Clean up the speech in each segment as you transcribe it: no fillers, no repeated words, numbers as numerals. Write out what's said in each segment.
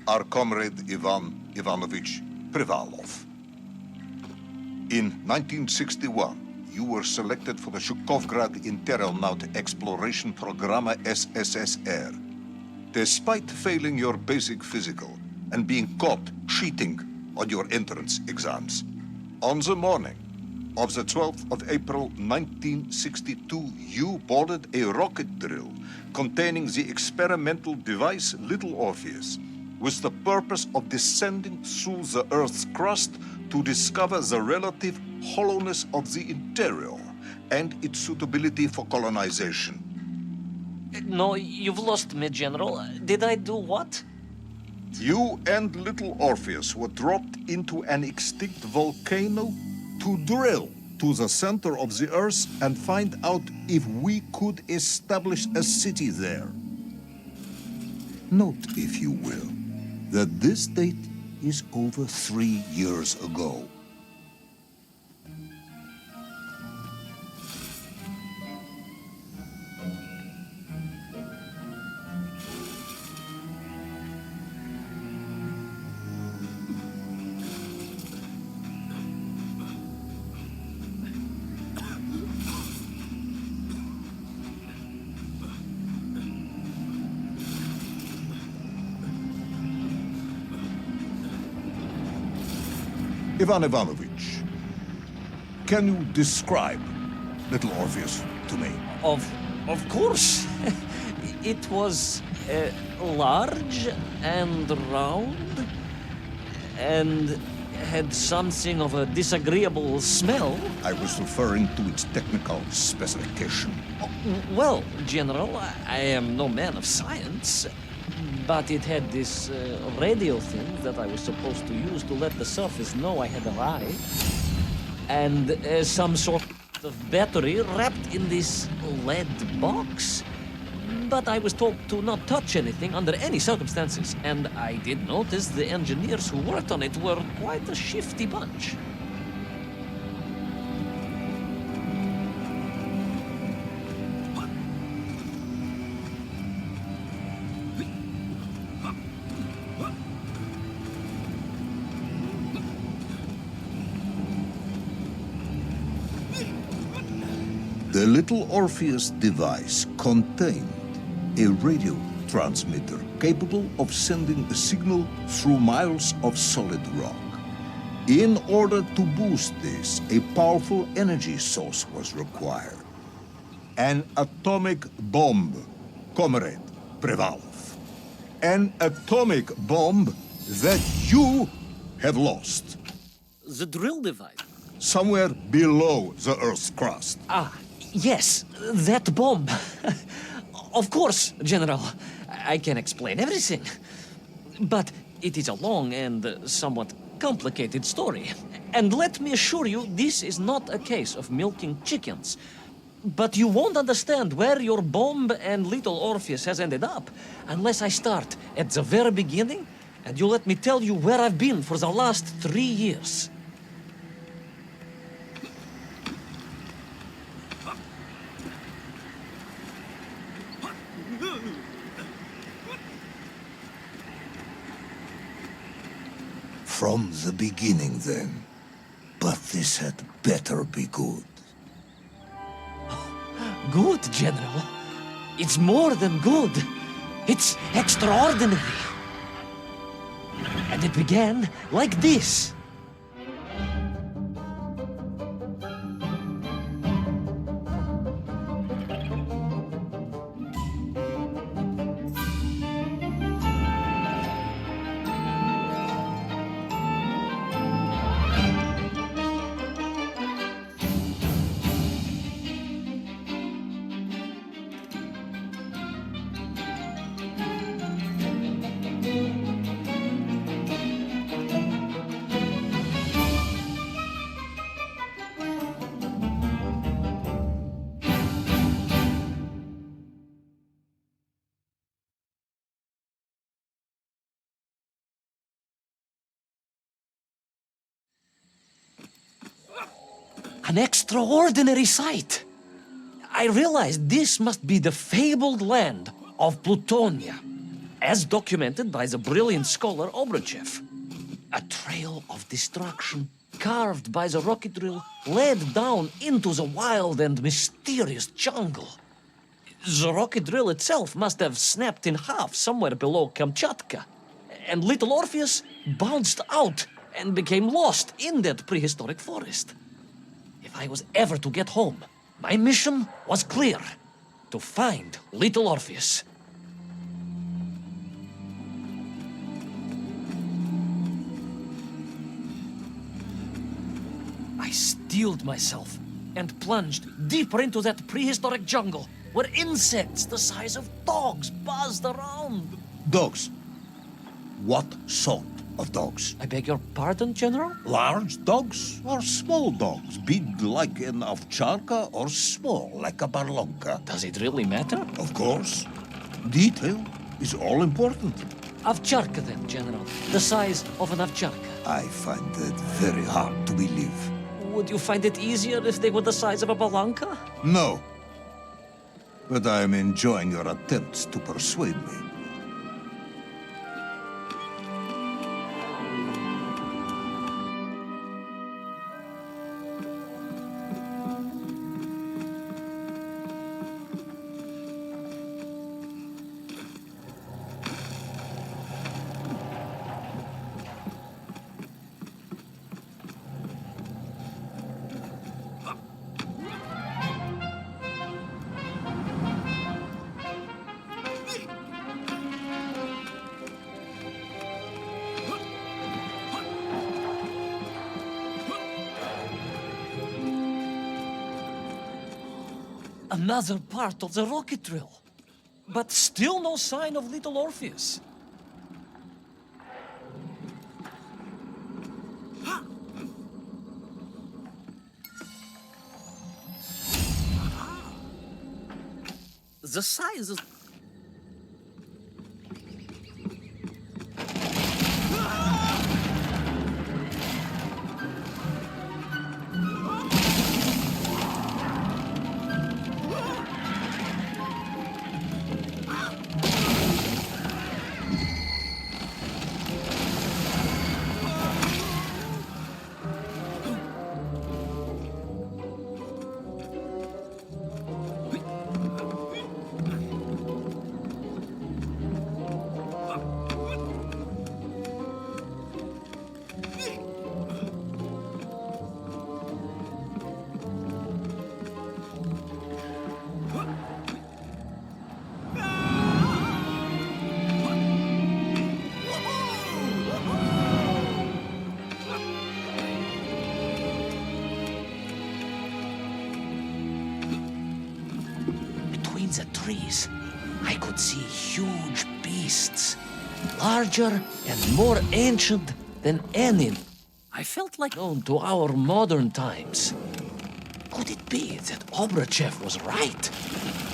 our comrade Ivan Ivanovich Privalov. In 1961, you were selected for the Shukovgrad Interonaut Exploration Programma SSSR. Despite failing your basic physical and being caught cheating on your entrance exams, on the morning of the 12th of April 1962, you boarded a rocket drill containing the experimental device Little Orpheus, with the purpose of descending through the Earth's crust to discover the relative hollowness of the interior and its suitability for colonization. No, you've lost me, General. Did I do what? You and Little Orpheus were dropped into an extinct volcano to drill to the center of the Earth and find out if we could establish a city there. Note, if you will, that this date is over 3 years ago. Ivan Ivanovich, can you describe Little Orpheus to me? Of course. It was large and round and had something of a disagreeable smell. I was referring to its technical specification. Well, General, I am no man of science, but it had this radio thing that I was supposed to use to let the surface know I had arrived, and some sort of battery wrapped in this lead box. But I was told to not touch anything under any circumstances, and I did notice the engineers who worked on it were quite a shifty bunch. The Little Orpheus device contained a radio transmitter capable of sending a signal through miles of solid rock. In order to boost this, a powerful energy source was required. An atomic bomb, Comrade Privalov. An atomic bomb that you have lost. The drill device? Somewhere below the Earth's crust. Ah, yes, that bomb. Of course, General. I can explain everything. But it is a long and somewhat complicated story. And let me assure you, this is not a case of milking chickens. But you won't understand where your bomb and Little Orpheus has ended up unless I start at the very beginning and you let me tell you where I've been for the last 3 years. From the beginning, then. But this had better be good. Good, General. It's more than good. It's extraordinary. And it began like this. An extraordinary sight. I realized this must be the fabled land of Plutonia. as documented by the brilliant scholar Obruchev. A trail of destruction carved by the rocket drill led down into the wild and mysterious jungle. The rocket drill itself must have snapped in half somewhere below Kamchatka, and Little Orpheus bounced out and became lost in that prehistoric forest. If I was ever to get home, my mission was clear: to find Little Orpheus. I steeled myself and plunged deeper into that prehistoric jungle where insects the size of dogs buzzed around. Dogs? What sort of dogs? I beg your pardon, General? Large dogs or small dogs? Big like an ovcharka or small like a barlonka? Does it really matter? Of course. Detail is all important. Ovcharka then, General. The size of an ovcharka. I find that very hard to believe. Would you find it easier if they were the size of a balanka? No. But I am enjoying your attempts to persuade me. Another part of the rocket drill. But still no sign of Little Orpheus. The size is... Between the trees, I could see huge beasts, larger and more ancient than any I felt like known to our modern times. Could it be that Obruchev was right?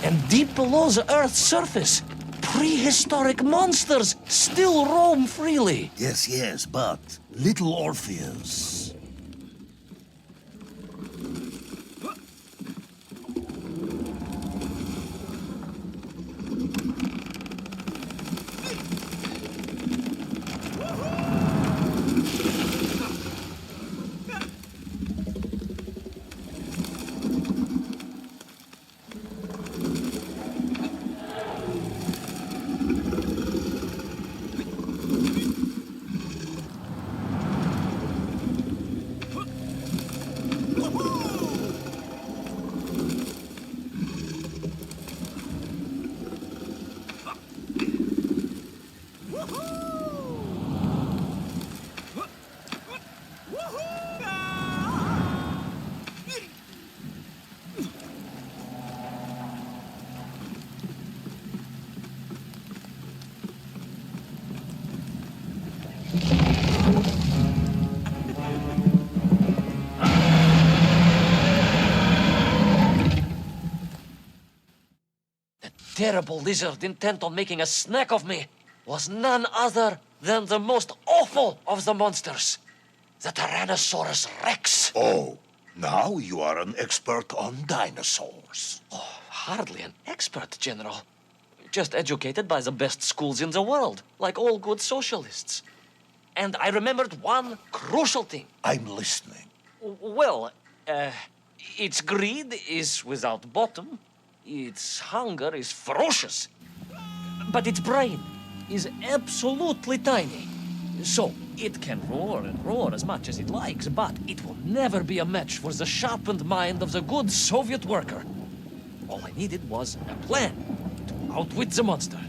And deep below the Earth's surface, prehistoric monsters still roam freely? Yes, but Little Orpheus. Terrible lizard intent on making a snack of me was none other than the most awful of the monsters, the Tyrannosaurus Rex. Oh, now you are an expert on dinosaurs. Oh, hardly an expert, General. just educated by the best schools in the world, like all good socialists. And I remembered one crucial thing. I'm listening. Well, its greed is without bottom, its hunger is ferocious, but its brain is absolutely tiny. So it can roar and roar as much as it likes, but it will never be a match for the sharpened mind of the good Soviet worker. All I needed was a plan to outwit the monster.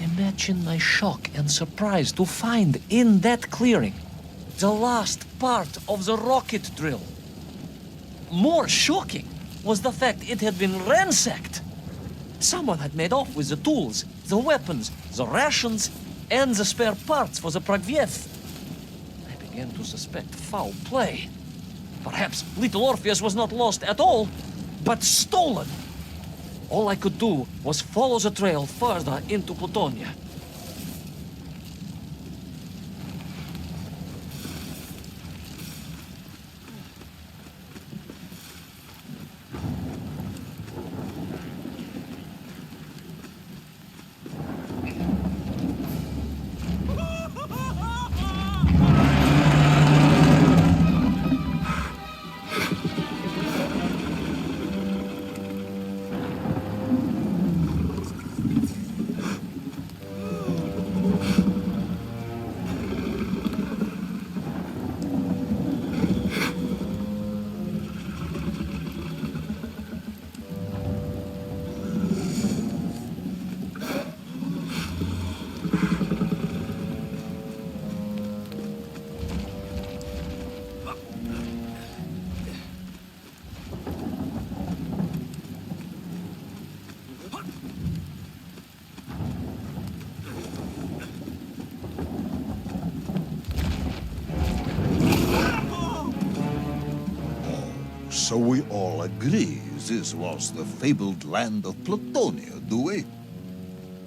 Imagine my shock and surprise to find in that clearing the last part of the rocket drill. More shocking was the fact it had been ransacked. Someone had made off with the tools, the weapons, the rations, and the spare parts for the Pragviev. I began to suspect foul play. Perhaps Little Orpheus was not lost at all, but stolen. All I could do was follow the trail further into Plutonia. So we all agree this was the fabled land of Plutonia, do we?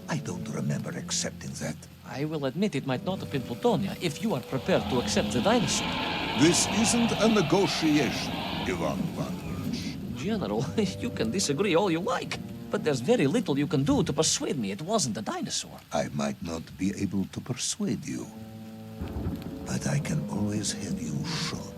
I don't remember accepting that. I will admit it might not have been Plutonia if you are prepared to accept the dinosaur. This isn't a negotiation, Ivan Ivanovich. General, you can disagree all you like, but there's very little you can do to persuade me it wasn't a dinosaur. I might not be able to persuade you, but I can always have you shot.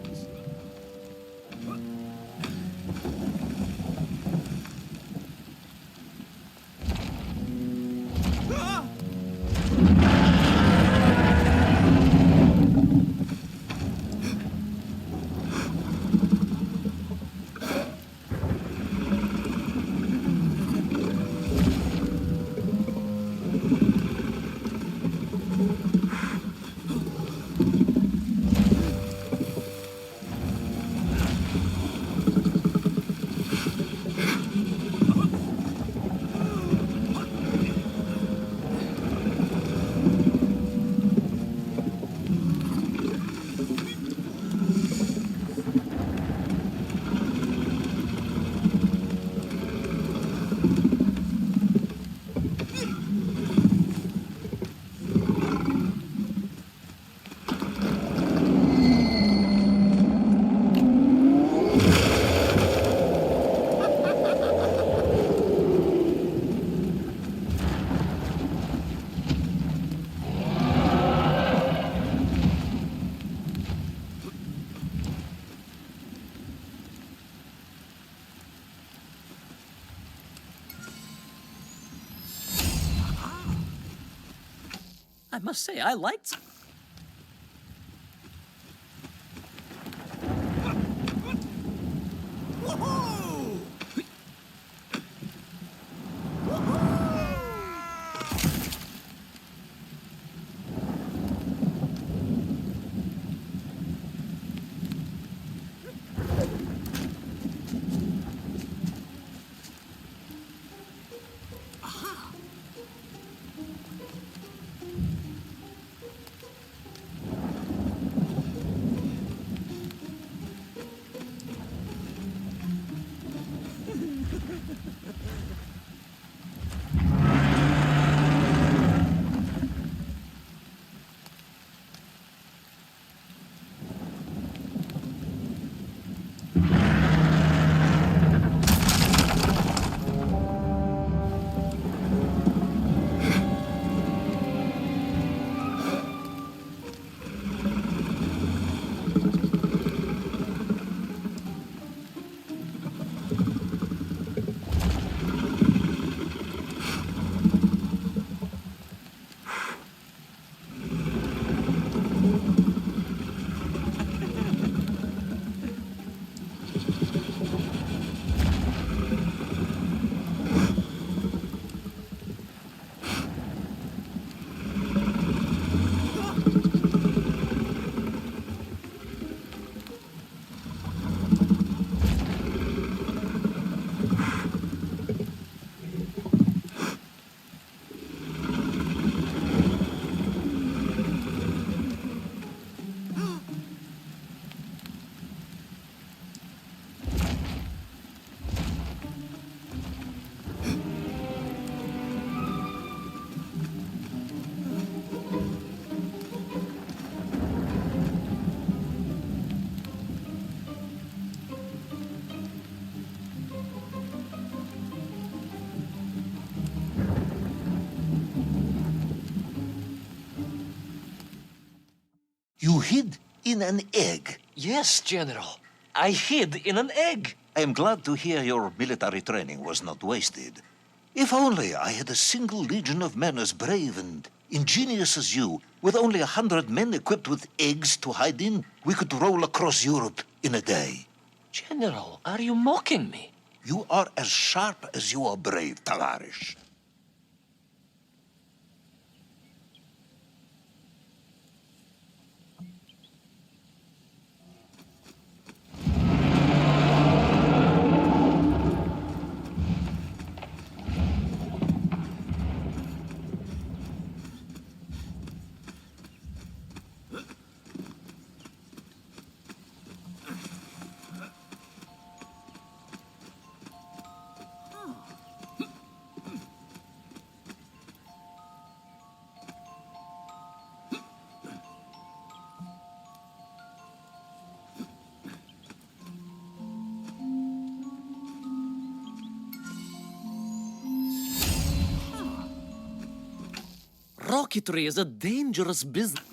I must say, I liked... You hid in an egg. Yes, General. I hid in an egg. I am glad to hear your military training was not wasted. If only I had a single legion of men as brave and ingenious as you, with only 100 men equipped with eggs to hide in, we could roll across Europe in a day. General, are you mocking me? You are as sharp as you are brave, Tavarish. Rocketry is a dangerous business.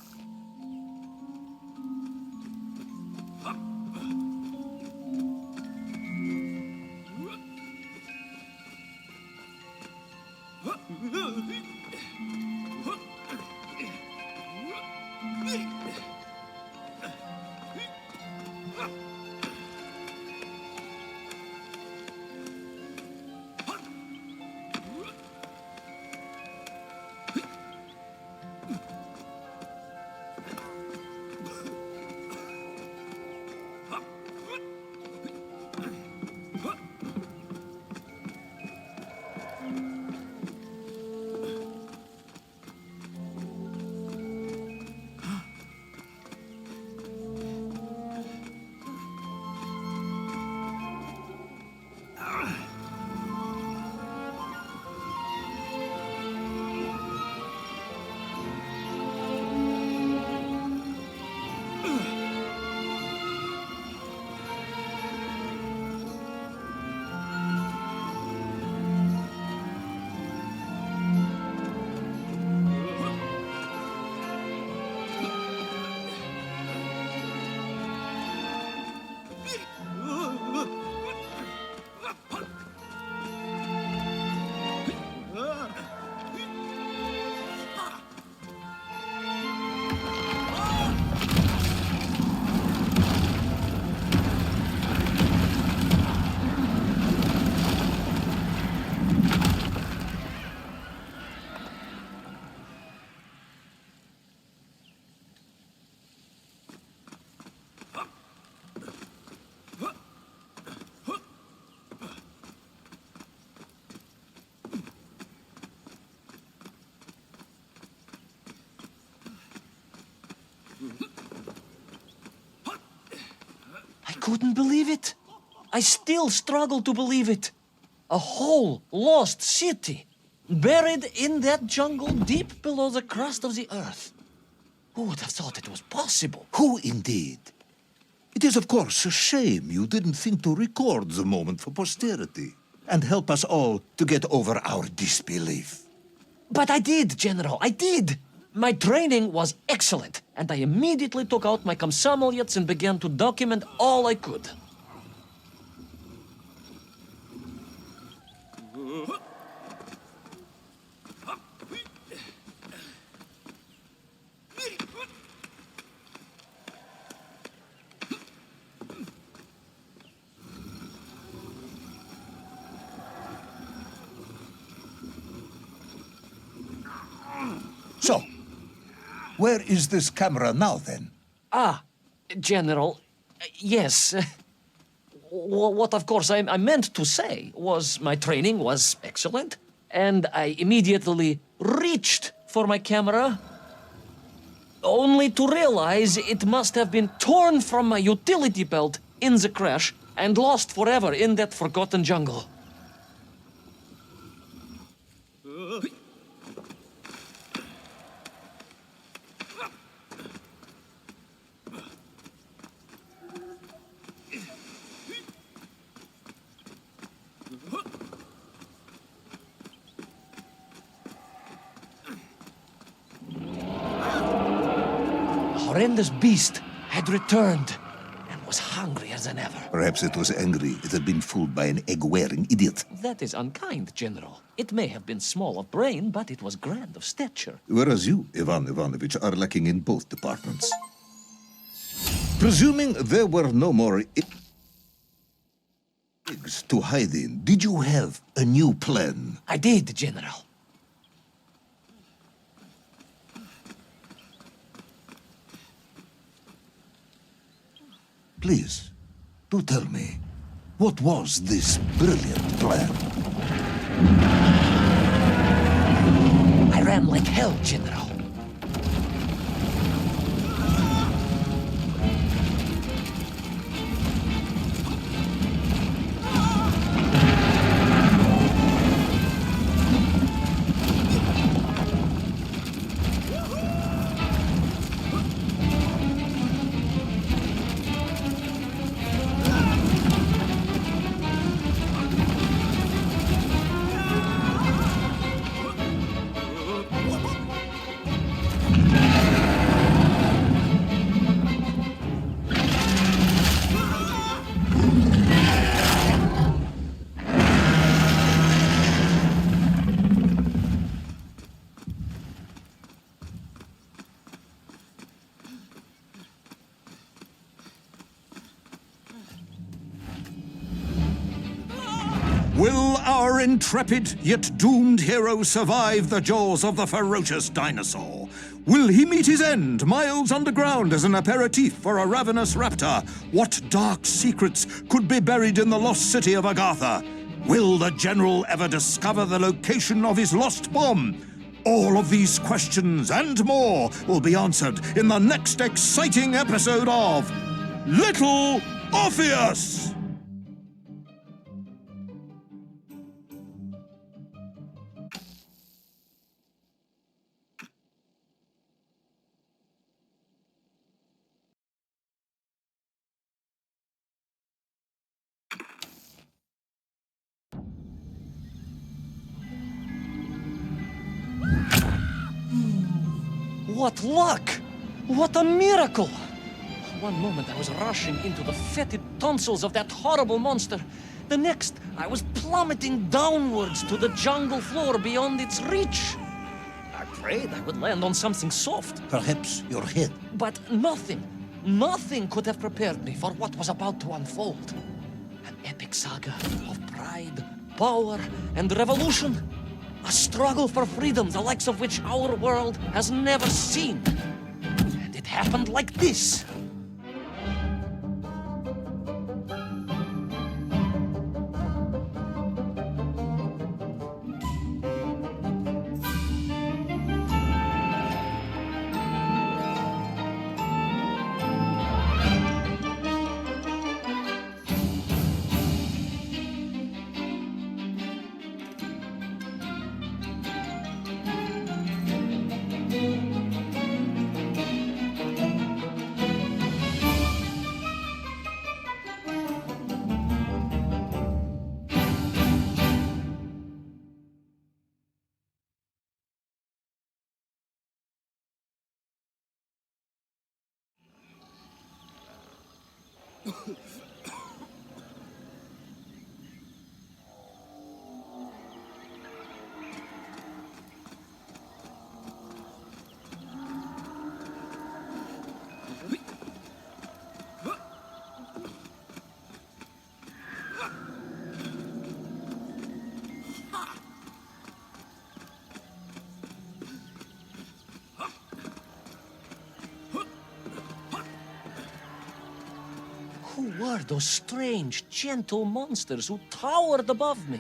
I couldn't believe it. I still struggle to believe it. A whole lost city, buried in that jungle deep below the crust of the earth. Who would have thought it was possible? Who indeed? It is, of course, a shame you didn't think to record the moment for posterity and help us all to get over our disbelief. But I did, General, I did. My training was excellent, and I immediately took out my komsomolets and began to document all I could. So, where is this camera now, then? General, yes. What, of course, I meant to say was my training was excellent, and I immediately reached for my camera, only to realize it must have been torn from my utility belt in the crash and lost forever in that forgotten jungle. Horrendous beast had returned and was hungrier than ever. Perhaps it was angry it had been fooled by an egg-wearing idiot. That is unkind, General. It may have been small of brain, but it was grand of stature. Whereas you, Ivan Ivanovich, are lacking in both departments. Presuming there were no more eggs to hide in, did you have a new plan? I did, General. Please, do tell me, what was this brilliant plan? I ran like hell, General. Will our intrepid yet doomed hero survive the jaws of the ferocious dinosaur? Will he meet his end miles underground as an aperitif for a ravenous raptor? What dark secrets could be buried in the lost city of Agatha? Will the general ever discover the location of his lost bomb? All of these questions and more will be answered in the next exciting episode of Little Orpheus! What luck! What a miracle! One moment I was rushing into the fetid tonsils of that horrible monster. The next, I was plummeting downwards to the jungle floor beyond its reach. I prayed I would land on something soft. Perhaps your head. But nothing could have prepared me for what was about to unfold. An epic saga of pride, power, and revolution. A struggle for freedom, the likes of which our world has never seen. And it happened like this. Who were those strange, gentle monsters who towered above me?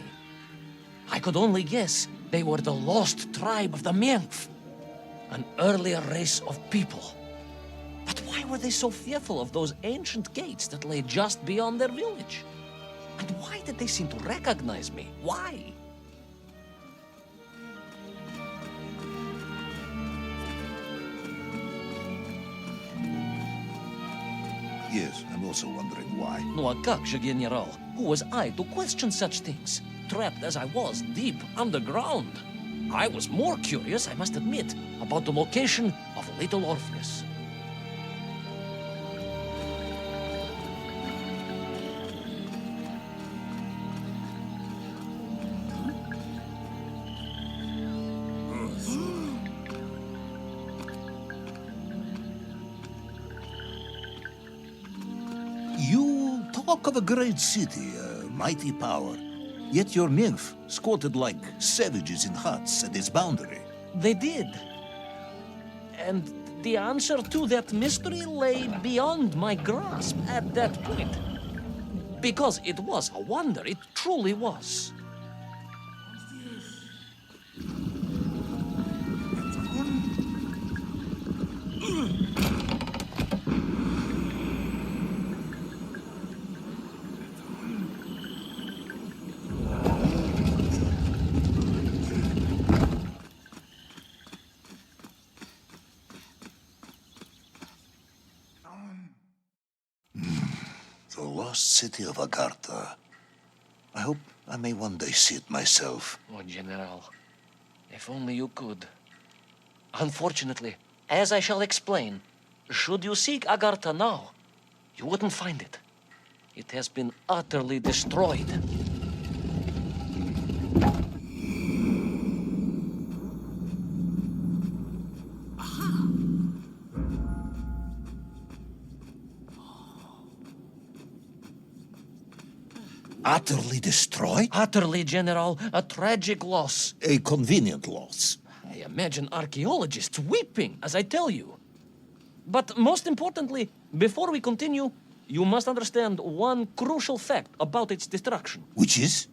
I could only guess they were the lost tribe of the Menkf, an earlier race of people. But why were they so fearful of those ancient gates that lay just beyond their village? And why did they seem to recognize me? Why? Yes, I'm also wondering why. No, a как же, General? Who was I to question such things? Trapped as I was deep underground. I was more curious, I must admit, about the location of Little Orpheus. You talk of a great city, a mighty power. Yet your nymph squatted like savages in huts at its boundary. They did. And the answer to that mystery lay beyond my grasp at that point. Because it was a wonder, it truly was. The lost city of Agartha. I hope I may one day see it myself. Oh, General, if only you could. Unfortunately, as I shall explain, should you seek Agartha now, you wouldn't find it. It has been utterly destroyed. Utterly destroyed? Utterly, General, a tragic loss. A convenient loss. I imagine archaeologists weeping as I tell you. But most importantly, before we continue, you must understand one crucial fact about its destruction. Which is?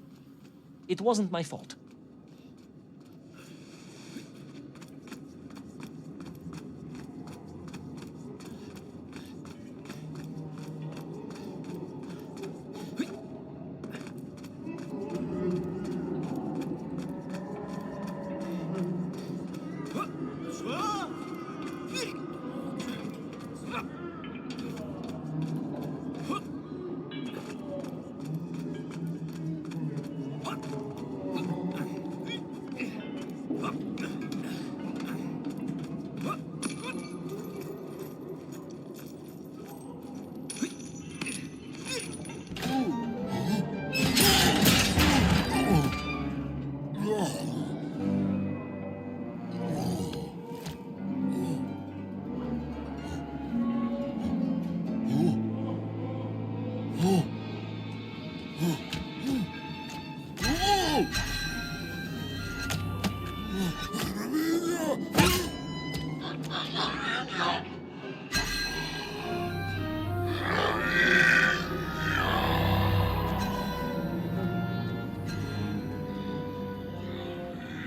It wasn't my fault.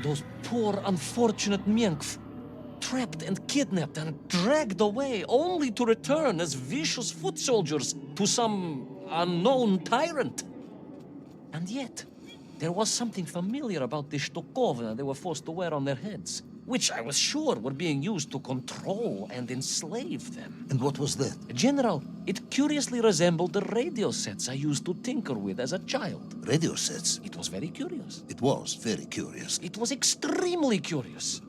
Those poor, unfortunate Menkf, trapped and kidnapped and dragged away, only to return as vicious foot soldiers to some unknown tyrant. And yet, there was something familiar about the Shtukovna they were forced to wear on their heads, which I was sure were being used to control and enslave them. And what was that? General, it curiously resembled the radio sets I used to tinker with as a child. Radio sets. It was very curious. It was very curious. It was extremely curious.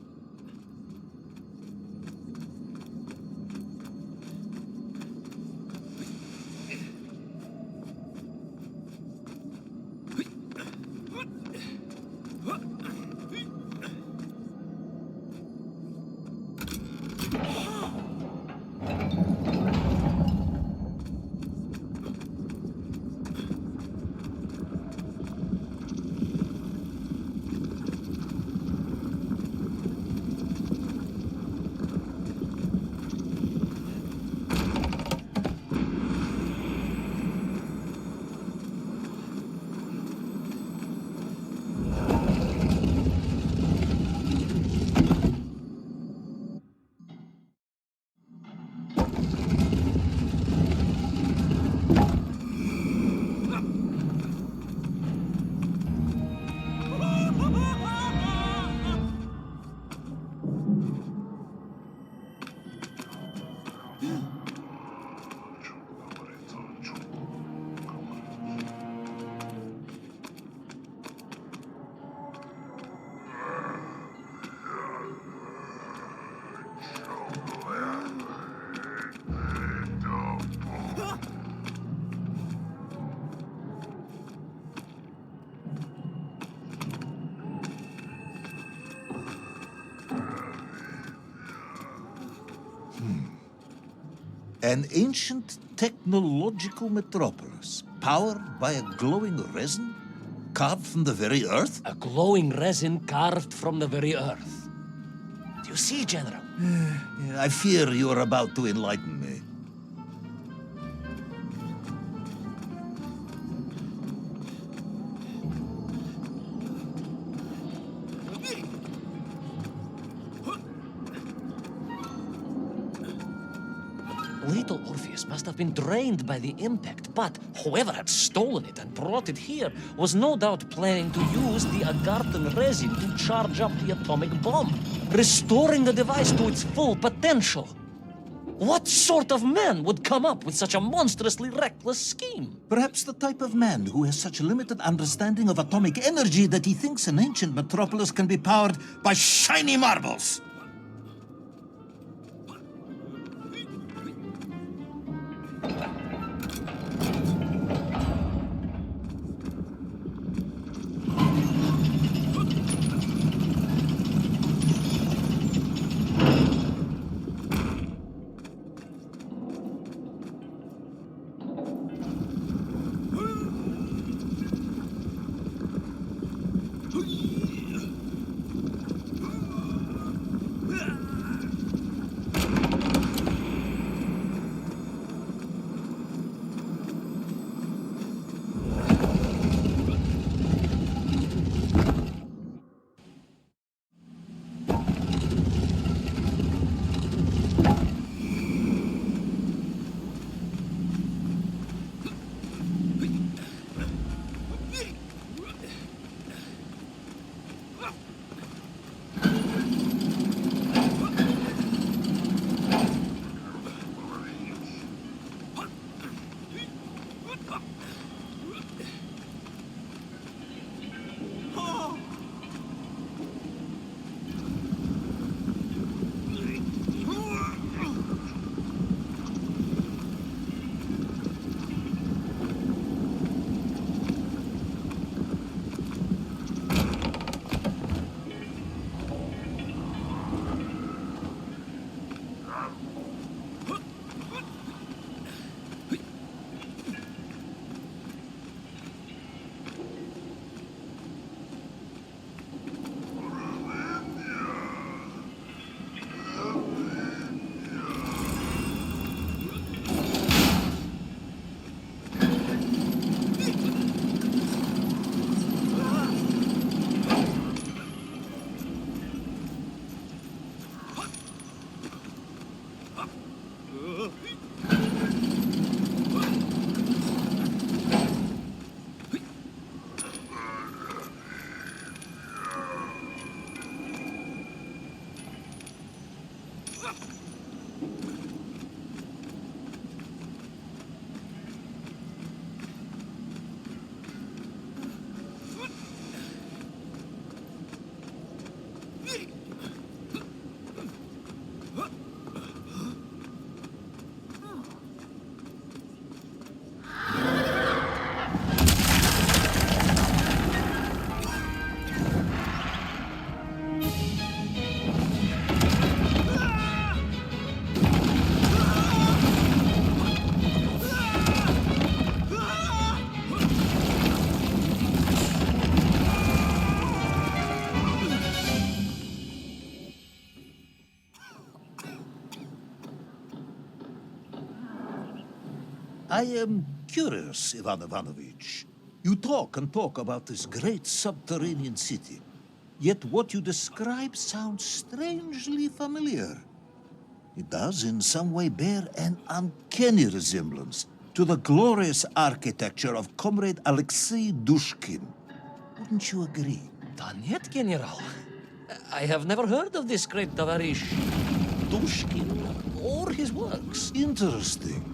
An ancient technological metropolis, powered by a glowing resin, carved from the very earth? A glowing resin carved from the very earth. Do you see, General? I fear you are about to enlighten me. Little Orpheus must have been drained by the impact, but whoever had stolen it and brought it here was no doubt planning to use the Agarthan resin to charge up the atomic bomb, restoring the device to its full potential. What sort of man would come up with such a monstrously reckless scheme? Perhaps the type of man who has such limited understanding of atomic energy that he thinks an ancient metropolis can be powered by shiny marbles. I am curious, Ivan Ivanovich. You talk and talk about this great subterranean city. Yet what you describe sounds strangely familiar. It does in some way bear an uncanny resemblance to the glorious architecture of Comrade Alexei Dushkin. Wouldn't you agree? Нет, General. I have never heard of this great Tavarish Dushkin or his works. Interesting.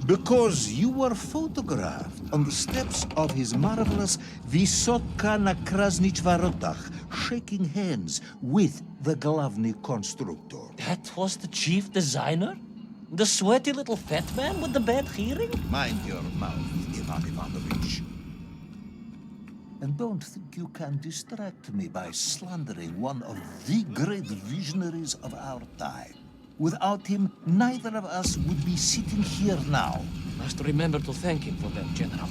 Because you were photographed on the steps of his marvelous Vysotka na Krasnich Varotach, shaking hands with the Glavny Constructor. That was the chief designer? The sweaty little fat man with the bad hearing? Mind your mouth, Ivan Ivanovich. And don't think you can distract me by slandering one of the great visionaries of our time. Without him, neither of us would be sitting here now. Must remember to thank him for that, General.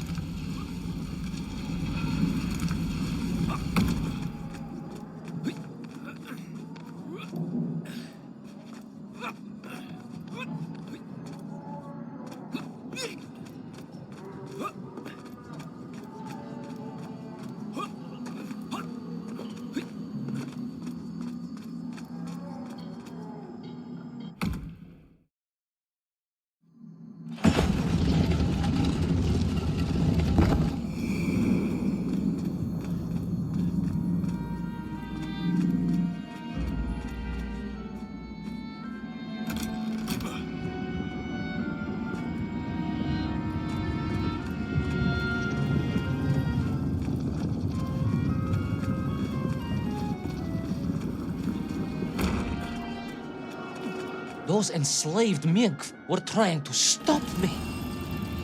Those enslaved mink were trying to stop me.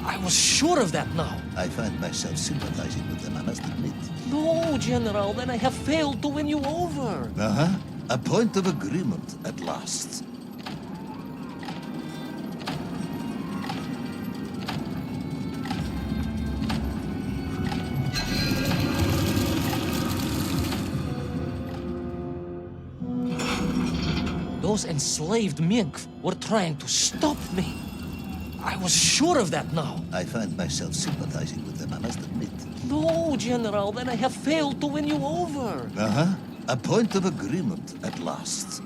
I was sure of that now. I find myself sympathizing with them, I must admit. No, General, then I have failed to win you over. Uh-huh. A point of agreement at last. Those enslaved mink were trying to stop me. I was sure of that now. I find myself sympathizing with them, I must admit. No, General, then I have failed to win you over. Uh-huh. A point of agreement at last.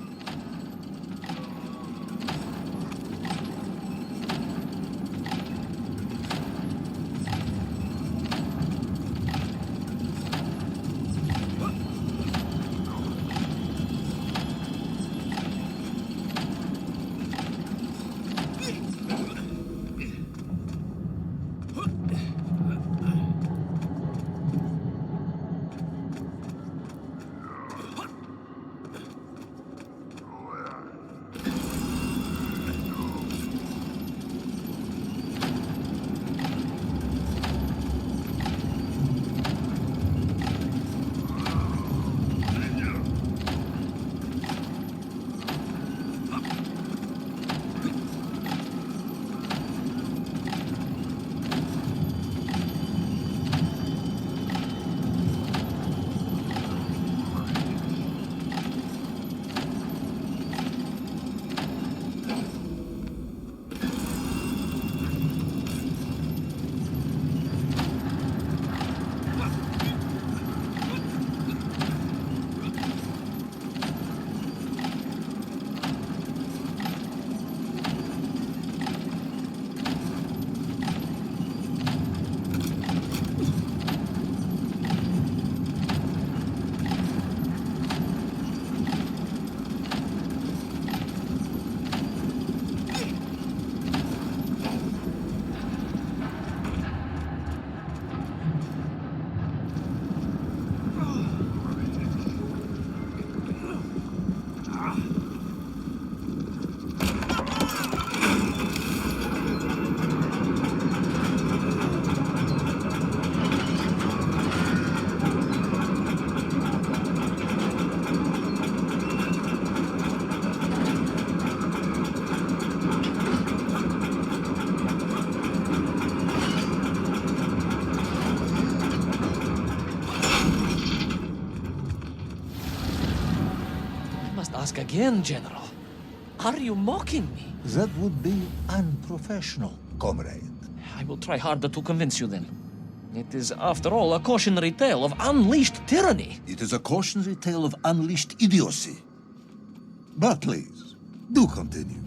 Ask again, General. Are you mocking me? That would be unprofessional, comrade. I will try harder to convince you then. It is, after all, a cautionary tale of unleashed tyranny. It is a cautionary tale of unleashed idiocy. But please, do continue.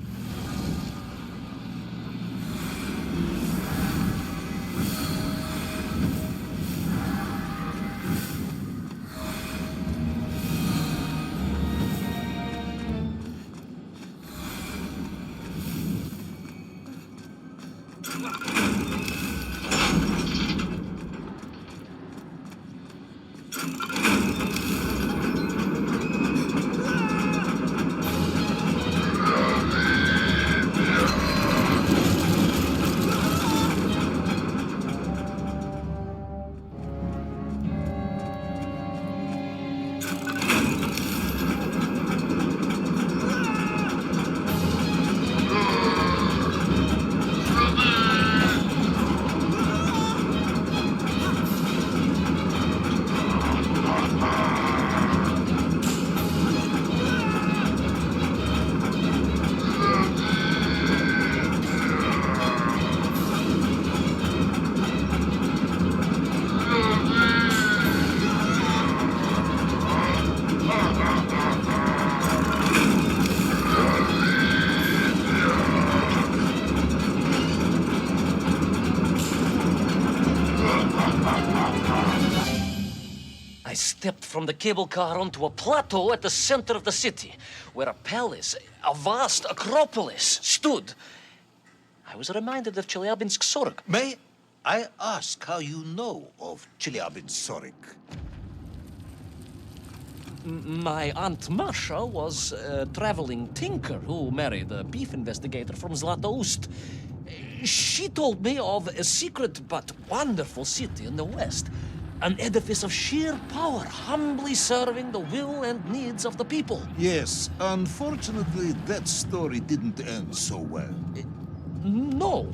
I stepped from the cable car onto a plateau at the center of the city, where a palace, a vast acropolis, stood. I was reminded of Chelyabinsk Sorok. May I ask how you know of Chelyabinsk? My Aunt Masha was a traveling tinker who married a beef investigator from Zlatoust. She told me of a secret but wonderful city in the west, an edifice of sheer power, humbly serving the will and needs of the people. Yes, unfortunately, that story didn't end so well. No,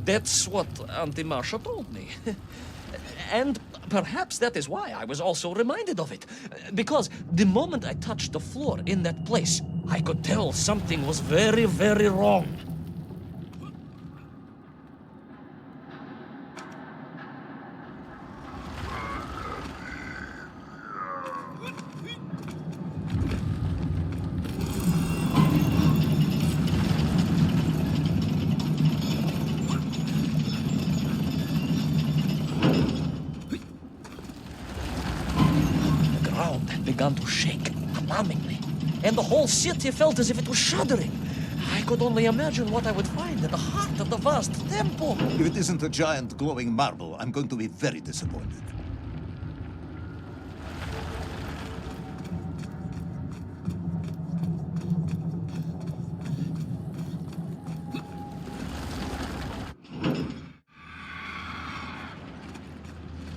that's what Auntie Marcia told me. And perhaps that is why I was also reminded of it. Because the moment I touched the floor in that place, I could tell something was very, very wrong. Began to shake alarmingly, and the whole city felt as if it was shuddering. I could only imagine what I would find in the heart of the vast temple. If it isn't a giant glowing marble, I'm going to be very disappointed.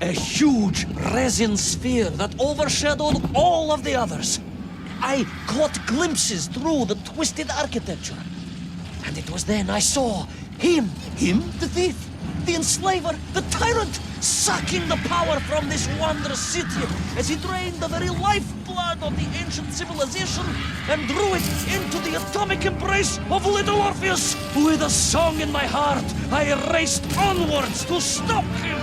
A huge resin sphere that overshadowed all of the others. I caught glimpses through the twisted architecture. And it was then I saw him. Him? The thief, the enslaver, the tyrant, sucking the power from this wondrous city as he drained the very lifeblood of the ancient civilization and drew it into the atomic embrace of Little Orpheus. With a song in my heart, I raced onwards to stop him.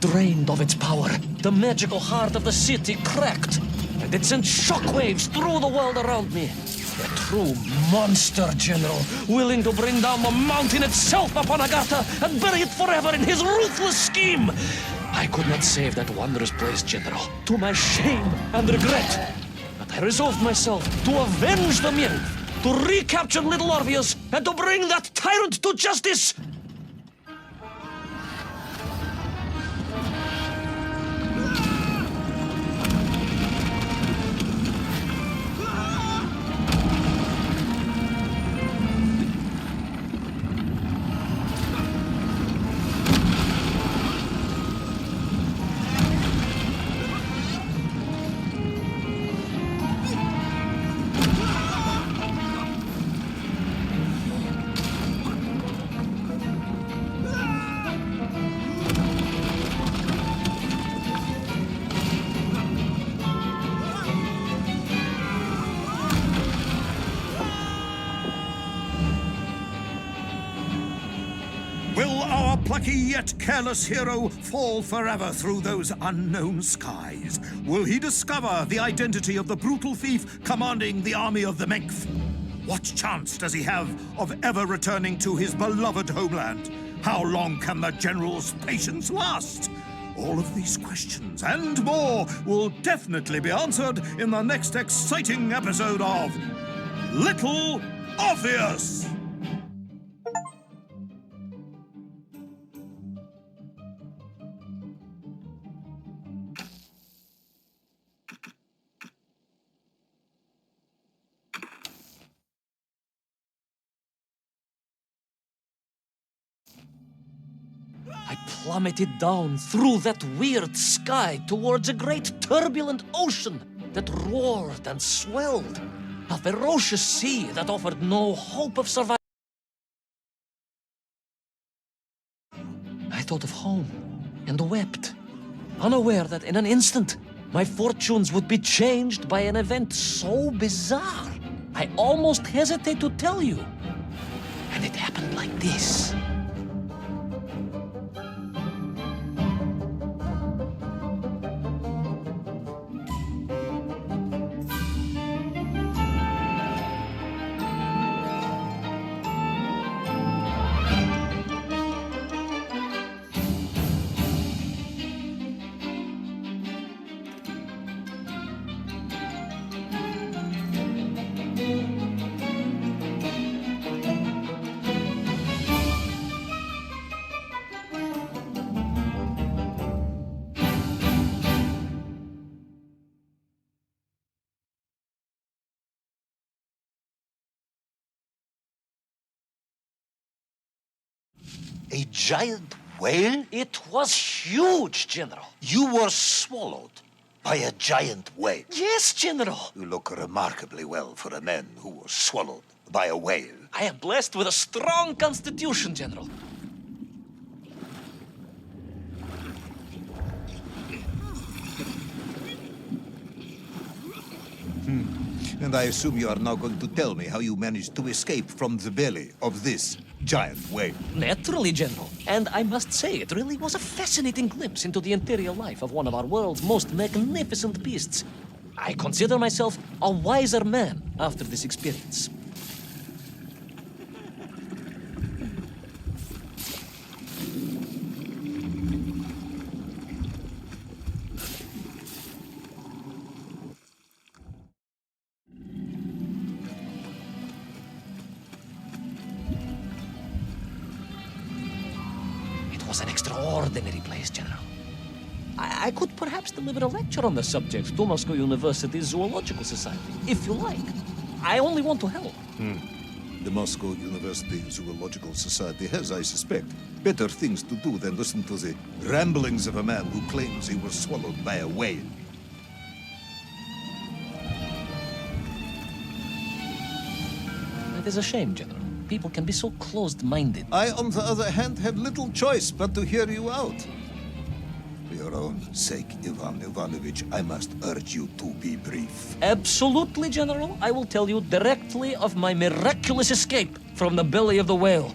Drained of its power, the magical heart of the city cracked, and it sent shockwaves through the world around me. A true monster, General, willing to bring down the mountain itself upon Agatha and bury it forever in his ruthless scheme. I could not save that wondrous place, General, to my shame and regret. But I resolved myself to avenge the nymph, to recapture Little Orpheus, and to bring that tyrant to justice. Will our plucky yet careless hero fall forever through those unknown skies? Will he discover the identity of the brutal thief commanding the army of the Menk? What chance does he have of ever returning to his beloved homeland? How long can the General's patience last? All of these questions and more will definitely be answered in the next exciting episode of Little Orpheus! I plummeted down through that weird sky towards a great turbulent ocean that roared and swelled. A ferocious sea that offered no hope of survival. I thought of home and wept, unaware that in an instant my fortunes would be changed by an event so bizarre I almost hesitate to tell you. And it happened like this. A giant whale? It was huge, General. You were swallowed by a giant whale. Yes, General. You look remarkably well for a man who was swallowed by a whale. I am blessed with a strong constitution, General. And I assume you are now going to tell me how you managed to escape from the belly of this giant whale. Naturally, General. And I must say, it really was a fascinating glimpse into the interior life of one of our world's most magnificent beasts. I consider myself a wiser man after this experience. It was an extraordinary place, General. I could perhaps deliver a lecture on the subject to Moscow University's Zoological Society, if you like. I only want to help. The Moscow University Zoological Society has, I suspect, better things to do than listen to the ramblings of a man who claims he was swallowed by a whale. It is a shame, General. People can be so closed-minded. I, on the other hand, had little choice but to hear you out. For your own sake, Ivan Ivanovich, I must urge you to be brief. Absolutely, General. I will tell you directly of my miraculous escape from the belly of the whale.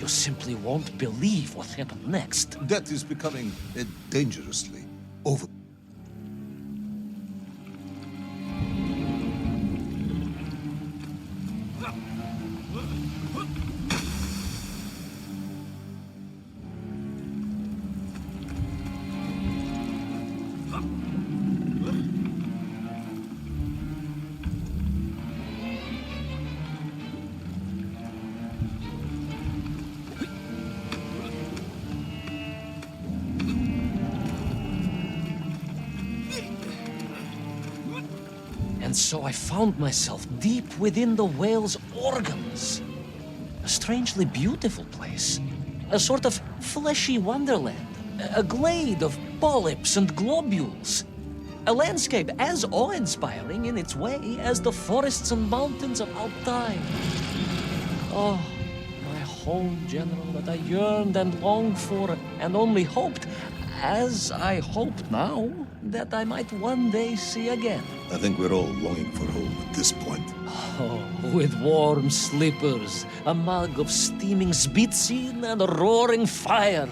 You simply won't believe what happened next. That is becoming dangerously over. And so I found myself deep within the whale's organs. A strangely beautiful place. A sort of fleshy wonderland. A glade of polyps and globules. A landscape as awe-inspiring in its way as the forests and mountains of Altai. Oh, my home, General, that I yearned and longed for and only hoped, as I hope now, that I might one day see again. I think we're all longing for home at this point. Oh, with warm slippers, a mug of steaming Spitzin, and a roaring fire.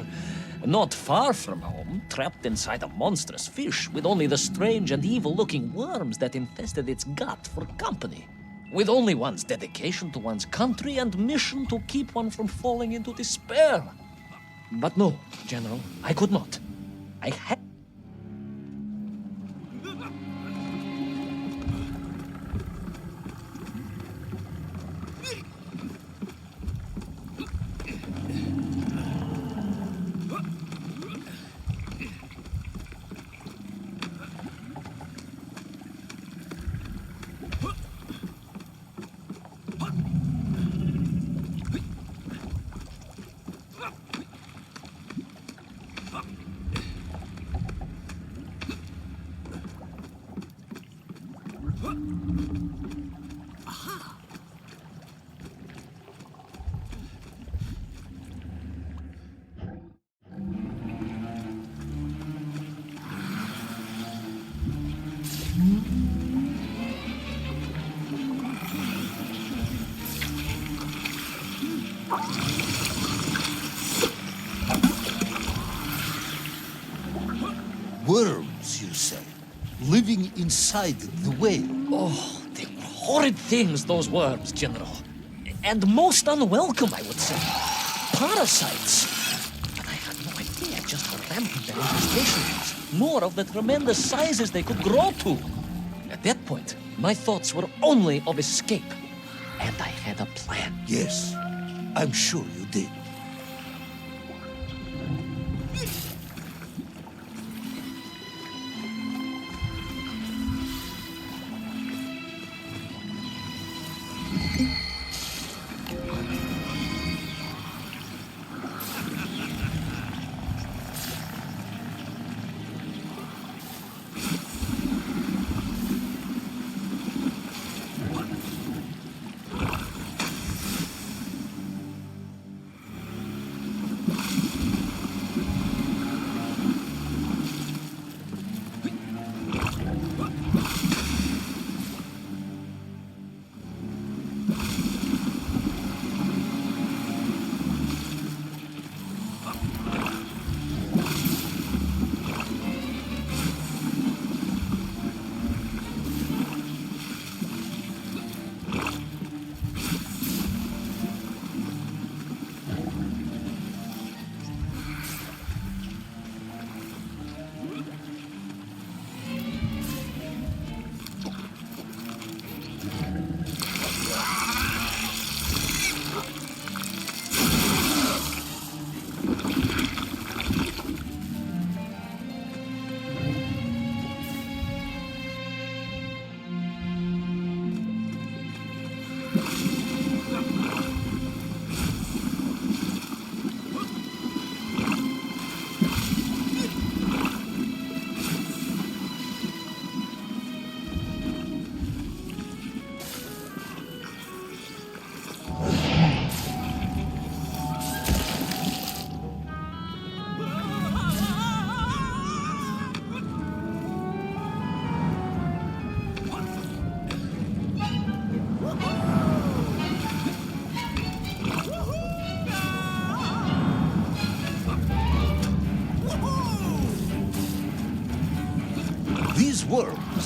Not far from home, trapped inside a monstrous fish with only the strange and evil-looking worms that infested its gut for company. With only one's dedication to one's country and mission to keep one from falling into despair. But no, General, I could not. I had... Worms, you say, living inside the whale. Oh, they were horrid things, those worms, General. And most unwelcome, I would say. Parasites. But I had no idea just how rampant their infestation was, nor of the tremendous sizes they could grow to. At that point, my thoughts were only of escape. And I had a plan. Yes, I'm sure you did.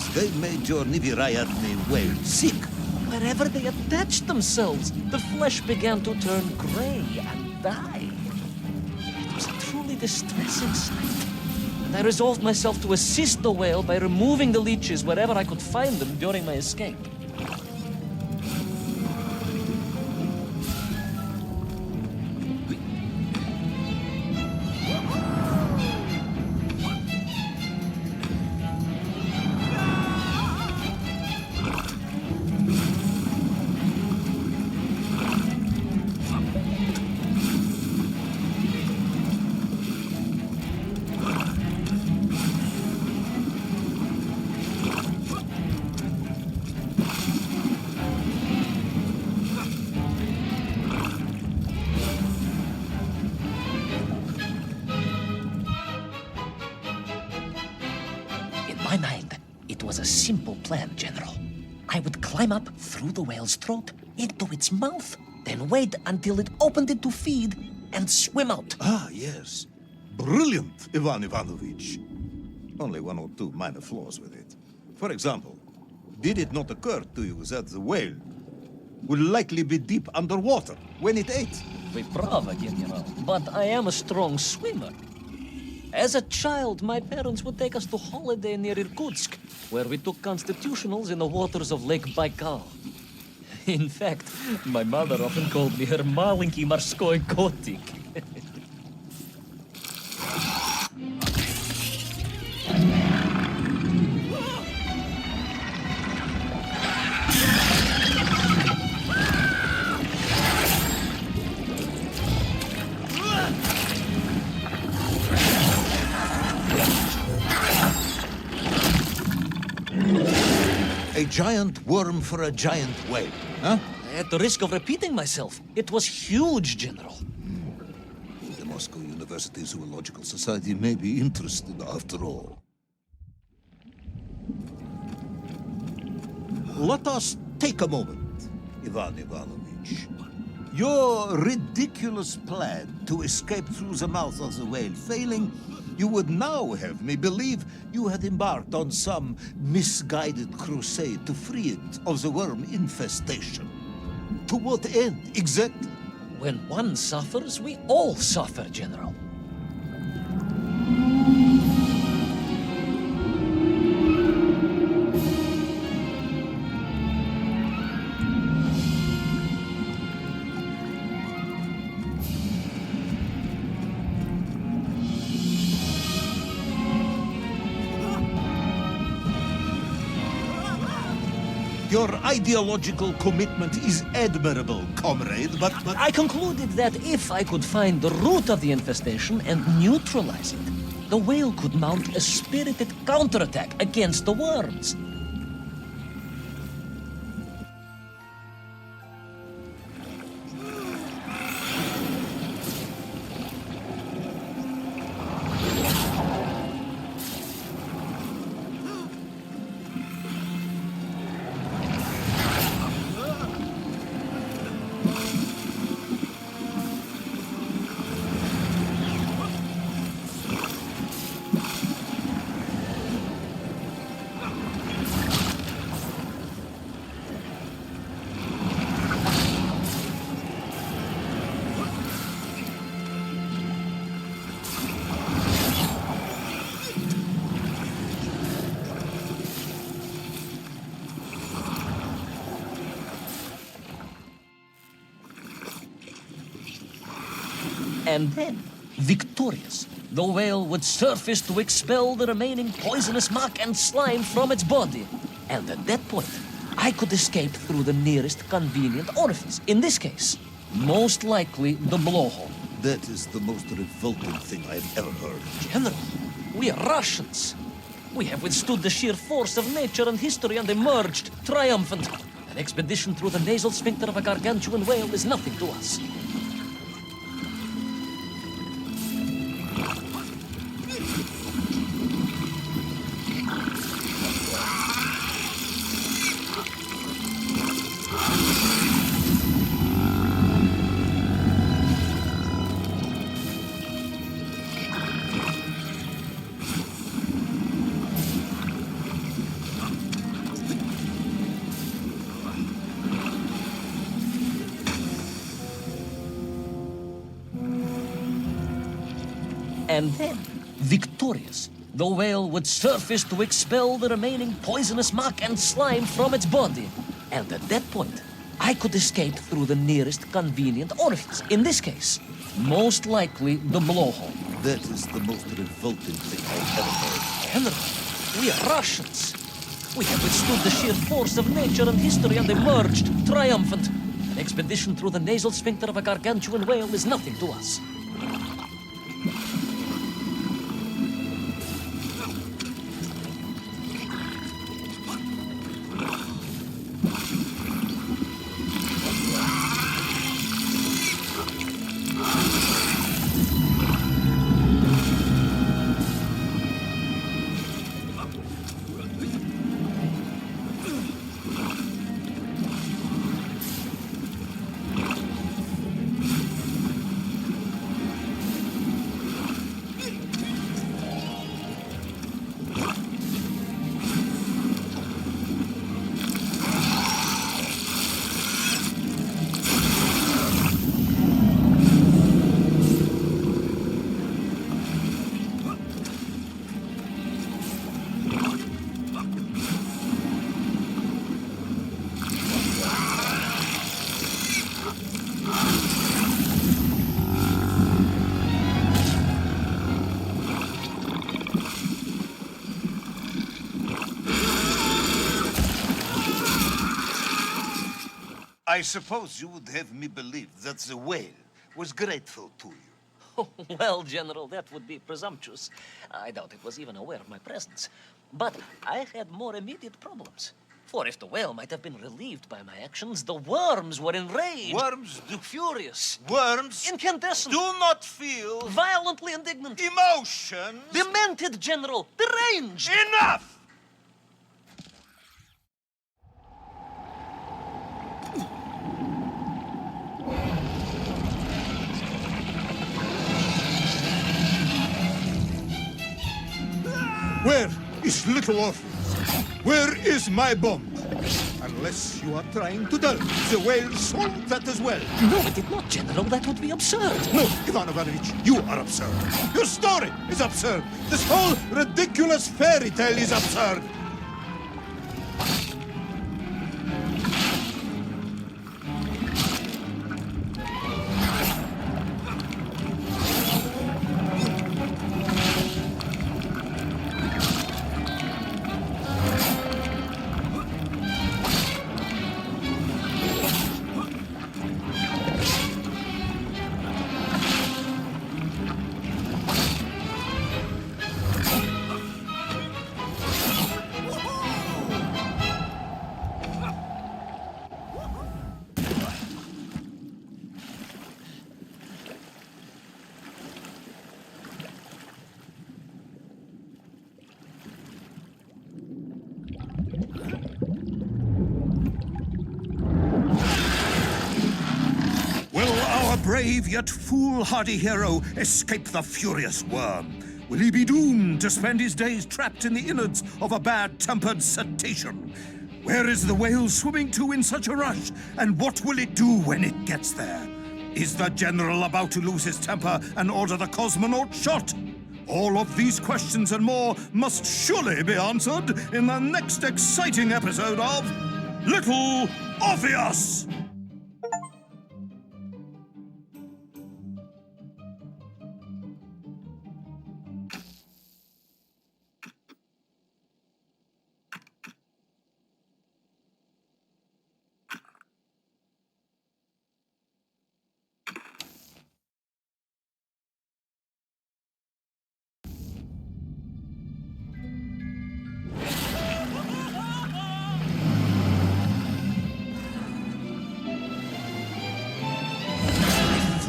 Yes, they made your Nivirayatni whale sick. Wherever they attached themselves, the flesh began to turn gray and die. It was a truly distressing sight. And I resolved myself to assist the whale by removing the leeches wherever I could find them during my escape. In my mind, it was a simple plan, General. I would climb up through the whale's throat into its mouth, then wait until it opened it to feed and swim out. Ah, yes. Brilliant, Ivan Ivanovich. Only one or two minor flaws with it. For example, did it not occur to you that the whale would likely be deep underwater when it ate? We bravo, General, but I am a strong swimmer. As a child, my parents would take us to holiday near Irkutsk, where we took constitutionals in the waters of Lake Baikal. In fact, my mother often called me her malenький морской котик. A giant worm for a giant whale, huh? At the risk of repeating myself, it was huge, General. The Moscow University Zoological Society may be interested after all. Let us take a moment, Ivan Ivanovich. Your ridiculous plan to escape through the mouth of the whale failing, you would now have me believe you had embarked on some misguided crusade to free it of the worm infestation. To what end, exactly? When one suffers, we all suffer, General. Your ideological commitment is admirable, comrade, but... I concluded that if I could find the root of the infestation and neutralize it, the whale could mount a spirited counterattack against the worms. And then, victorious, the whale would surface to expel the remaining poisonous muck and slime from its body. And at that point, I could escape through the nearest convenient orifice. In this case, most likely the blowhole. That is the most revolting thing I've ever heard. General, we are Russians. We have withstood the sheer force of nature and history and emerged triumphant. An expedition through the nasal sphincter of a gargantuan whale is nothing to us. And then, victorious, the whale would surface to expel the remaining poisonous muck and slime from its body. And at that point, I could escape through the nearest convenient orifice. In this case, most likely the blowhole. That is the most revolting thing I've ever heard. General, we are Russians. We have withstood the sheer force of nature and history and emerged triumphant. An expedition through the nasal sphincter of a gargantuan whale is nothing to us. I suppose you would have me believe that the whale was grateful to you. Oh, well, General, that would be presumptuous. I doubt it was even aware of my presence. But I had more immediate problems. For if the whale might have been relieved by my actions, the worms were enraged. Worms do... Furious. Worms Incandescent. do not feel... Violently indignant. emotions. Demented, General. Deranged. Enough! Where is Little Orpheus? Where is my bomb? Unless you are trying to dull the whale solved that as well. No, it did not, General. That would be absurd. No, Ivan Ivanovich, you are absurd. Your story is absurd. This whole ridiculous fairy tale is absurd. Brave yet foolhardy hero escape the furious worm? Will he be doomed to spend his days trapped in the innards of a bad-tempered cetacean? Where is the whale swimming to in such a rush? And what will it do when it gets there? Is the general about to lose his temper and order the cosmonaut shot? All of these questions and more must surely be answered in the next exciting episode of Little Orpheus!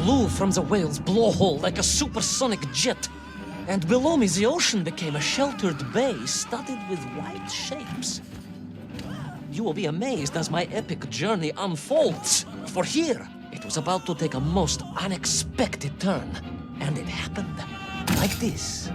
Flew from the whale's blowhole like a supersonic jet. And below me, the ocean became a sheltered bay studded with white shapes. You will be amazed as my epic journey unfolds. For here, it was about to take a most unexpected turn. And it happened like this.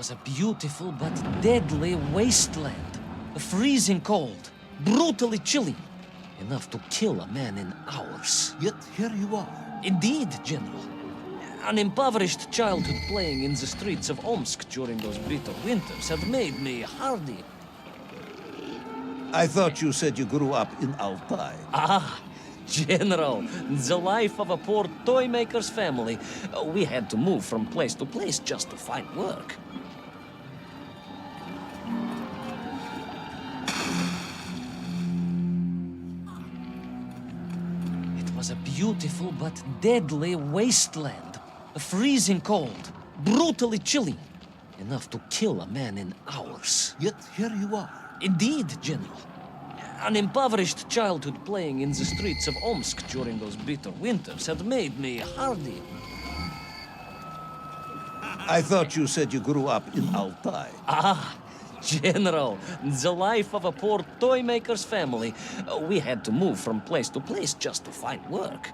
was a beautiful but deadly wasteland. Freezing cold, brutally chilly, enough to kill a man in hours. Yet here you are. Indeed, General. An impoverished childhood playing in the streets of Omsk during those bitter winters had made me hardy. I thought you said you grew up in Altai. Ah, General, the life of a poor toy maker's family. We had to move from place to place just to find work. It was a beautiful but deadly wasteland. Freezing cold, brutally chilly, enough to kill a man in hours. Yet here you are. Indeed, General. An impoverished childhood playing in the streets of Omsk during those bitter winters had made me hardy. I thought you said you grew up in Altai. Ah, General, the life of a poor toy maker's family. We had to move from place to place just to find work.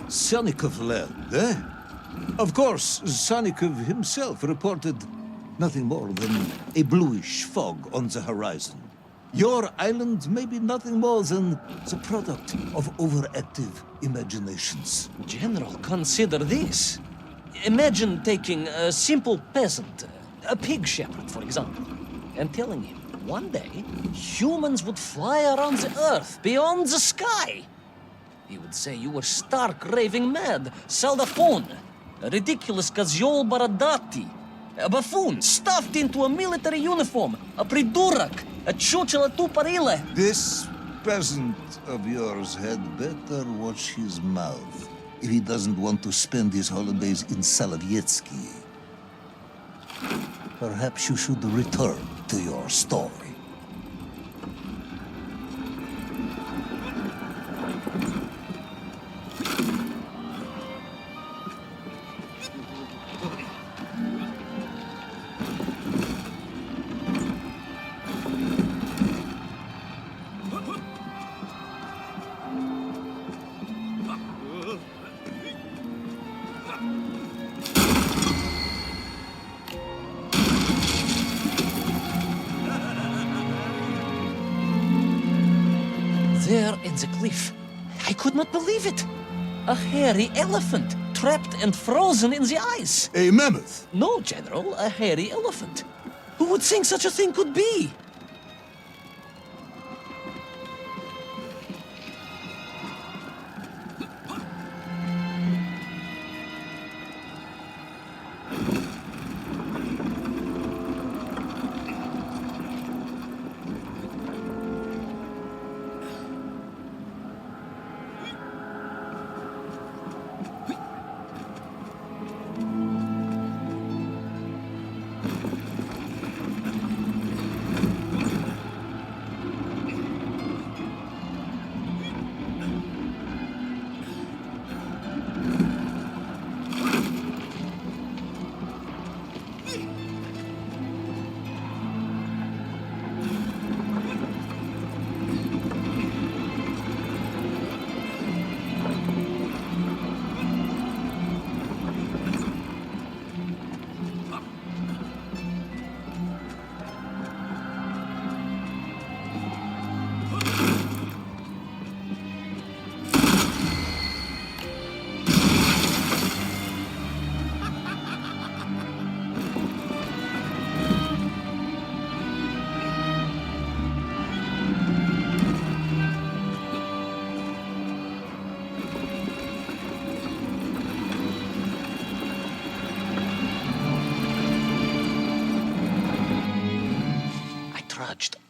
Sanikov land, eh? Of course, Sanikov himself reported nothing more than a bluish fog on the horizon. Your island may be nothing more than the product of overactive imaginations. General, consider this. Imagine taking a simple peasant, a pig shepherd, for example, and telling him one day humans would fly around the earth beyond the sky. He would say you were stark raving mad, Saldafon, a ridiculous Kazyol Baradati, a buffoon stuffed into a military uniform, a pridurak, a chuchela tuparile. This peasant of yours had better watch his mouth if he doesn't want to spend his holidays in Solovyetsky. Perhaps you should return to your story. There in the cliff, I could not believe it. A hairy elephant, trapped and frozen in the ice. A mammoth? No, General, a hairy elephant. Who would think such a thing could be?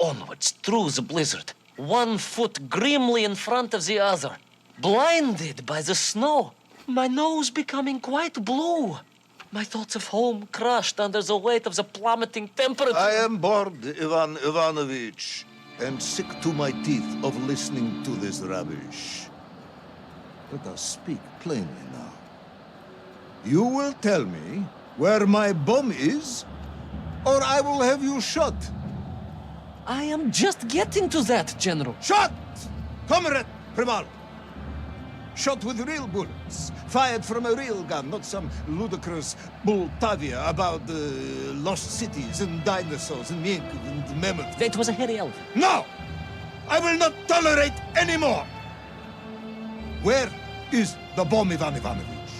Onwards through the blizzard, one foot grimly in front of the other, blinded by the snow, my nose becoming quite blue, my thoughts of home crushed under the weight of the plummeting temperature. I am bored, Ivan Ivanovich, and sick to my teeth of listening to this rubbish. Let us speak plainly now. You will tell me where my bomb is, or I will have you shot. I am just getting to that, General. Shot! Comrade Primal! Shot with real bullets, fired from a real gun, not some ludicrous Bultavia about lost cities and dinosaurs and mink and mammoth. It was a hairy elephant. No! I will not tolerate any more! Where is the bomb, Ivan Ivanovich?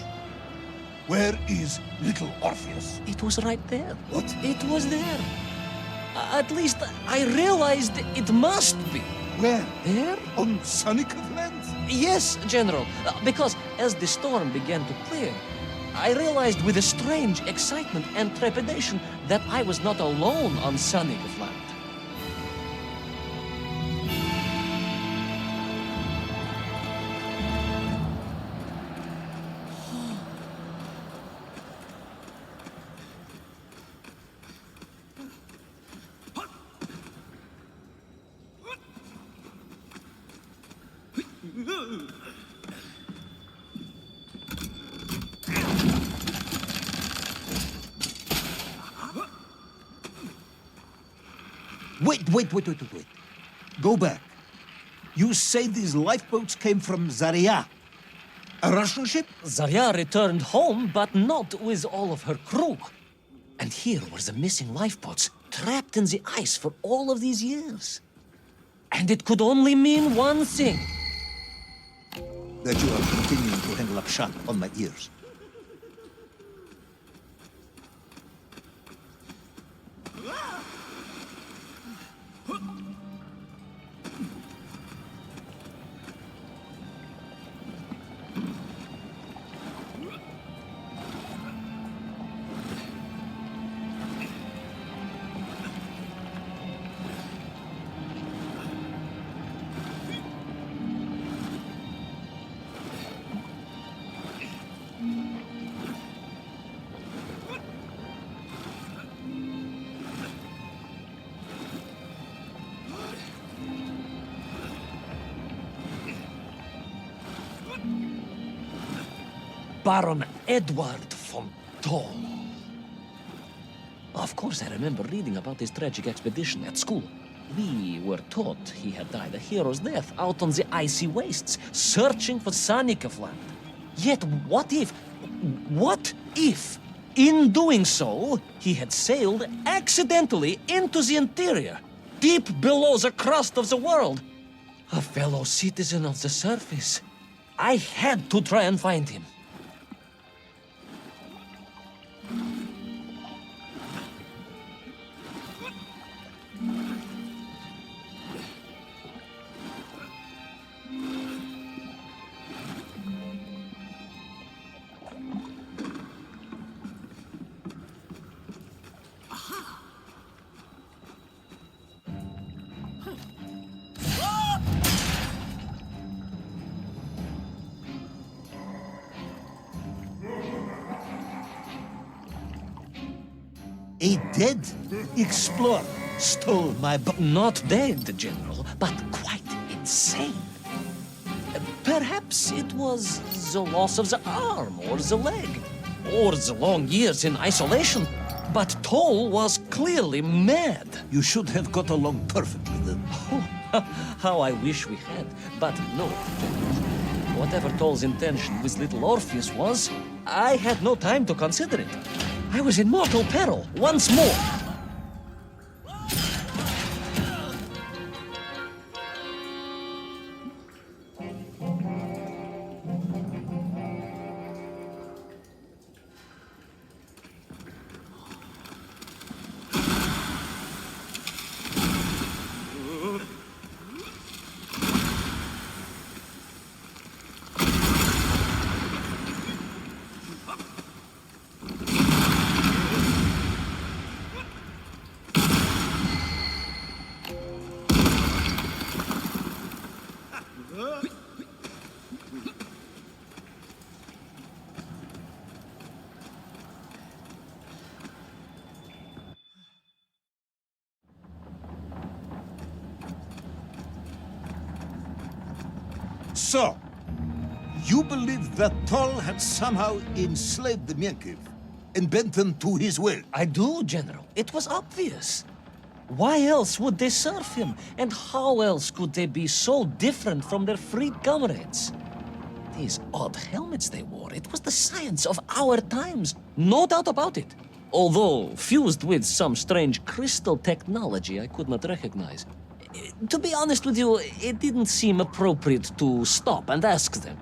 Where is Little Orpheus? It was right there. What? It was there. At least I realized it must be. Where? There? On Sanikov land? Yes, General. Because as the storm began to clear, I realized with a strange excitement and trepidation that I was not alone on Sanikov land. Wait. Go back. You say these lifeboats came from Zarya. A Russian ship? Zarya returned home, but not with all of her crew. And here were the missing lifeboats, trapped in the ice for all of these years. And it could only mean one thing. That you are continuing to hang shot on my ears. Baron Edward von Toll. Of course, I remember reading about his tragic expedition at school. We were taught he had died a hero's death out on the icy wastes, searching for Sanikov land. Yet what if, in doing so, he had sailed accidentally into the interior, deep below the crust of the world? A fellow citizen of the surface. I had to try and find him. A dead explorer stole my Not dead, General, but quite insane. Perhaps it was the loss of the arm or the leg, or the long years in isolation. But Toll was clearly mad. You should have got along perfectly then. Oh, how I wish we had. But no, General. Whatever Toll's intention with Little Orpheus was, I had no time to consider it. I was in mortal peril once more. So, you believe that Toll had somehow enslaved the Menkiv and bent them to his will? I do, General. It was obvious. Why else would they serve him? And how else could they be so different from their freed comrades? These odd helmets they wore, it was the science of our times. No doubt about it. Although fused with some strange crystal technology I could not recognize. To be honest with you, it didn't seem appropriate to stop and ask them.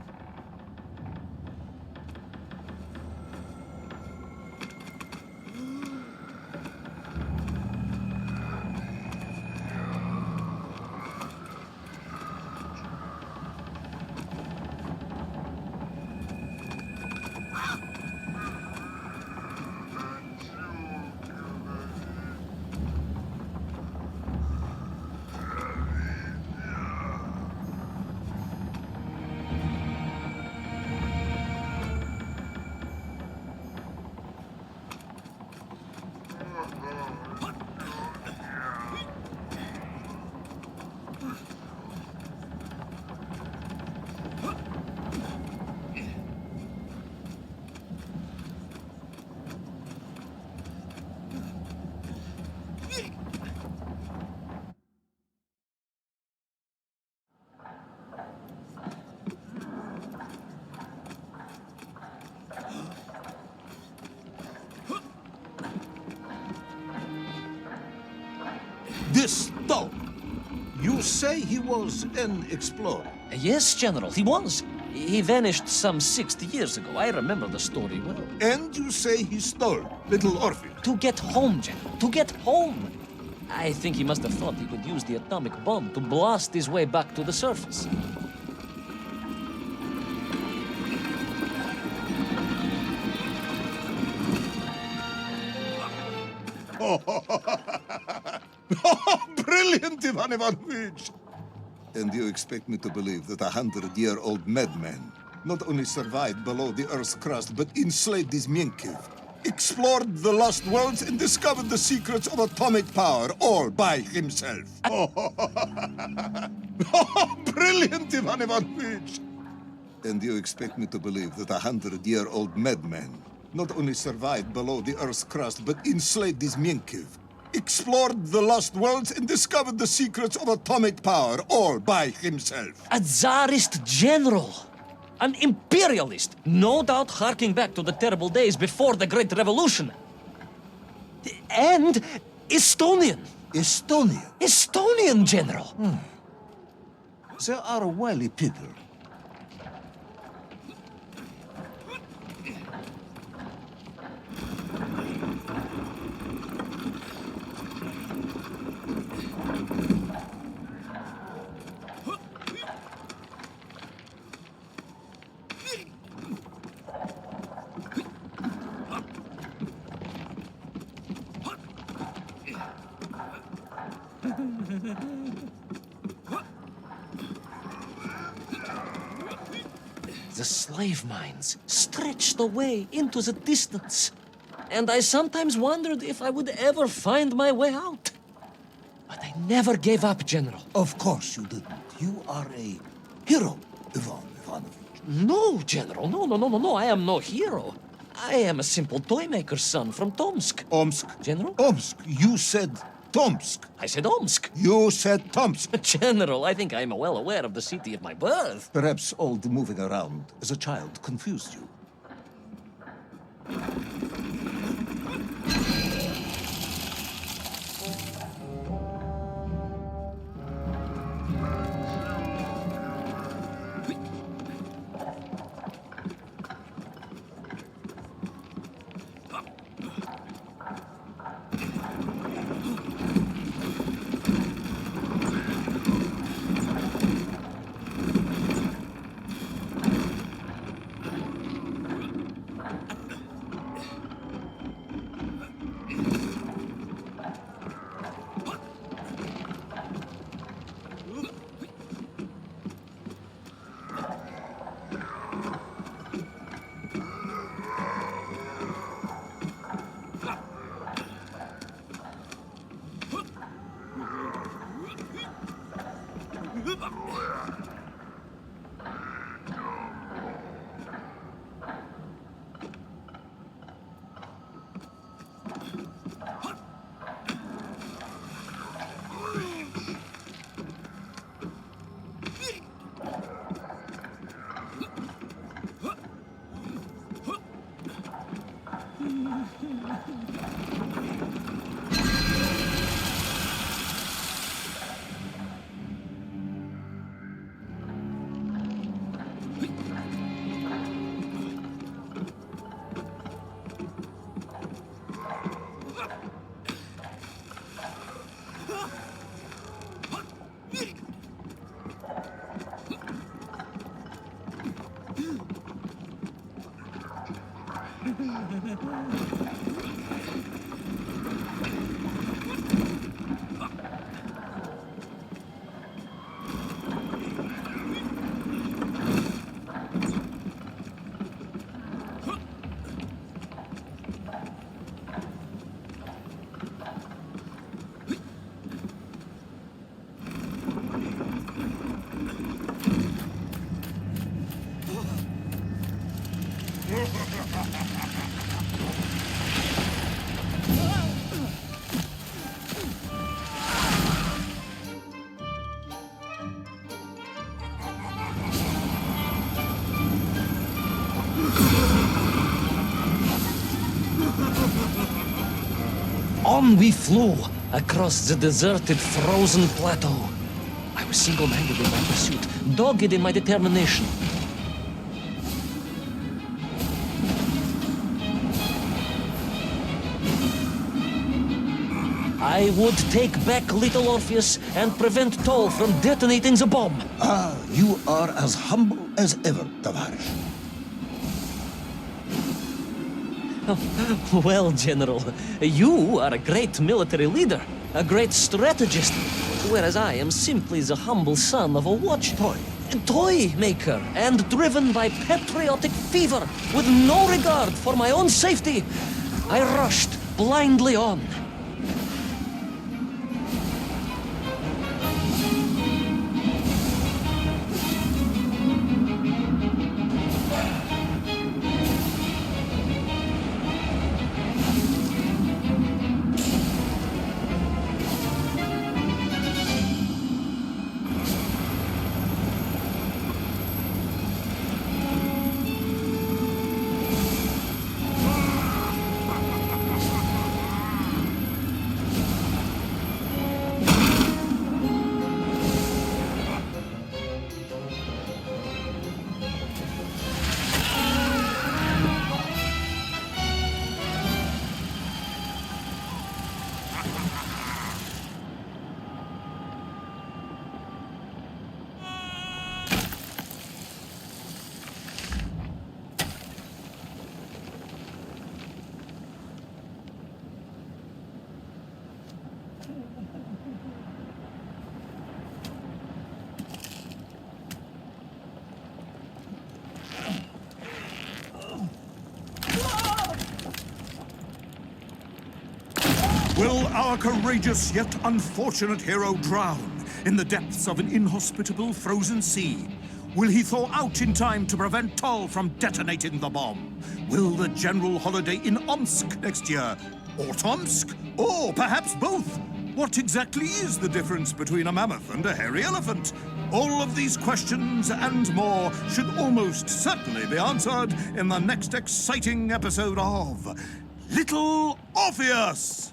This dog. You say he was an explorer. Yes, General, he was. He vanished some 60 years ago. I remember the story well. And you say he stole Little Orpheus. To get home, General. To get home. I think he must have thought he could use the atomic bomb to blast his way back to the surface. Brilliant, Ivan Ivanovich! And you expect me to believe that 100-year-old madman not only survived below the Earth's crust, but enslaved his Mienkiv, explored the lost worlds, and discovered the secrets of atomic power all by himself. Brilliant, Ivan Ivanovich! And you expect me to believe that 100-year-old madman not only survived below the Earth's crust, but enslaved his Mienkiv, explored the lost worlds, and discovered the secrets of atomic power all by himself. A Tsarist general! An imperialist! No doubt harking back to the terrible days before the Great Revolution. And Estonian! Estonia. Estonian general! They are wily people. The slave mines stretched away into the distance. And I sometimes wondered if I would ever find my way out. But I never gave up, General. Of course you didn't. You are a hero, Ivan Ivanovich. No, General. No. I am no hero. I am a simple toymaker's son from Tomsk. Omsk. General? Omsk. You said Tomsk. I said Omsk. You said Tomsk. General, I think I am well aware of the city of my birth. Perhaps all the moving around as a child confused you. On we flew, across the deserted, frozen plateau. I was single-minded in my pursuit, dogged in my determination. I would take back Little Orpheus and prevent Toll from detonating the bomb. Ah, you are as humble as ever, Tavares. Well, General, you are a great military leader, a great strategist, whereas I am simply the humble son of a watch toy maker, and driven by patriotic fever, with no regard for my own safety. I rushed blindly on. Will our courageous yet unfortunate hero drown in the depths of an inhospitable frozen sea? Will he thaw out in time to prevent Toll from detonating the bomb? Will the general holiday in Omsk next year? Or Tomsk? Or perhaps both? What exactly is the difference between a mammoth and a hairy elephant? All of these questions and more should almost certainly be answered in the next exciting episode of Little Orpheus!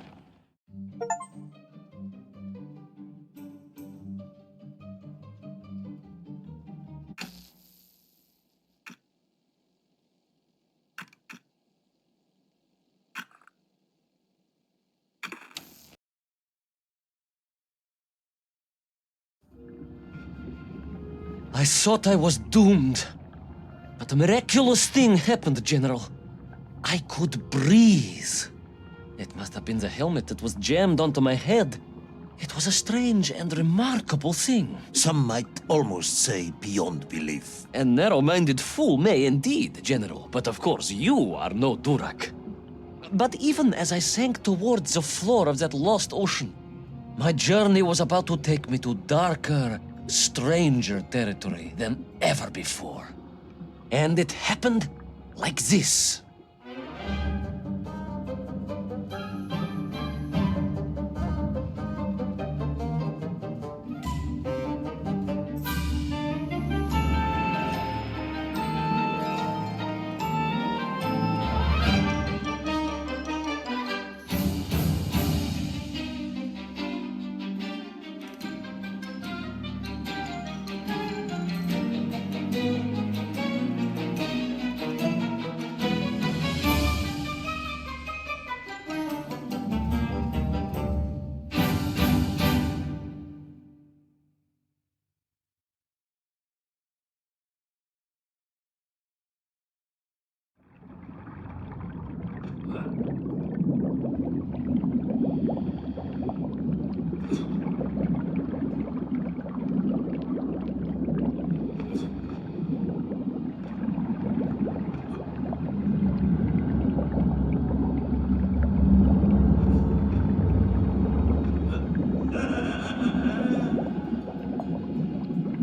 I thought I was doomed. But a miraculous thing happened, General. I could breathe. It must have been the helmet that was jammed onto my head. It was a strange and remarkable thing. Some might almost say beyond belief. A narrow-minded fool may indeed, General, but of course you are no Durak. But even as I sank towards the floor of that lost ocean, my journey was about to take me to darker, stranger territory than ever before. And it happened like this.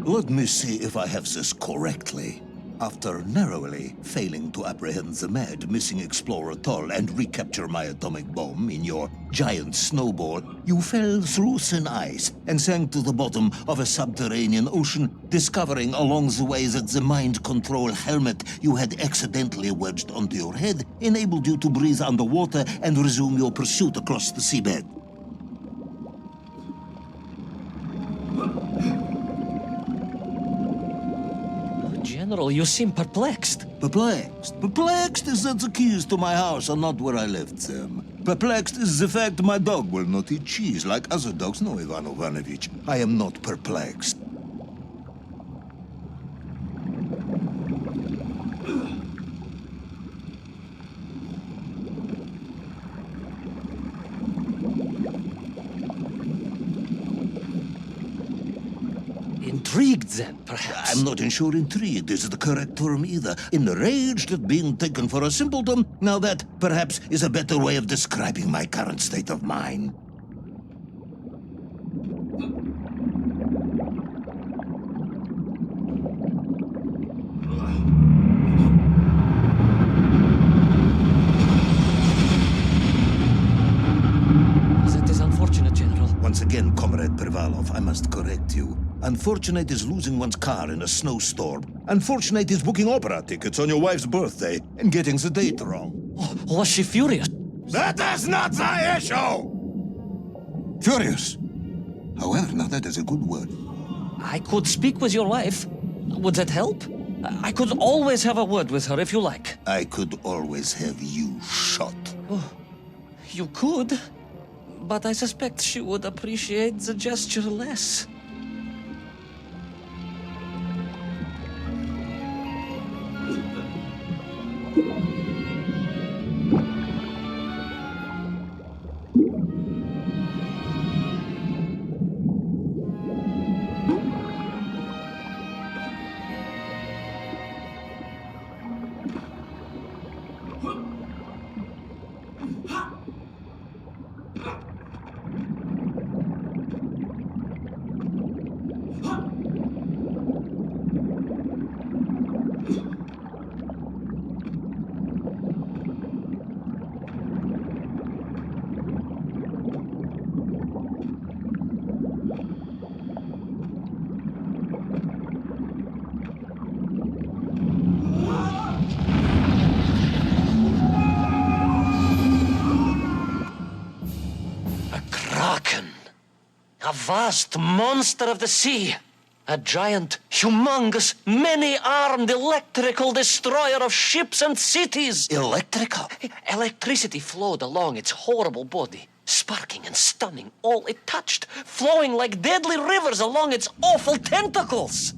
Let me see if I have this correctly. After narrowly failing to apprehend the mad missing explorer Toll and recapture my atomic bomb in your giant snowball, you fell through thin ice and sank to the bottom of a subterranean ocean, discovering along the way that the mind control helmet you had accidentally wedged onto your head enabled you to breathe underwater and resume your pursuit across the seabed. General, you seem perplexed. Perplexed? Perplexed is that the keys to my house are not where I left them. Perplexed is the fact my dog will not eat cheese like other dogs. No, Ivan Ivanovich, I am not perplexed. Intrigued, then, perhaps? I'm not sure intrigued is the correct term either. Enraged at being taken for a simpleton. Now that, perhaps, is a better way of describing my current state of mind. That is unfortunate, General. Once again, Comrade Privalov, I must correct you. Unfortunate is losing one's car in a snowstorm. Unfortunate is booking opera tickets on your wife's birthday and getting the date wrong. Oh, was she furious? That is not the issue! Furious. However, now that is a good word. I could speak with your wife. Would that help? I could always have a word with her if you like. I could always have you shot. You could, but I suspect she would appreciate the gesture less. A vast monster of the sea. A giant, humongous, many-armed electrical destroyer of ships and cities. Electrical? Electricity flowed along its horrible body, sparking and stunning all it touched, flowing like deadly rivers along its awful tentacles.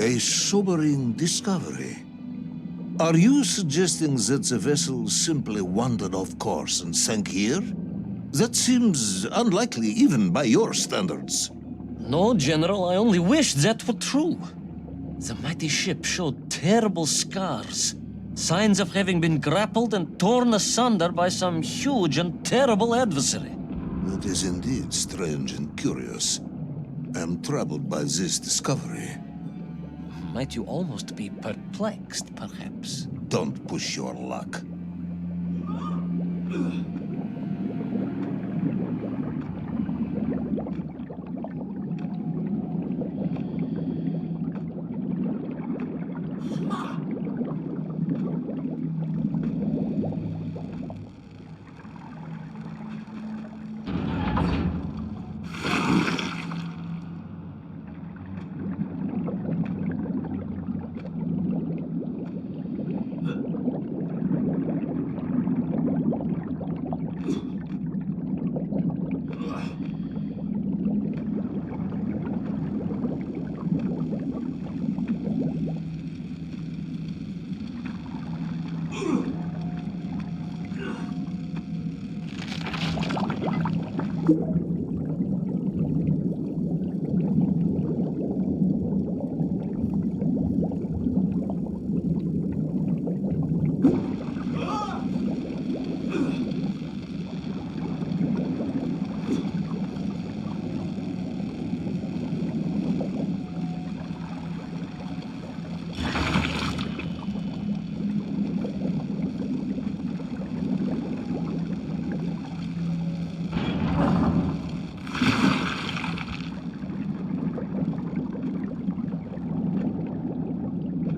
A sobering discovery. Are you suggesting that the vessel simply wandered off course and sank here? That seems unlikely even by your standards. No, General, I only wished that were true. The mighty ship showed terrible scars, signs of having been grappled and torn asunder by some huge and terrible adversary. That is indeed strange and curious. I am troubled by this discovery. Might you almost be perplexed, perhaps? Don't push your luck.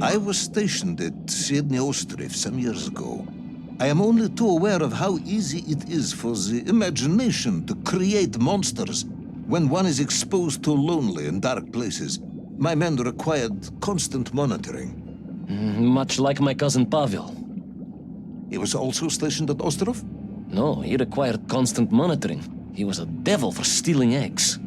I was stationed at Sredny Ostrov some years ago. I am only too aware of how easy it is for the imagination to create monsters when one is exposed to lonely and dark places. My men required constant monitoring. Much like my cousin Pavel. He was also stationed at Ostrov? No, he required constant monitoring. He was a devil for stealing eggs.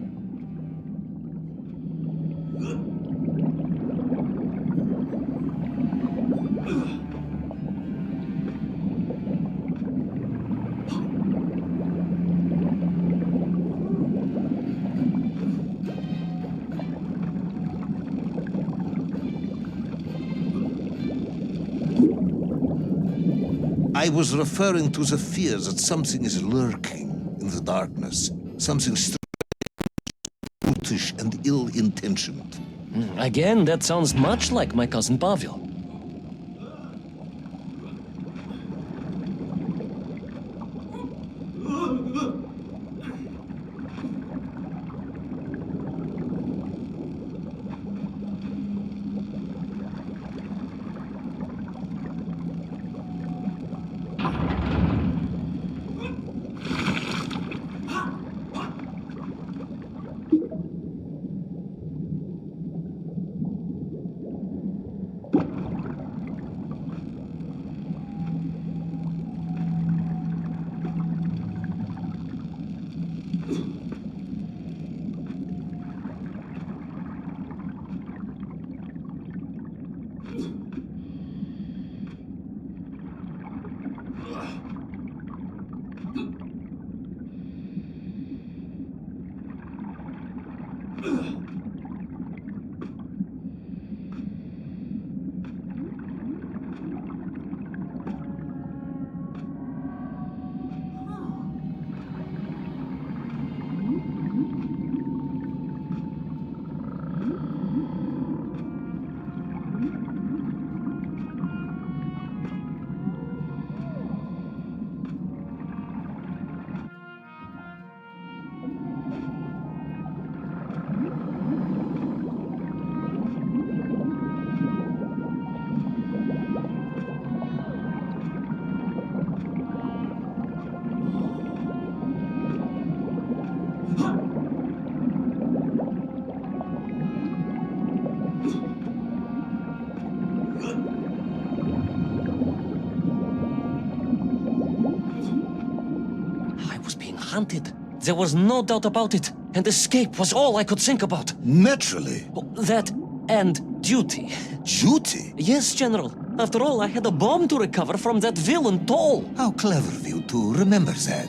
I was referring to the fear that something is lurking in the darkness. Something brutish and ill-intentioned. Again, that sounds much like my cousin Pavel. Hunted. There was no doubt about it, and escape was all I could think about. Naturally. That and duty. Duty? Yes, General. After all, I had a bomb to recover from that villain Toll. How clever of you to remember that.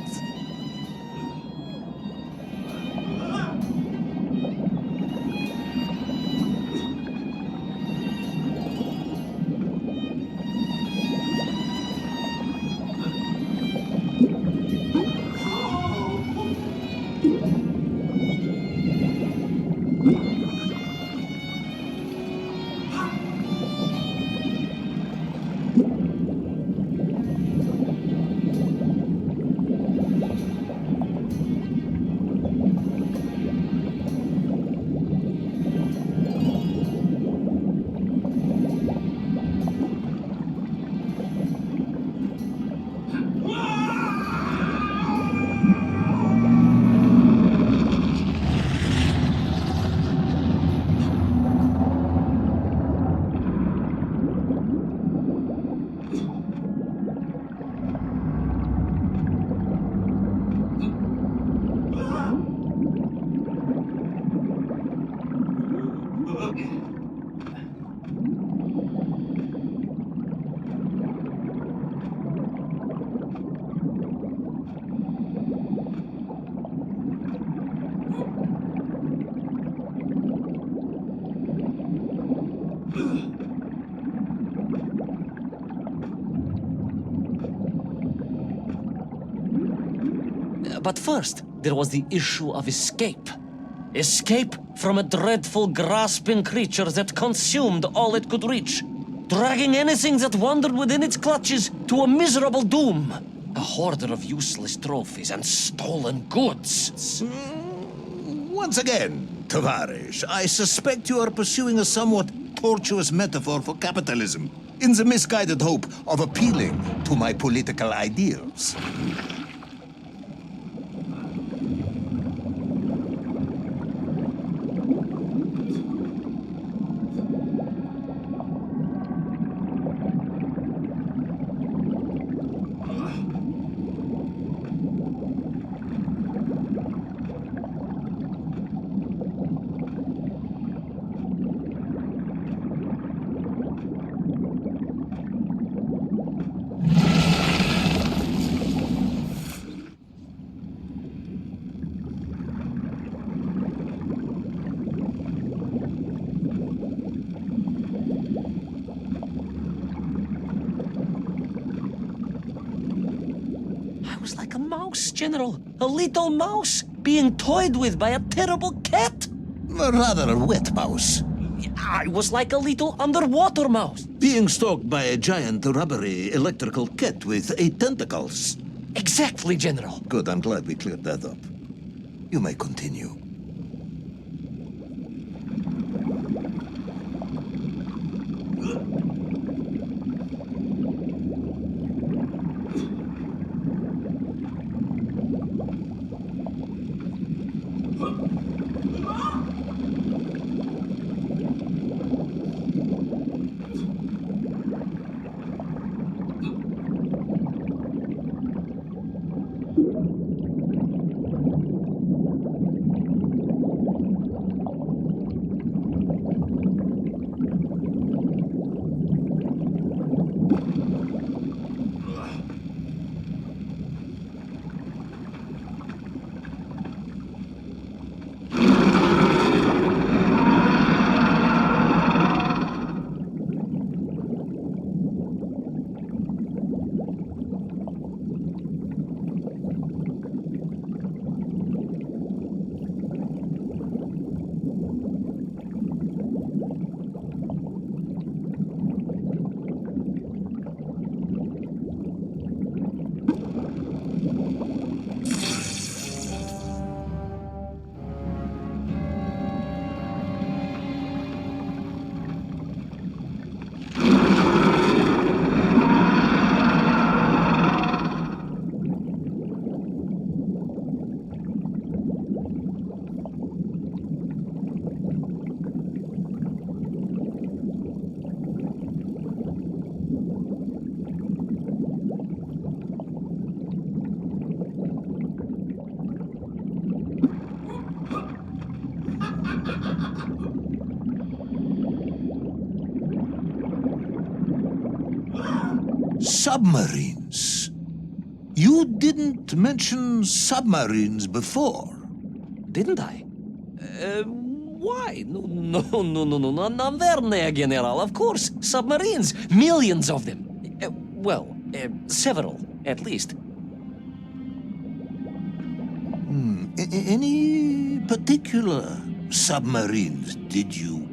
But first, there was the issue of escape. Escape from a dreadful, grasping creature that consumed all it could reach, dragging anything that wandered within its clutches to a miserable doom. A hoarder of useless trophies and stolen goods. Once again, Tavarish, I suspect you are pursuing a somewhat tortuous metaphor for capitalism, in the misguided hope of appealing to my political ideals. I was like a mouse, General. A little mouse being toyed with by a terrible cat. Rather a wet mouse. I was like a little underwater mouse. Being stalked by a giant rubbery electrical cat with 8 tentacles. Exactly, General. Good, I'm glad we cleared that up. You may continue. Submarines. You didn't mention submarines before. Didn't I? Why? No, Naverné, General. Of course. Submarines. Millions of them. Several, at least. Any particular submarines? Did you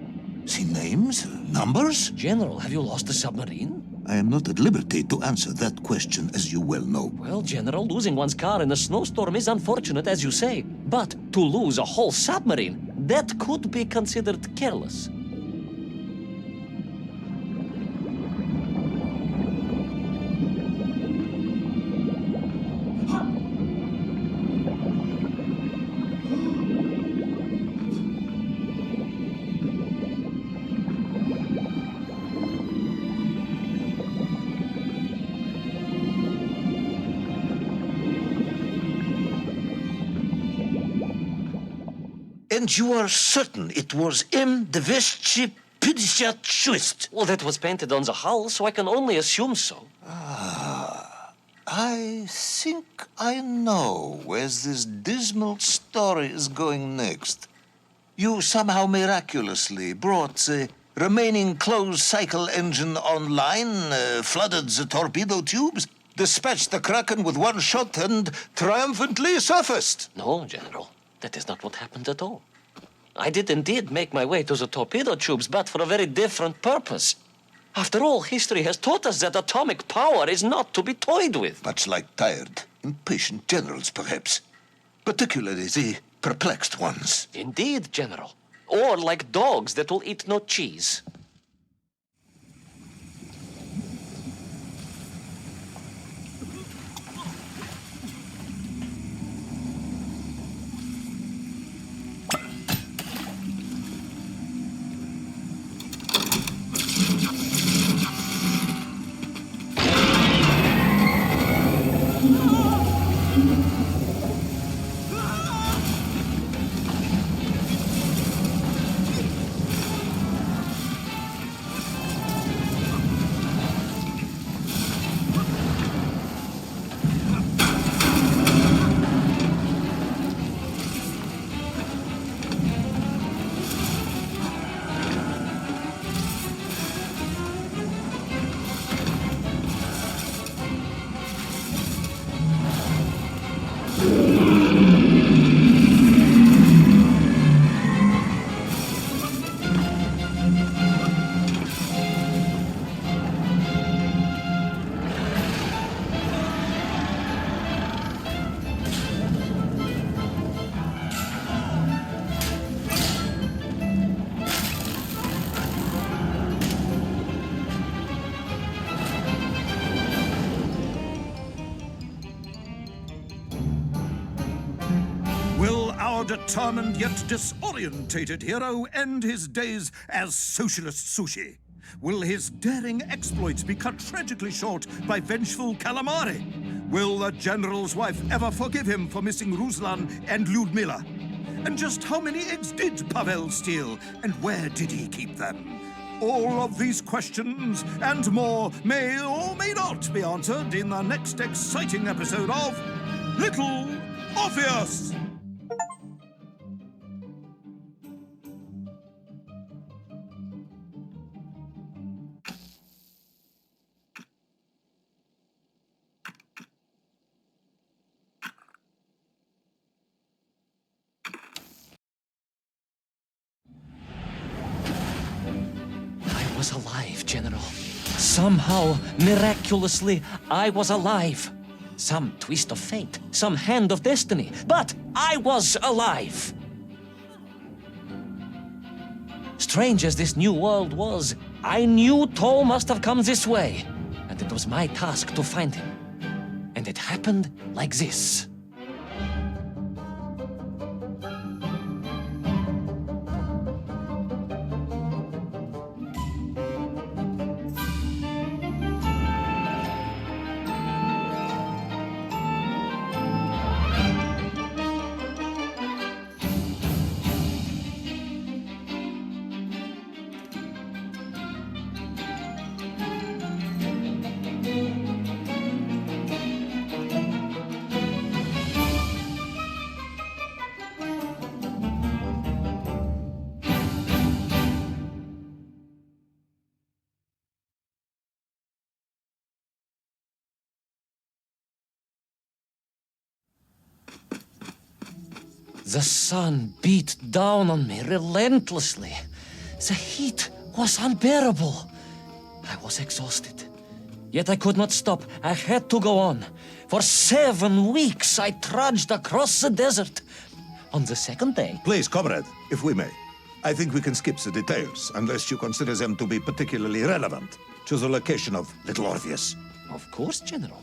see names, numbers? General, have you lost a submarine? I am not at liberty to answer that question, as you well know. Well, General, losing one's car in a snowstorm is unfortunate, as you say. But to lose a whole submarine, that could be considered careless. And you are certain it was M256? Well, that was painted on the hull, so I can only assume so. I think I know where this dismal story is going next. You somehow miraculously brought the remaining closed cycle engine online, flooded the torpedo tubes, dispatched the Kraken with one shot, and triumphantly surfaced. No, General, that is not what happened at all. I did indeed make my way to the torpedo tubes, but for a very different purpose. After all, history has taught us that atomic power is not to be toyed with. Much like tired, impatient generals, perhaps. Particularly the perplexed ones. Indeed, General. Or like dogs that will eat no cheese. our determined yet disorientated hero end his days as Socialist Sushi? Will his daring exploits be cut tragically short by vengeful calamari? Will the general's wife ever forgive him for missing Ruslan and Lyudmila? And just how many eggs did Pavel steal, and where did he keep them? All of these questions and more may or may not be answered in the next exciting episode of Little Orpheus! I was alive, General. Somehow, miraculously, I was alive. Some twist of fate, some hand of destiny, but I was alive. Strange as this new world was, I knew Toll must have come this way, and it was my task to find him. And it happened like this. The sun beat down on me relentlessly. The heat was unbearable. I was exhausted. Yet I could not stop. I had to go on. For 7 weeks I trudged across the desert. On the second day... Please, comrade, if we may. I think we can skip the details, unless you consider them to be particularly relevant to the location of Little Orpheus. Of course, General.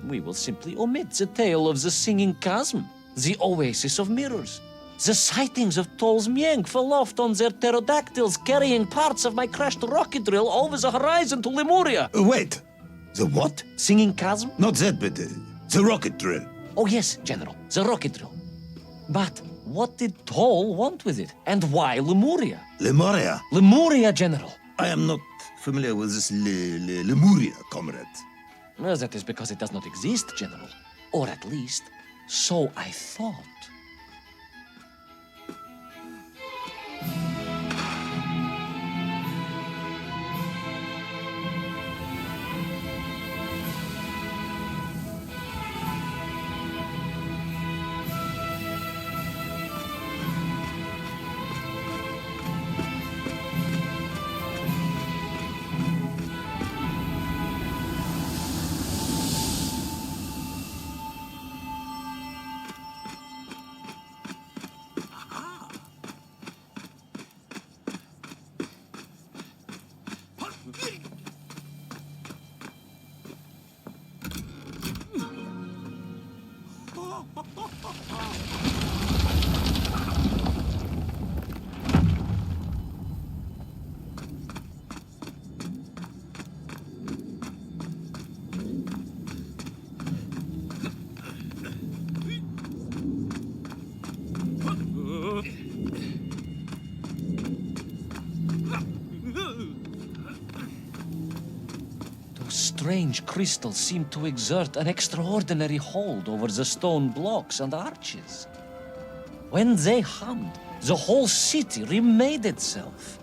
We will simply omit the tale of the singing chasm, the oasis of mirrors, the sightings of Toll's Mienk aloft on their pterodactyls carrying parts of my crashed rocket drill over the horizon to Lemuria. Wait, the what? Singing chasm? Not that, but the rocket drill. Oh yes, General, the rocket drill. But what did Toll want with it? And why Lemuria? Lemuria? Lemuria, General. I am not familiar with this Lemuria, comrade. Well, that is because it does not exist, General. Or at least, so I thought. Strange crystals seemed to exert an extraordinary hold over the stone blocks and arches. When they hummed, the whole city remade itself.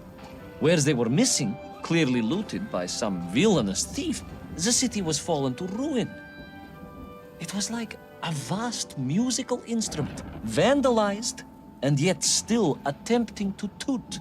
Where they were missing, clearly looted by some villainous thief, the city was fallen to ruin. It was like a vast musical instrument, vandalized, and yet still attempting to toot.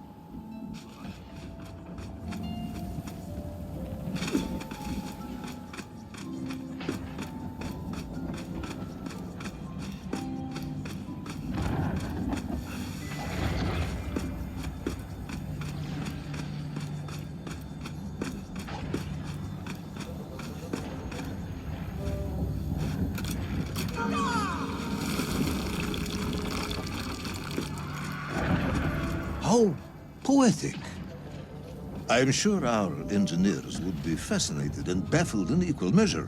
poetic. I am sure our engineers would be fascinated and baffled in equal measure.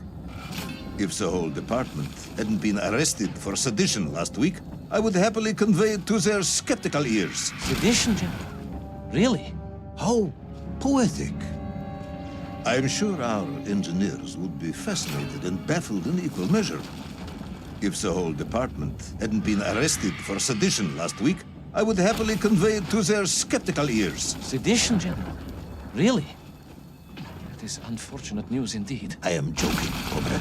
If the whole department hadn't been arrested for sedition last week, I would happily convey it to their skeptical ears. Sedition, General? Really? How poetic. I am sure our engineers would be fascinated and baffled in equal measure. If the whole department hadn't been arrested for sedition last week, I would happily convey it to their skeptical ears. Sedition, General? Really? That is unfortunate news indeed. I am joking, Cobra.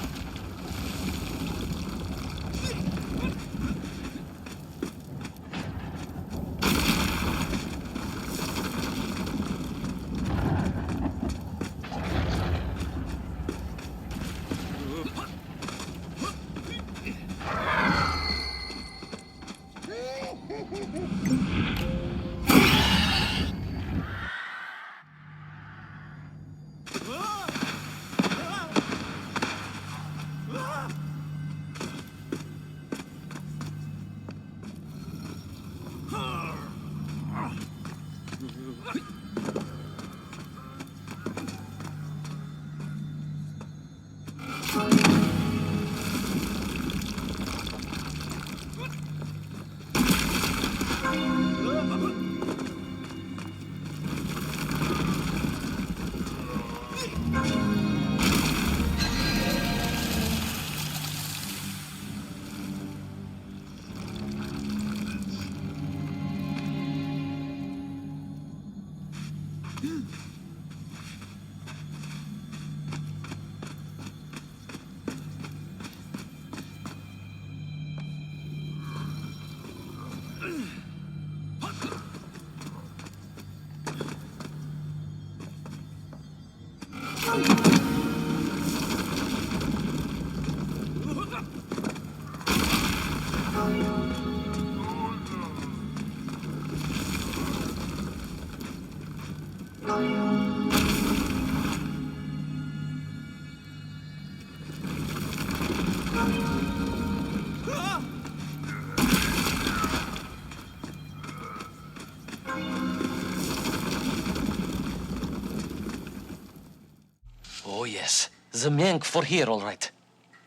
Oh, yes. The Menk for here, all right.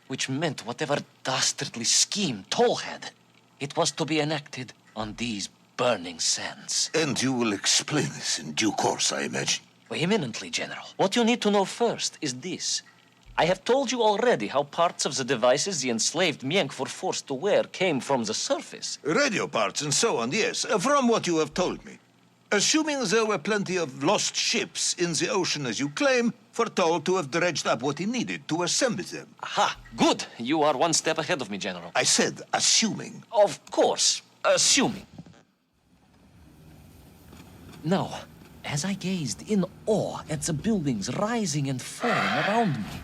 Which meant whatever dastardly scheme Toll had, it was to be enacted on these burning sands. And you will explain this in due course, I imagine. Eminently, General. What you need to know first is this. I have told you already how parts of the devices the enslaved Menk were forced to wear came from the surface. Radio parts and so on, yes, from what you have told me. Assuming there were plenty of lost ships in the ocean as you claim, for Toll to have dredged up what he needed to assemble them. Aha, good. You are one step ahead of me, General. I said assuming. Of course, assuming. Now, as I gazed in awe at the buildings rising and falling around me,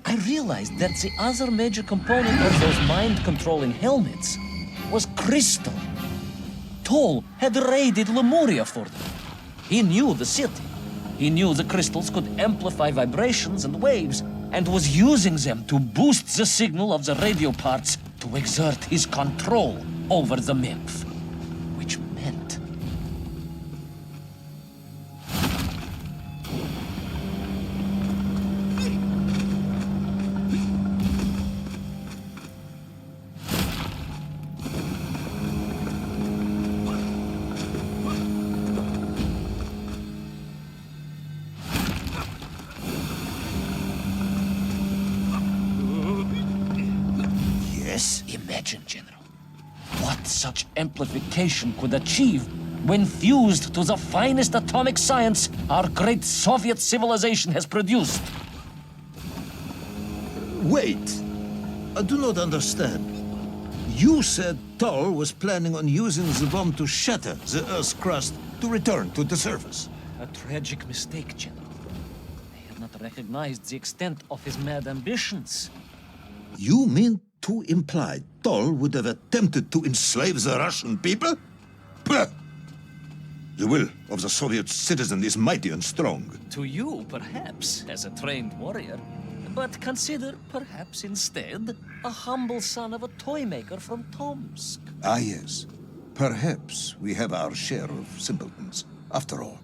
I realized that the other major component of those mind-controlling helmets was crystal. Toll had raided Lemuria for them. He knew the city. He knew the crystals could amplify vibrations and waves, and was using them to boost the signal of the radio parts to exert his control over the Memph. Which meant... Yes? Imagine, General, what such amplification could achieve when fused to the finest atomic science our great Soviet civilization has produced. Wait. I do not understand. You said Toll was planning on using the bomb to shatter the Earth's crust to return to the surface. A tragic mistake, General. I had not recognized the extent of his mad ambitions. You mean to imply Toll would have attempted to enslave the Russian people? Pah! The will of the Soviet citizen is mighty and strong. To you, perhaps, as a trained warrior. But consider, perhaps instead, a humble son of a toy maker from Tomsk. Ah, yes. Perhaps we have our share of simpletons. after all.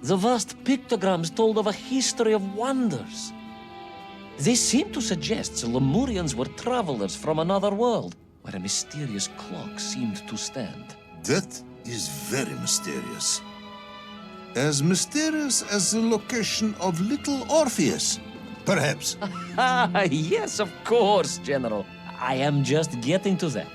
The vast pictograms told of a history of wonders. They seem to suggest the Lemurians were travelers from another world, where a mysterious clock seemed to stand. That is very mysterious. As mysterious as the location of Little Orpheus, perhaps. Ah, yes, of course, General. I am just getting to that.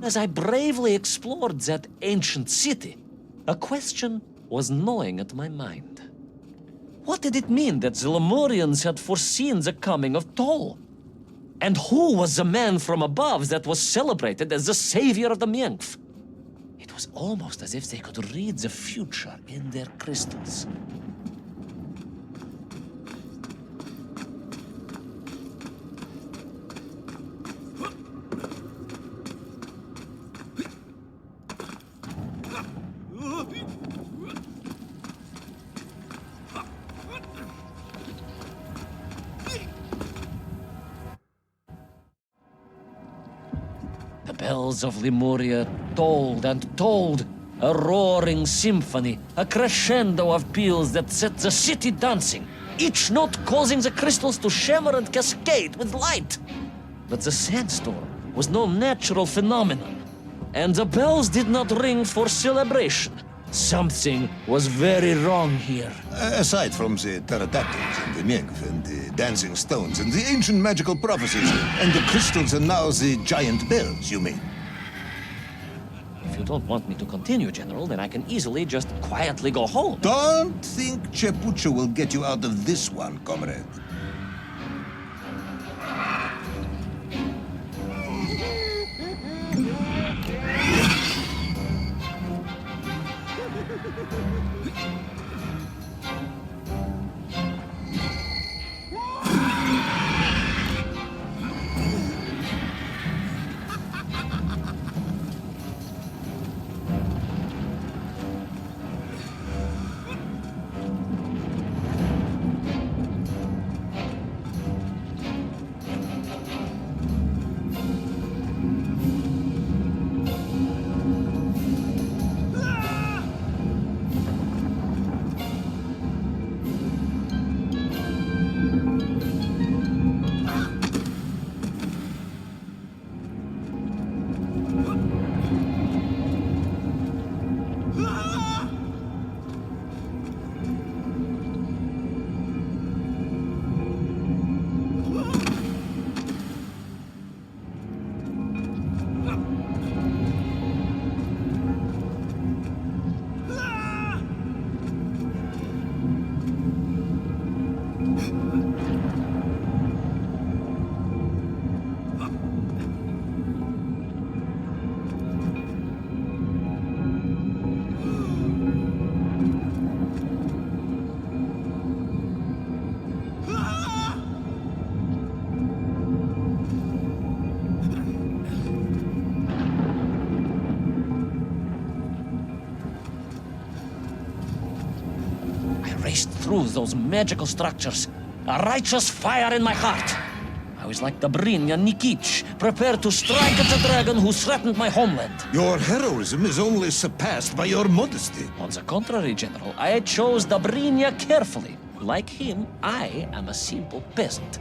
As I bravely explored that ancient city, a question was gnawing at my mind. What did it mean that the Lemurians had foreseen the coming of Tol? And who was the man from above that was celebrated as the savior of the Miengf? It was almost as if they could read the future in their crystals. The bells of Lemuria tolled and tolled, a roaring symphony, a crescendo of peals that set the city dancing, each note causing the crystals to shimmer and cascade with light. But the sandstorm was no natural phenomenon, and the bells did not ring for celebration. Something was very wrong here. Aside from the pterodactyls and the Miengf and the dancing stones and the ancient magical prophecies and the crystals and now the giant bells, you mean? If you don't want me to continue, General, then I can easily just quietly go home. Don't think Chepucha will get you out of this one, comrade. through those magical structures, a righteous fire in my heart. I was like Dobrynya Nikitch, prepared to strike at the dragon who threatened my homeland. Your heroism is only surpassed by your modesty. On the contrary, General, I chose Dobrynya carefully. Like him, I am a simple peasant.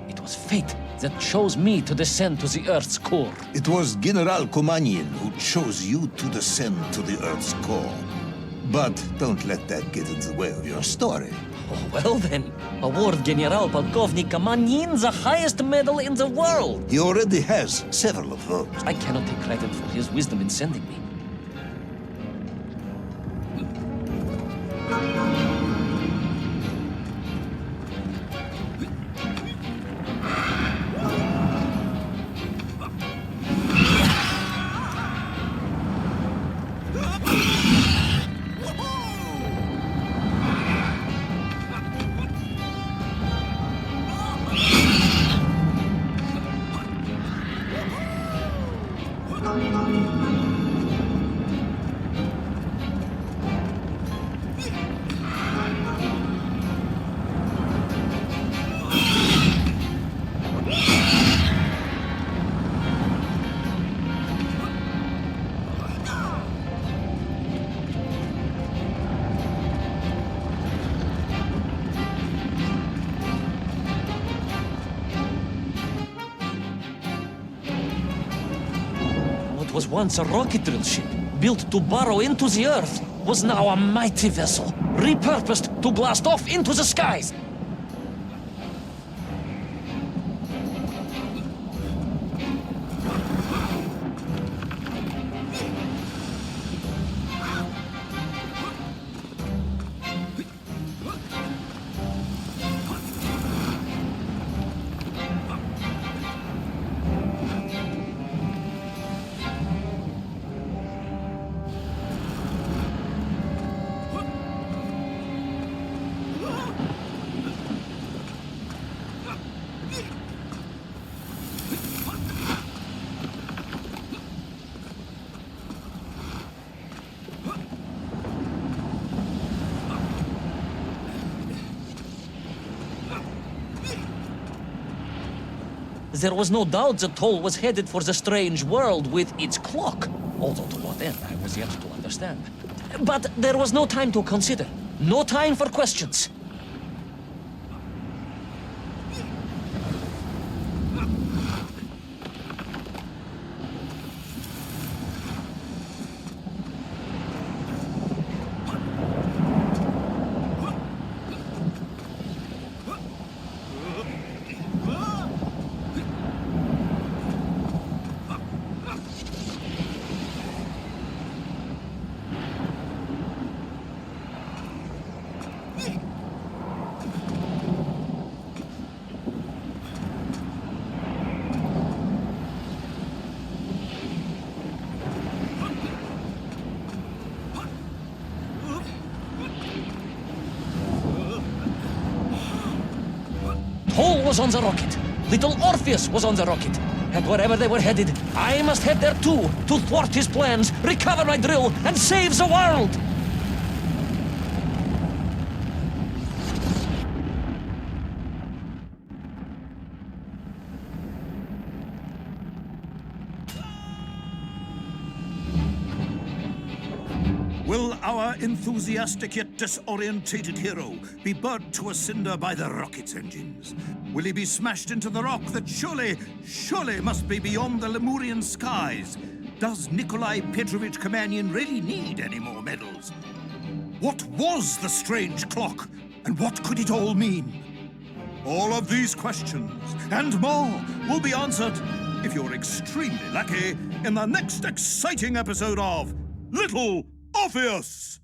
It was fate that chose me to descend to the Earth's core. It was General Komanin who chose you to descend to the Earth's core. But don't let that get in the way of your story. Oh, well then, award General Polkovnik Kamanin the highest medal in the world. He already has several of those. I cannot take credit for his wisdom in sending me. What was once a rocket drill ship, built to burrow into the Earth, was now a mighty vessel, repurposed to blast off into the skies. There was no doubt the toll was headed for the strange world with its clock, although to what end I was yet to understand. But there was no time to consider, no time for questions. Toll was on the rocket. Little Orpheus was on the rocket. And wherever they were headed, I must head there too, to thwart his plans, recover my drill, and save the world! Will our enthusiastic yet disorientated hero be burnt to a cinder by the rocket's engines? Will he be smashed into the rock that surely must be beyond the Lemurian skies? Does Nikolai Petrovich Kamanin really need any more medals? What was the strange clock, and what could it all mean? All of these questions and more will be answered, if you're extremely lucky, in the next exciting episode of Little Orpheus!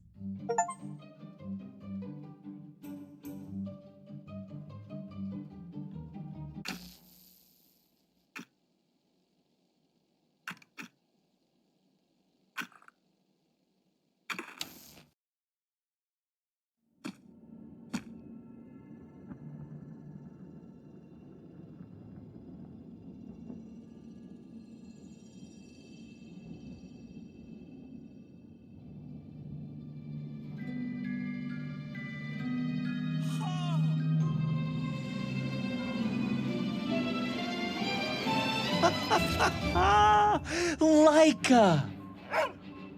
Laika!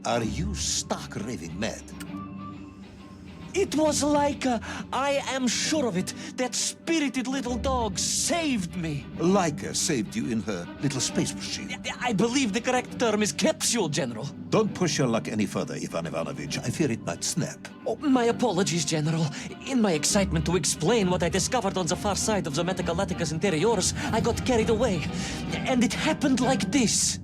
Are you stark raving mad? It was Laika. I am sure of it. That spirited little dog saved me. Laika saved you in her little space machine. I believe the correct term is capsule, General. Don't push your luck any further, Ivan Ivanovich. I fear it might snap. Oh, my apologies, General. In my excitement to explain what I discovered on the far side of the Metagalacticus Interiores, I got carried away. And it happened like this.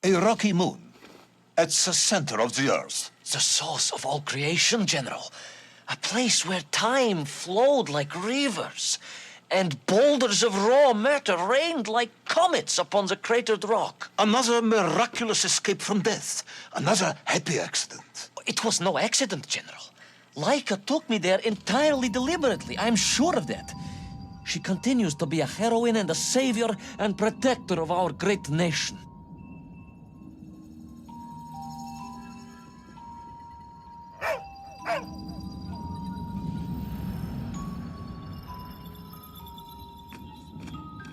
A rocky moon. At the center of the Earth. The source of all creation, General. A place where time flowed like rivers, and boulders of raw matter rained like comets upon the cratered rock. Another miraculous escape from death. Another happy accident. It was no accident, General. Laika took me there entirely deliberately. I'm sure of that. She continues to be a heroine and a savior and protector of our great nation.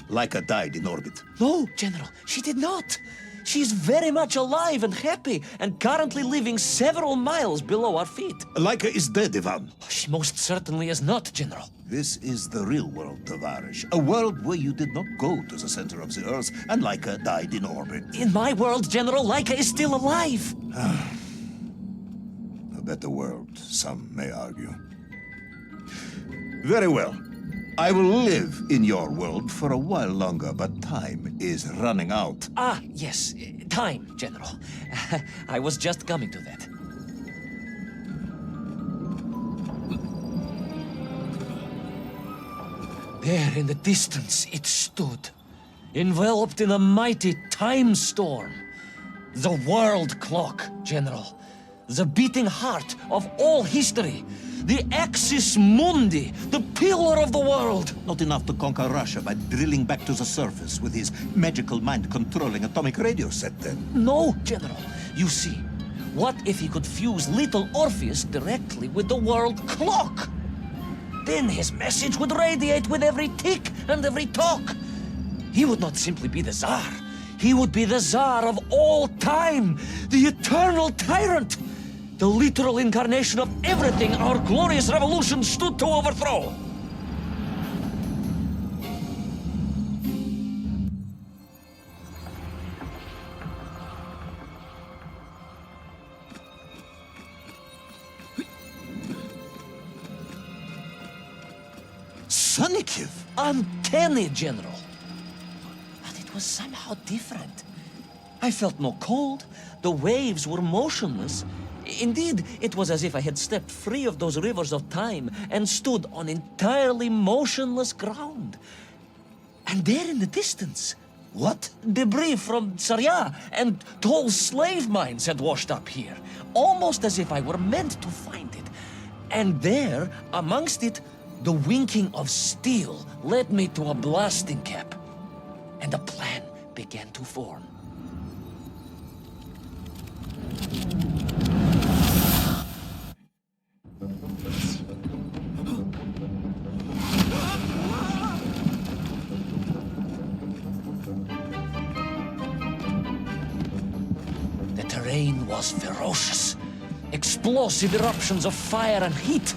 Laika died in orbit. No, General, she did not. She's very much alive and happy, and currently living several miles below our feet. Laika is dead, Ivan. She most certainly is not, General. This is the real world, Tavarish. A world where you did not go to the center of the Earth, and Laika died in orbit. In my world, General, Laika is still alive. A better world, some may argue. Very well. I will live in your world for a while longer, but time is running out. Ah, yes, time, General. I was just coming to that. There in the distance it stood, enveloped in a mighty time storm. The world clock, General. The beating heart of all history. The axis mundi, the pillar of the world. Not enough to conquer Russia by drilling back to the surface with his magical mind-controlling atomic radio set, then. No, General. You see, what if he could fuse Little Orpheus directly with the world clock? Then his message would radiate with every tick and every talk. He would not simply be the Tsar. He would be the Tsar of all time, the eternal tyrant, the literal incarnation of everything our glorious revolution stood to overthrow. Sonikiv! Uncanny, General. But it was somehow different. I felt no cold. The waves were motionless. Indeed, it was as if I had stepped free of those rivers of time and stood on entirely motionless ground. And there in the distance, What? debris from Tsarya and tall slave mines had washed up here, almost as if I were meant to find it. And there, amongst it, the winking of steel led me to a blasting cap, and a plan began to form. The terrain was ferocious. Explosive eruptions of fire and heat.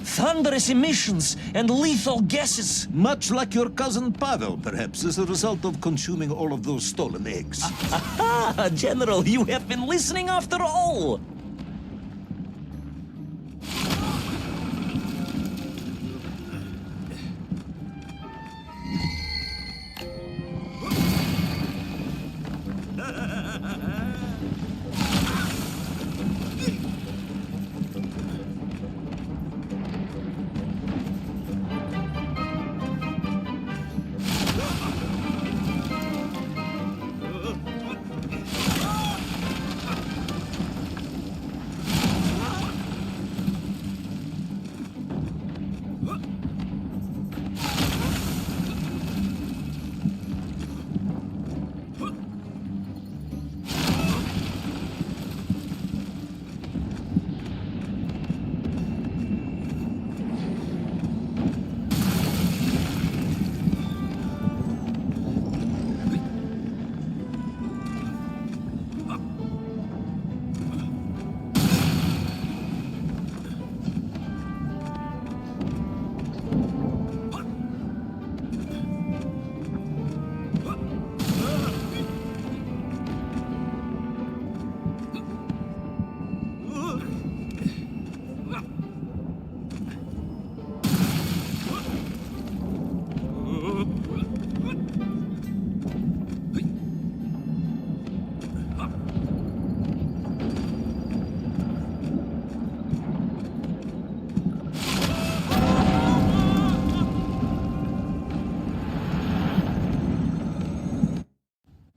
Thunderous emissions and lethal gases. Much like your cousin Pavel, perhaps, as a result of consuming all of those stolen eggs. Ah, General, you have been listening after all.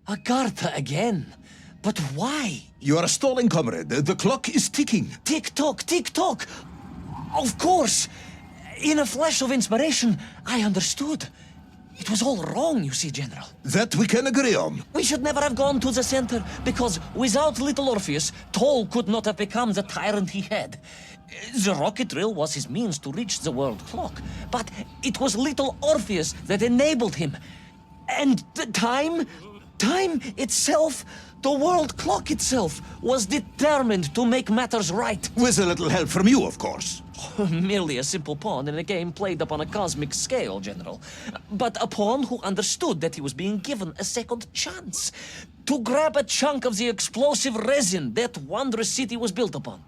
Agartha again? But why? You are stalling, comrade. The clock is ticking. Tick-tock, tick-tock! Of course! In a flash of inspiration, I understood. It was all wrong, you see, General. That we can agree on. We should never have gone to the center, because without Little Orpheus, Toll could not have become the tyrant he had. The rocket drill was his means to reach the world clock, but it was Little Orpheus that enabled him. And the time itself, the world clock itself, was determined to make matters right. With a little help from you, of course. Merely a simple pawn in a game played upon a cosmic scale, General. But a pawn who understood that he was being given a second chance to grab a chunk of the explosive resin that wondrous city was built upon.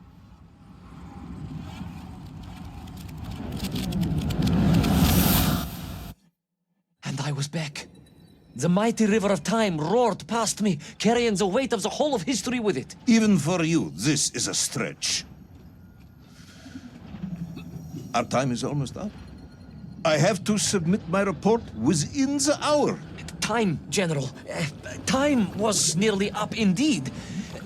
And I was back. The mighty river of time roared past me, carrying the weight of the whole of history with it. Even for you, this is a stretch. Our time is almost up. I have to submit my report within the hour. Time, General. Time was nearly up indeed.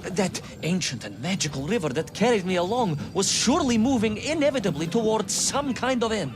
That ancient and magical river that carried me along was surely moving inevitably towards some kind of end.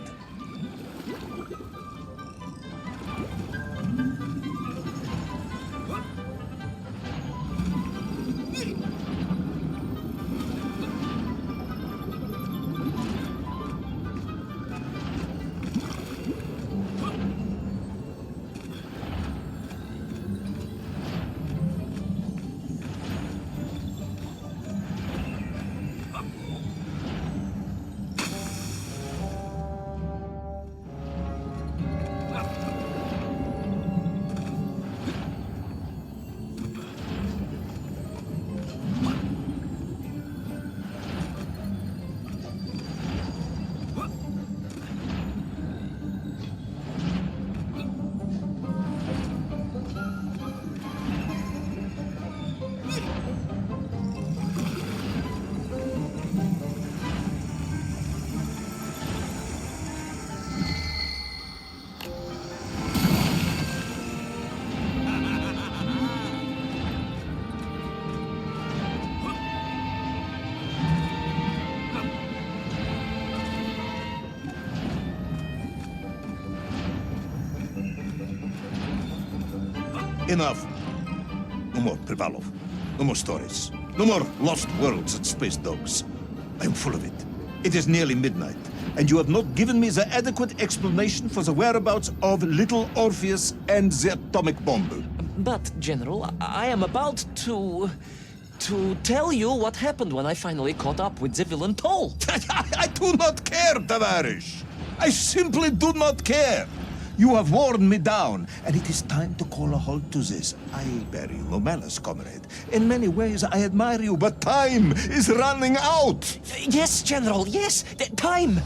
Enough. No more Privalov. No more stories. No more lost worlds and space dogs. I'm full of it. It is nearly midnight, and you have not given me the adequate explanation for the whereabouts of Little Orpheus and the atomic bomb. But, General, I am about to tell you what happened when I finally caught up with the villain Toll. I do not care, Tavarish. I simply do not care. You have worn me down, and it is time to call a halt to this. I bear you no malice, comrade. In many ways, I admire you, but time is running out. Yes, General, yes. Time.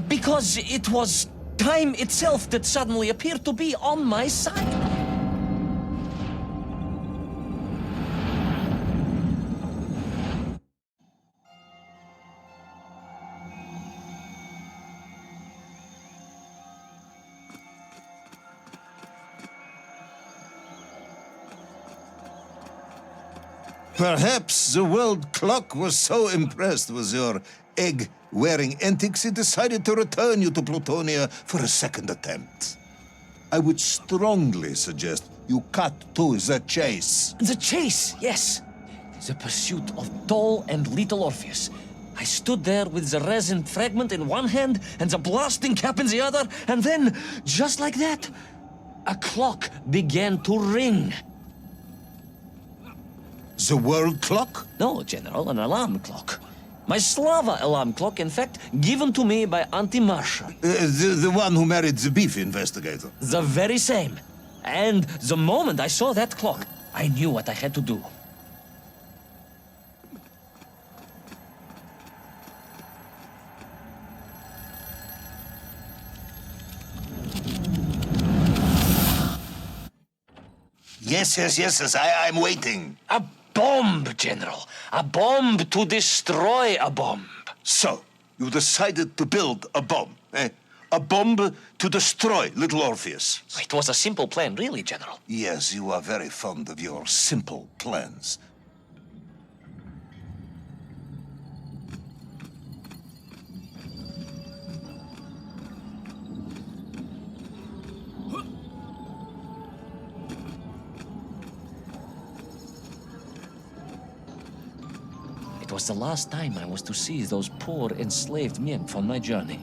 Because it was time itself that suddenly appeared to be on my side. Perhaps the world clock was so impressed with your egg-wearing antics, it decided to return you to Plutonia for a second attempt. I would strongly suggest you cut to the chase. The chase, yes. The pursuit of Toll and Little Orpheus. I stood there with the resin fragment in one hand and the blasting cap in the other, and then, just like that, a clock began to ring. The world clock? No, General, an alarm clock. My Slava alarm clock, in fact, given to me by Auntie Marsha. The one who married the beef investigator. The very same. And the moment I saw that clock, I knew what I had to do. Yes, I'm waiting. A bomb, General. A bomb to destroy a bomb. So, you decided to build a bomb, eh? A bomb to destroy Little Orpheus. It was a simple plan, really, General. Yes, you are very fond of your simple plans. It was the last time I was to see those poor enslaved men on my journey.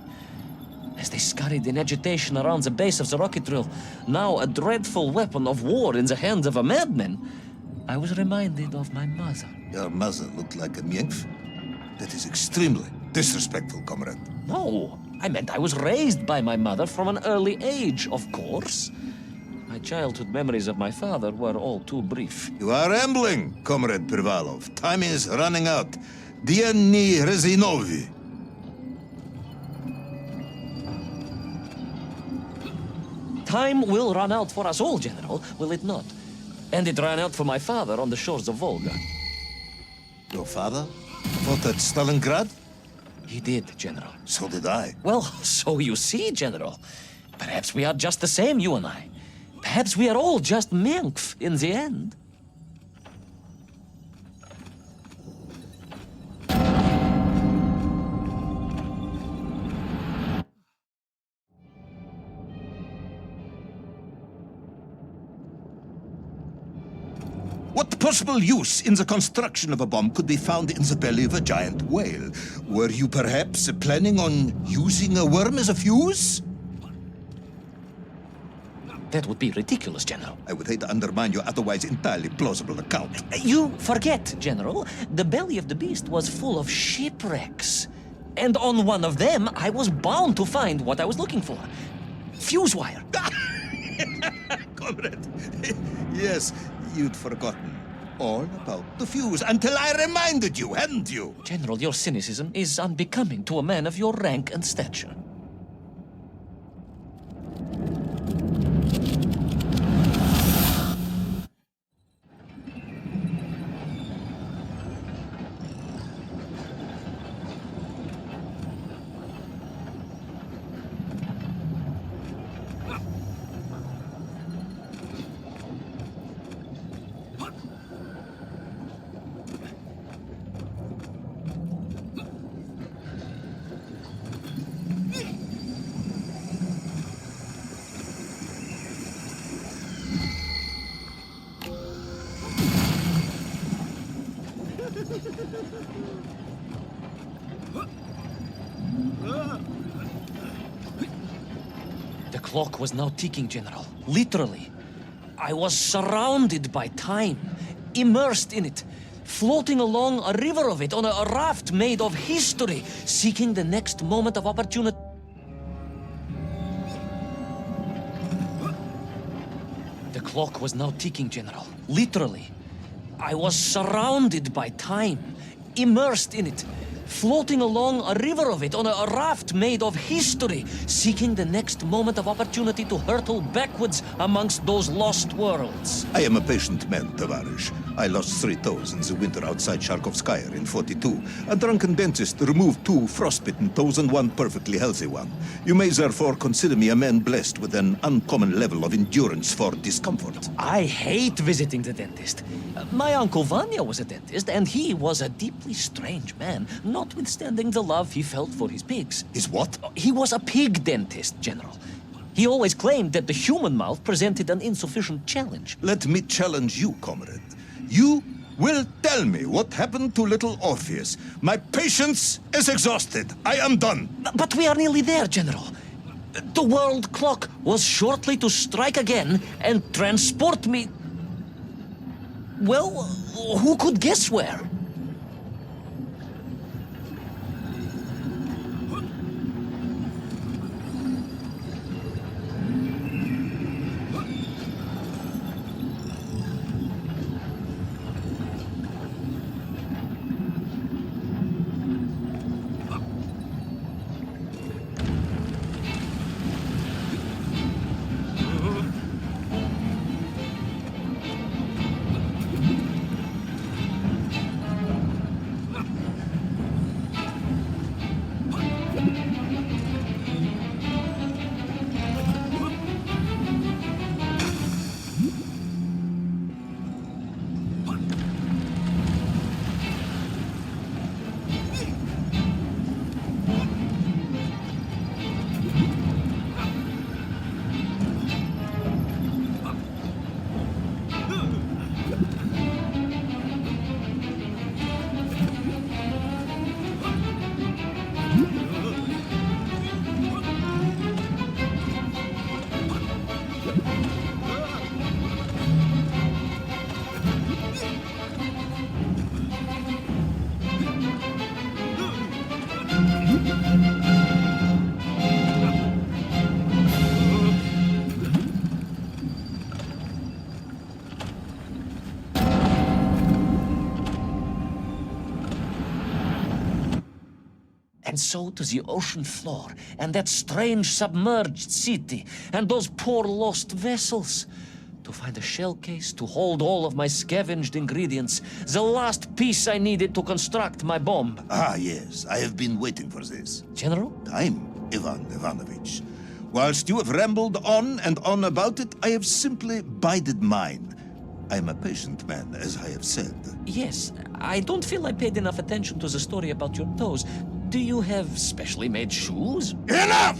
As they scurried in agitation around the base of the rocket drill, now a dreadful weapon of war in the hands of a madman, I was reminded of my mother. Your mother looked like a nymph? That is extremely disrespectful, comrade. No, I meant I was raised by my mother from an early age, of course. My childhood memories of my father were all too brief. You are rambling, Comrade Privalov. Time is running out. Diani Rezinovi. Time will run out for us all, General, will it not? And it ran out for my father on the shores of Volga. Your father fought at Stalingrad? He did, General. So did I. Well, so you see, General. Perhaps we are just the same, you and I. Perhaps we are all just Menkf in the end. What possible use in the construction of a bomb could be found in the belly of a giant whale? Were you perhaps planning on using a worm as a fuse? That would be ridiculous, General. I would hate to undermine your otherwise entirely plausible account. You forget, General. The belly of the beast was full of shipwrecks. And on one of them, I was bound to find what I was looking for. Fuse wire. Comrade, yes, you'd forgotten all about the fuse until I reminded you, hadn't you? General, your cynicism is unbecoming to a man of your rank and stature. The clock was now ticking, General. Literally. I was surrounded by time, immersed in it, floating along a river of it on a raft made of history, seeking the next moment of opportunity. The clock was now ticking, General. Literally. I was surrounded by time, immersed in it, floating along a river of it on a raft made of history, seeking the next moment of opportunity to hurtle backwards amongst those lost worlds. I am a patient man, Tavarish. I lost 3 toes in the winter outside Charkovskaya in 42. A drunken dentist removed 2 frostbitten toes and 1 perfectly healthy one. You may therefore consider me a man blessed with an uncommon level of endurance for discomfort. I hate visiting the dentist. My uncle Vanya was a dentist, and he was a deeply strange man, notwithstanding the love he felt for his pigs. Is what? He was a pig dentist, General. He always claimed that the human mouth presented an insufficient challenge. Let me challenge you, comrade. You will tell me what happened to Little Orpheus. My patience is exhausted. I am done. But we are nearly there, General. The world clock was shortly to strike again and transport me... Well, who could guess where? And so to the ocean floor, and that strange submerged city, and those poor lost vessels. To find a shell case to hold all of my scavenged ingredients, the last piece I needed to construct my bomb. Ah, yes, I have been waiting for this. General? Time, Ivan Ivanovich. Whilst you have rambled on and on about it, I have simply bided mine. I am a patient man, as I have said. Yes, I don't feel I paid enough attention to the story about your toes. Do you have specially made shoes? Enough!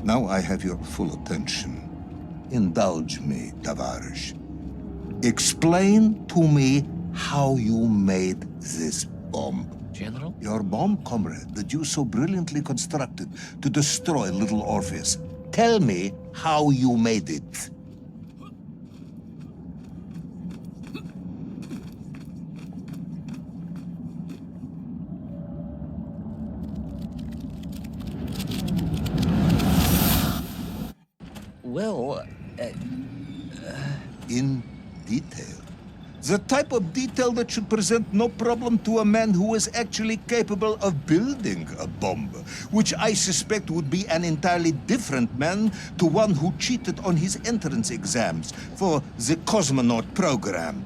Now I have your full attention. Indulge me, Tavarish. Explain to me how you made this bomb. General? Your bomb, comrade, that you so brilliantly constructed to destroy Little Orpheus. Tell me how you made it. Well, In detail. The type of detail that should present no problem to a man who is actually capable of building a bomb, which I suspect would be an entirely different man to one who cheated on his entrance exams for the cosmonaut program.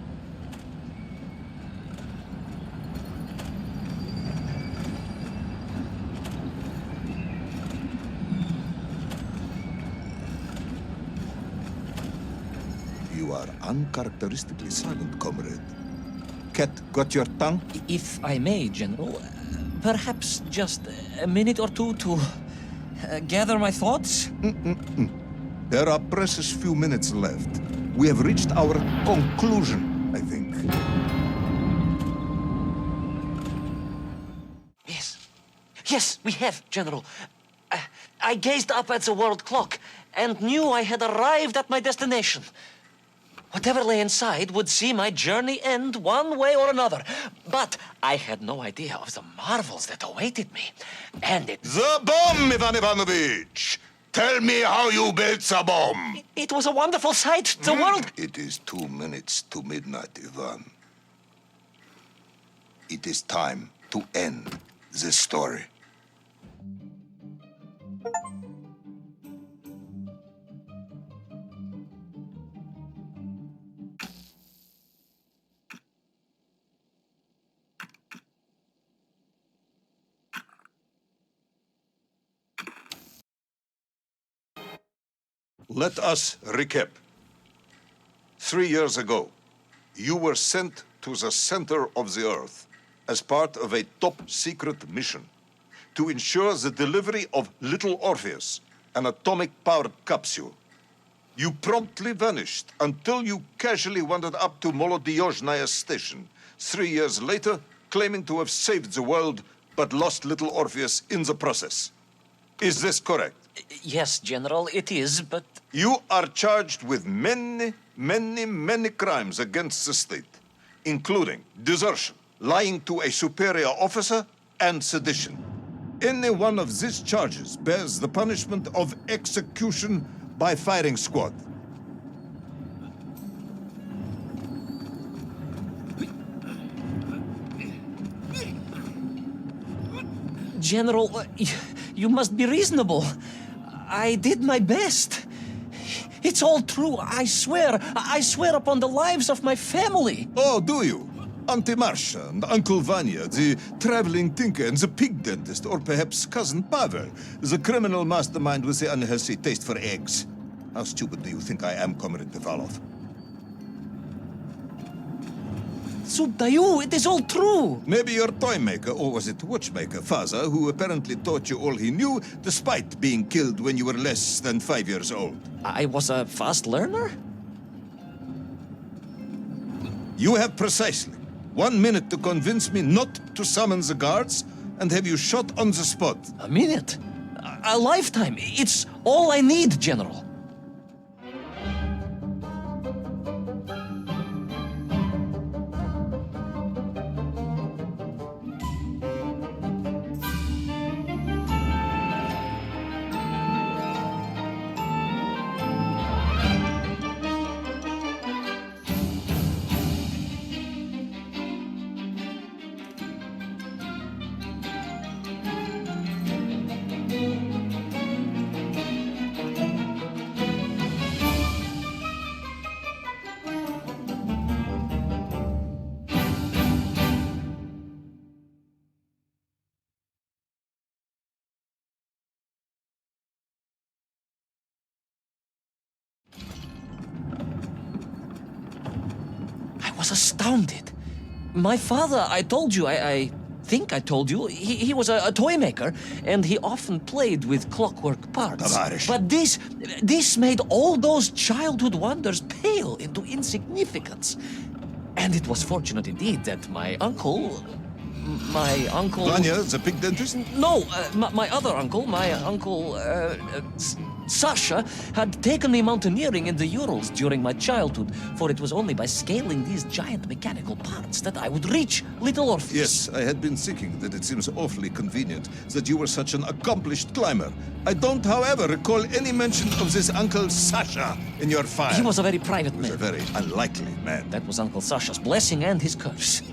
You are uncharacteristically silent, comrade. Cat, got your tongue? if I may, General, perhaps just a minute or two to gather my thoughts? There are precious few minutes left. We have reached our conclusion, I think. Yes, we have, General. I gazed up at the world clock and knew I had arrived at my destination. Whatever lay inside would see my journey end one way or another. But I had no idea of the marvels that awaited me. And The bomb, Ivan Ivanovich! Tell me how you built the bomb! it was a wonderful sight. The world... It is 2 minutes to midnight, Ivan. It is time to end this story. Let us recap. 3 years ago, you were sent to the center of the Earth as part of a top-secret mission to ensure the delivery of Little Orpheus, an atomic-powered capsule. You promptly vanished until you casually wandered up to Molodiyozhnaya station 3 years later, claiming to have saved the world but lost Little Orpheus in the process. Is this correct? Yes, General, it is, but... You are charged with many crimes against the state, including desertion, lying to a superior officer, and sedition. Any one of these charges bears the punishment of execution by firing squad. General, you must be reasonable. I did my best. It's all true, I swear. I swear upon the lives of my family. Oh, do you? Auntie Marcia and Uncle Vanya, the traveling tinker and the pig dentist, or perhaps Cousin Pavel, the criminal mastermind with the unhealthy taste for eggs. How stupid do you think I am, Comrade Devalov? Subdayu, it is all true. Maybe your toy maker, or was it watchmaker, father, who apparently taught you all he knew, despite being killed when you were less than 5 years old. I was a fast learner? You have precisely 1 minute to convince me not to summon the guards and have you shot on the spot. A minute? A lifetime. It's all I need, General. astounded. My father, I told you, I think I told you, he was a toy maker, and he often played with clockwork parts. Tavares. But this made all those childhood wonders pale into insignificance. And it was fortunate indeed that my uncle... Vanya, the pig dentist? No, my other uncle, Sasha, had taken me mountaineering in the Urals during my childhood, for it was only by scaling these giant mechanical parts that I would reach Little Orpheus. Yes, I had been thinking that it seems awfully convenient that you were such an accomplished climber. I don't, however, recall any mention of this Uncle Sasha in your file. He was a very private He was man. a very unlikely man. That was Uncle Sasha's blessing and his curse.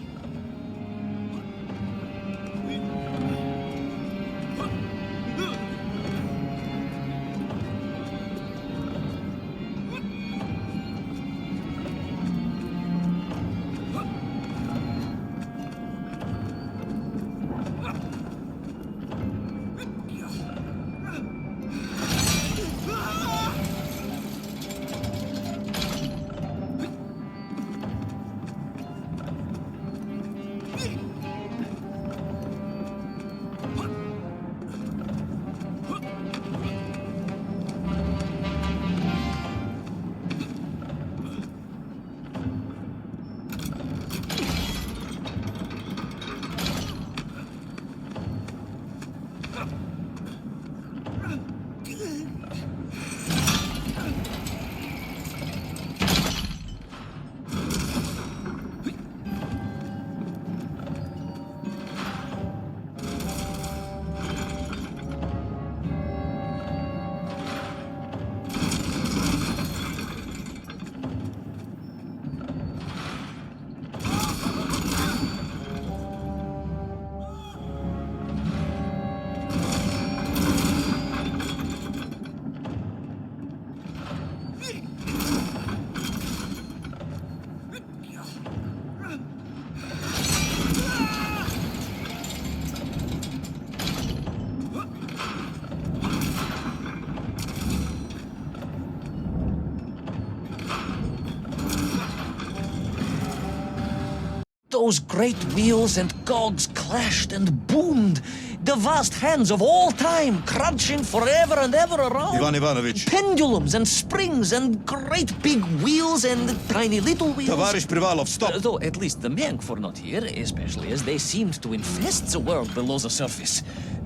Those great wheels and cogs clashed and boomed. The vast hands of all time crunching forever and ever around. Ivan Ivanovich. Pendulums and springs and great big wheels and tiny little wheels. Tavarish Privalov, stop! Though at least the Myenk were not here, especially as they seemed to infest the world below the surface.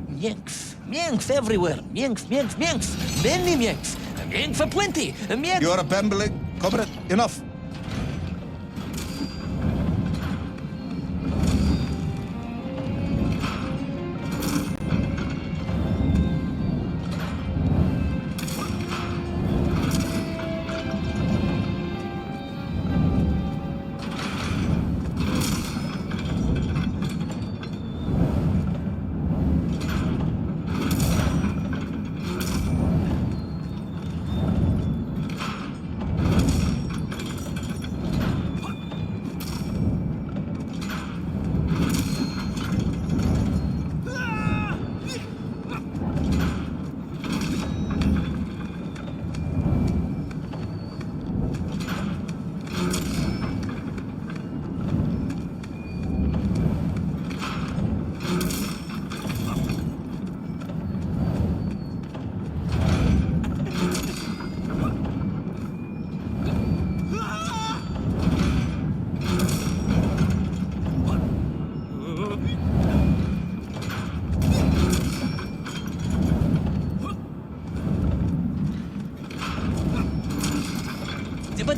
Myenk everywhere. Myenk. Many Myenk aplenty. Myenk. You are babbling, comrade. Enough.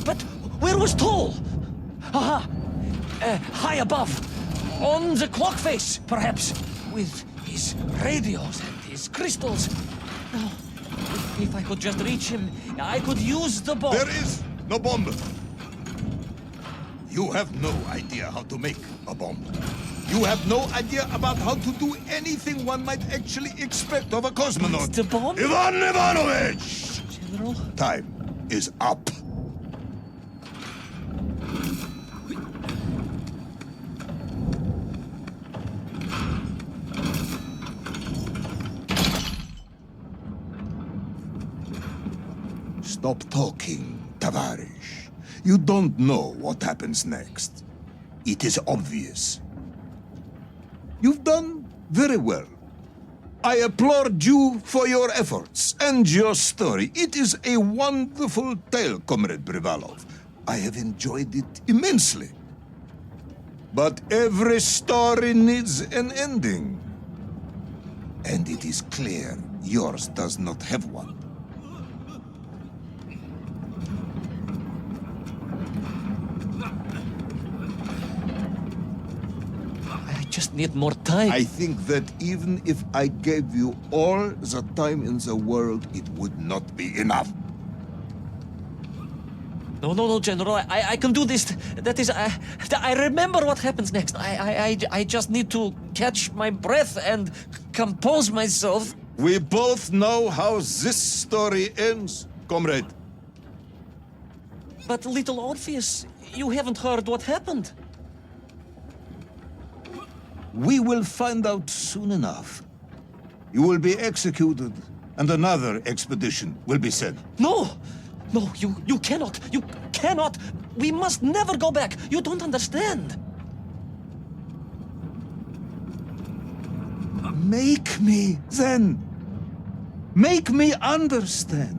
But where was Toll? Aha! High above. On the clock face, perhaps. With his radios and his crystals. Oh, if I could just reach him, I could use the bomb. There is no bomb. You have no idea how to make a bomb. You have no idea about how to do anything one might actually expect of a cosmonaut. It's the bomb? Ivan Ivanovich! General? Time is up. Stop talking, Tavarish. You don't know what happens next. It is obvious. You've done very well. I applaud you for your efforts and your story. It is a wonderful tale, Comrade Privalov. I have enjoyed it immensely. But every story needs an ending. And it is clear yours does not have one. I just need more time. I think that even if I gave you all the time in the world, it would not be enough. No, General. I can do this. That is, I remember what happens next. I just need to catch my breath and compose myself. We both know how this story ends, comrade. But Little Orpheus, you haven't heard what happened. We will find out soon enough. You will be executed, and another expedition will be sent. No, you cannot. You cannot. We must never go back. You don't understand. Make me, then. Make me understand.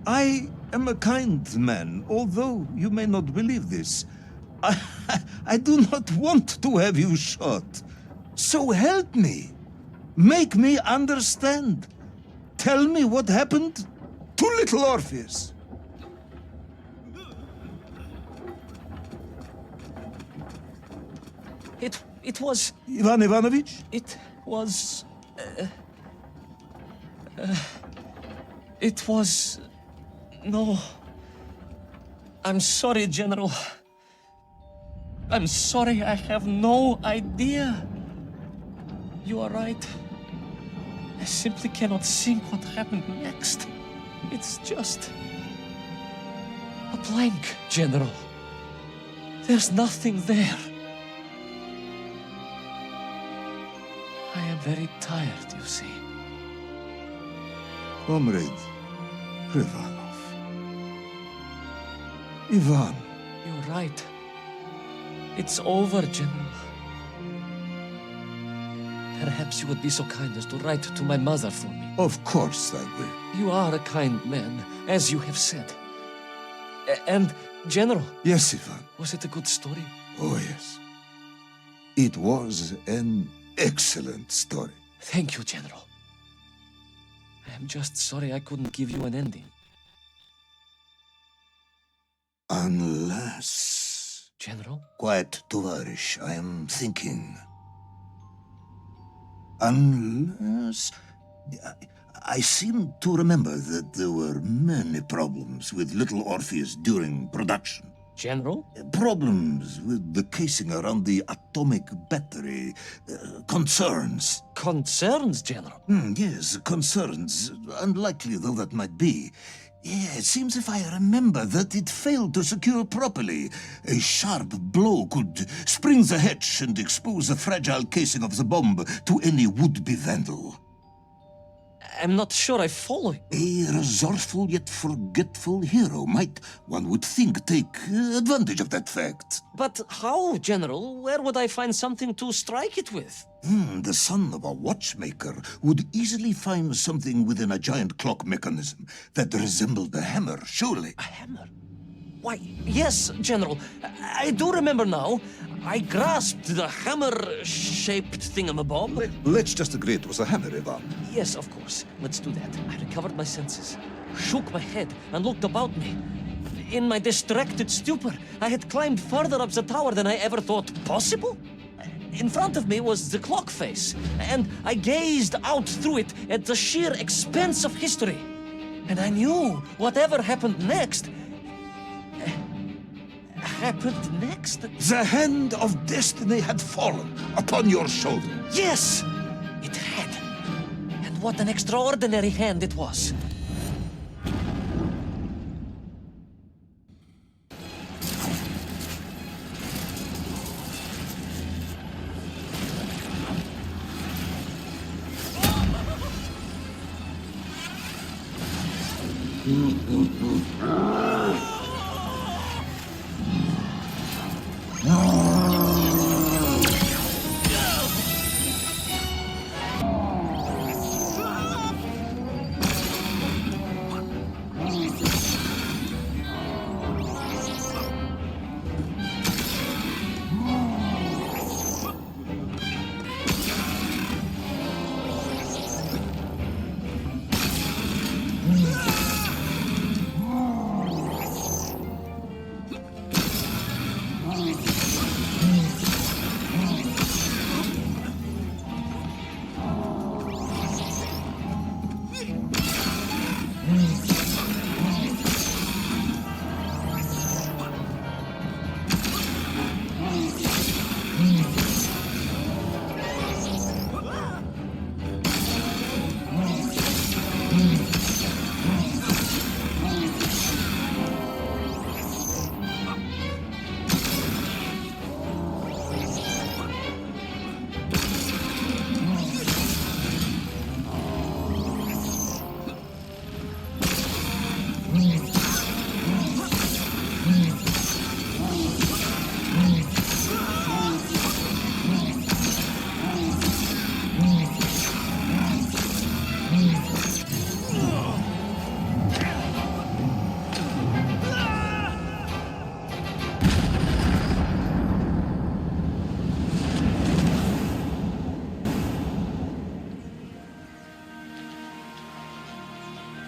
I am a kind man, although you may not believe this. I do not want to have you shot. So help me. Make me understand. Tell me what happened to Little Orpheus. It was. Ivan Ivanovich? It was. It was. No. I'm sorry, General. I'm sorry, I have no idea. You are right. I simply cannot think what happened next. It's just a blank, General. There's nothing there. I am very tired, you see. Comrade Privalov. Ivan. You're right. It's over, General. Perhaps you would be so kind as to write to my mother for me. Of course I will. You are a kind man, as you have said. And, General, Yes, Ivan. was it a good story? Oh, yes. It was an excellent story. Thank you, General. I am just sorry I couldn't give you an ending. Unless... General? Quiet, Tovarish. I am thinking. Unless... I seem to remember that there were many problems with Little Orpheus during production. General? Problems with the casing around the atomic battery. Concerns. Concerns, General? Yes, concerns. Unlikely though that might be. Yeah, it seems if I remember that it failed to secure properly. A sharp blow could spring the hatch and expose the fragile casing of the bomb to any would-be vandal. I'm not sure I follow you. A resourceful yet forgetful hero might, one would think, take advantage of that fact. But how, General? Where would I find something to strike it with? The son of a watchmaker would easily find something within a giant clock mechanism that resembled a hammer, surely. A hammer? Why, yes, General. I do remember now. I grasped the hammer-shaped thingamabob. Let's just agree it was a hammer, Ivan. Yes, of course. Let's do that. I recovered my senses, shook my head, and looked about me. In my distracted stupor, I had climbed further up the tower than I ever thought possible. In front of me was the clock face, and I gazed out through it at the sheer expanse of history. And I knew whatever happened next... happened next? The hand of destiny had fallen upon your shoulder. Yes, it had. And what an extraordinary hand it was.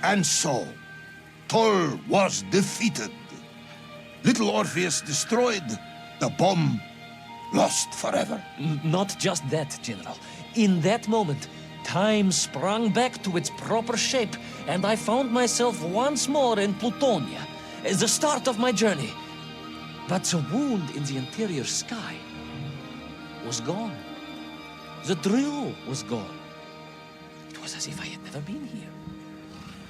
And so, Toll was defeated. Little Orpheus destroyed, the bomb lost forever. Not just that, General. In that moment, time sprang back to its proper shape, and I found myself once more in Plutonia, the start of my journey. But the wound in the interior sky was gone. The drill was gone. It was as if I had never been here.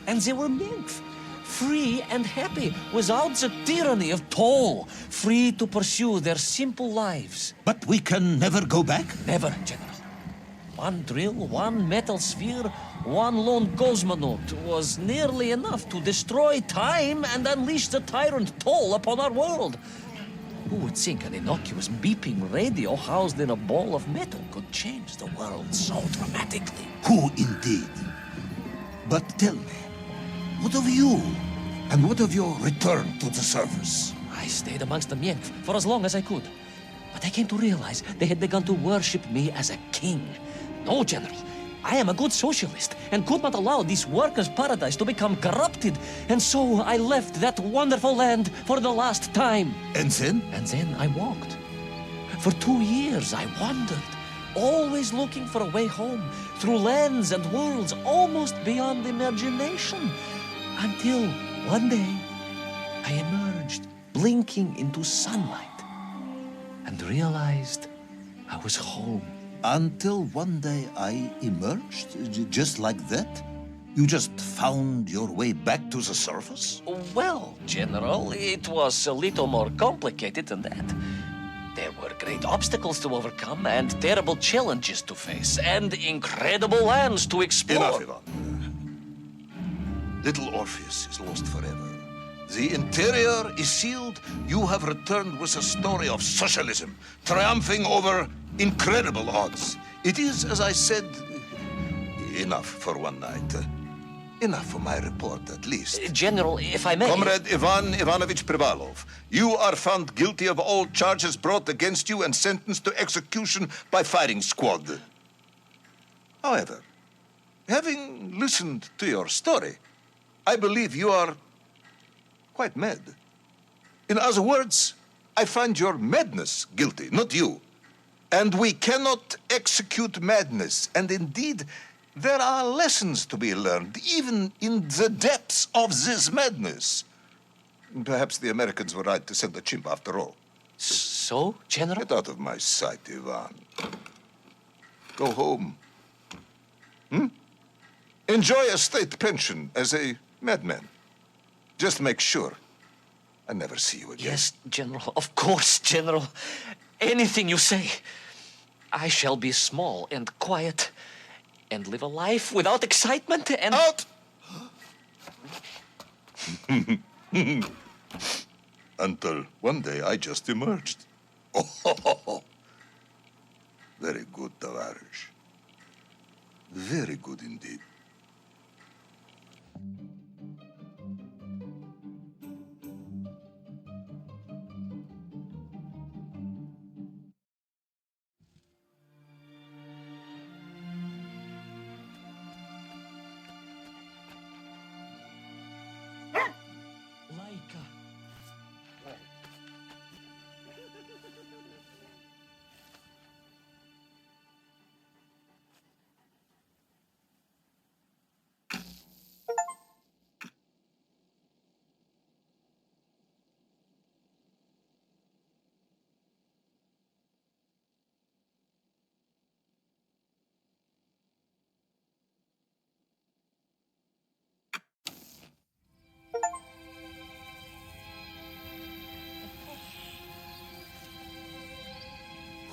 And they were nymph, free and happy, without the tyranny of Toll, free to pursue their simple lives. But we can never go back? Never, General. One drill, one metal sphere, one lone cosmonaut was nearly enough to destroy time and unleash the tyrant Toll upon our world. Who would think an innocuous beeping radio housed in a ball of metal could change the world so dramatically? Who indeed? But tell me, what of you? And what of your return to the surface? I stayed amongst the Mienk for as long as I could. But I came to realize they had begun to worship me as a king. No, General. I am a good socialist and could not allow this workers' paradise to become corrupted. And so I left that wonderful land for the last time. And then? And then I walked. For 2 years I wandered, always looking for a way home, through lands and worlds almost beyond imagination. Until one day, I emerged, blinking into sunlight, and realized I was home. Until one day I emerged, just like that? You just found your way back to the surface? Well, General, it was a little more complicated than that. There were great obstacles to overcome and terrible challenges to face and incredible lands to explore. Enough, Ivan. Little Orpheus is lost forever. The interior is sealed. You have returned with a story of socialism, triumphing over incredible odds. It is, as I said, enough for one night. Enough for my report, at least. General, if I may... Comrade Ivan Ivanovich Privalov, you are found guilty of all charges brought against you and sentenced to execution by firing squad. However, having listened to your story, I believe you are quite mad. In other words, I find your madness guilty, not you. And we cannot execute madness. And indeed, there are lessons to be learned, even in the depths of this madness. Perhaps the Americans were right to send the chimp after all. So, General? Get out of my sight, Ivan. Go home. Enjoy a state pension as a madman. Just make sure I never see you again. Yes, General. Of course, General. Anything you say. I shall be small and quiet and live a life without excitement and... Out! Until one day I just emerged. Oh, very good, Tavarish. Very good indeed.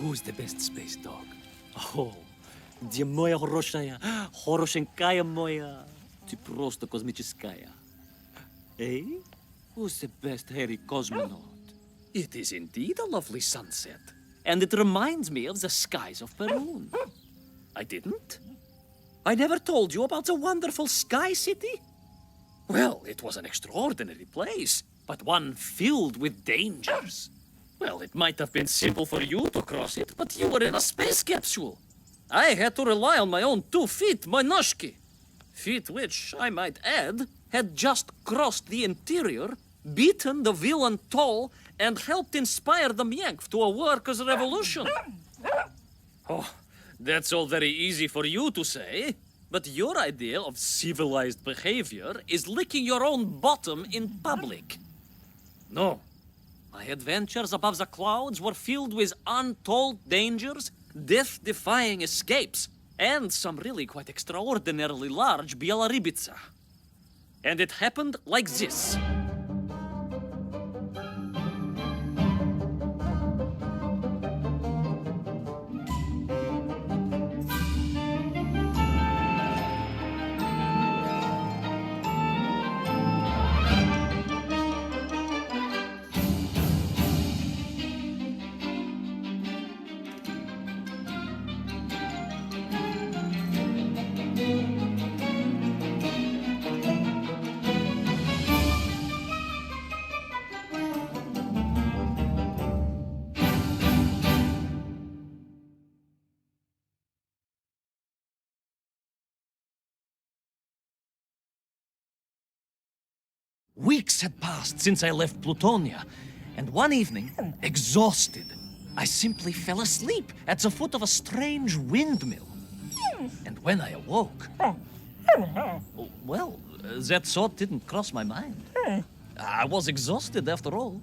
Who's the best space dog? Oh, где моя хорошая, хорошенькая моя, ты просто космическая. Eh? Who's the best hairy cosmonaut? It is indeed a lovely sunset, and it reminds me of the skies of Perun. I didn't? I never told you about the wonderful Sky City? Well, it was an extraordinary place, but one filled with dangers. Well, it might have been simple for you to cross it, but you were in a space capsule. I had to rely on my own 2 feet, my noshki. Feet which, I might add, had just crossed the interior, beaten the villain Toll, and helped inspire the Myank to a workers' revolution. Oh, that's all very easy for you to say, but your idea of civilized behavior is licking your own bottom in public. No. My adventures above the clouds were filled with untold dangers, death-defying escapes, and some really quite extraordinarily large Bielorybitsa. And it happened like this. Weeks had passed since I left Plutonia, and one evening, exhausted, I simply fell asleep at the foot of a strange windmill. And when I awoke, well, that thought didn't cross my mind. I was exhausted after all.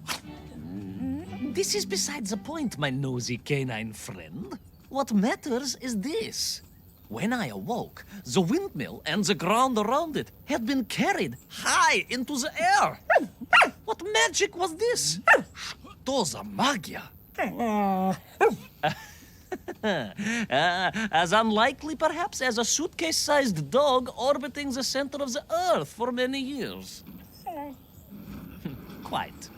This is beside the point, my nosy canine friend. What matters is this. When I awoke, the windmill and the ground around it had been carried high into the air. What magic was this? Что за магия? As unlikely, perhaps, as a suitcase-sized dog orbiting the center of the Earth for many years. Quite.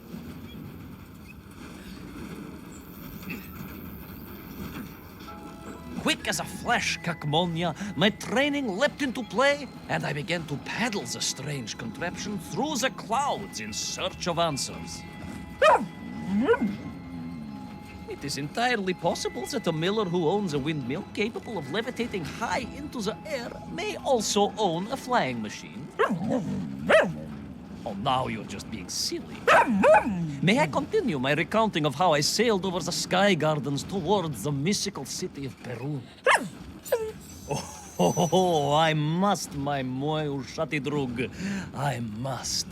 Quick as a flash, Kakmonia, my training leapt into play, and I began to paddle the strange contraption through the clouds in search of answers. It is entirely possible that a miller who owns a windmill capable of levitating high into the air may also own a flying machine. Oh, now you're just being silly. May I continue my recounting of how I sailed over the sky gardens towards the mystical city of Peru? Oh, I must, my moj ušati drug. I must.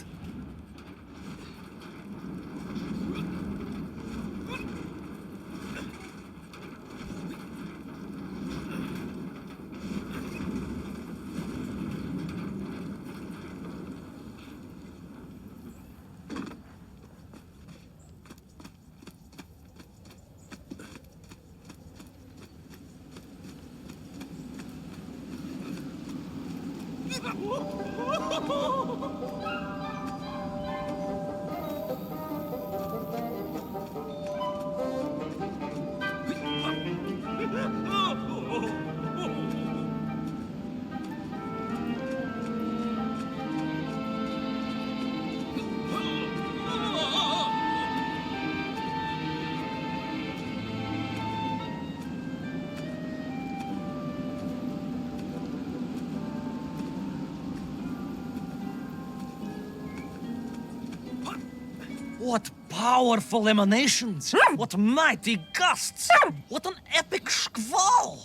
What powerful emanations! What mighty gusts! What an epic shkval!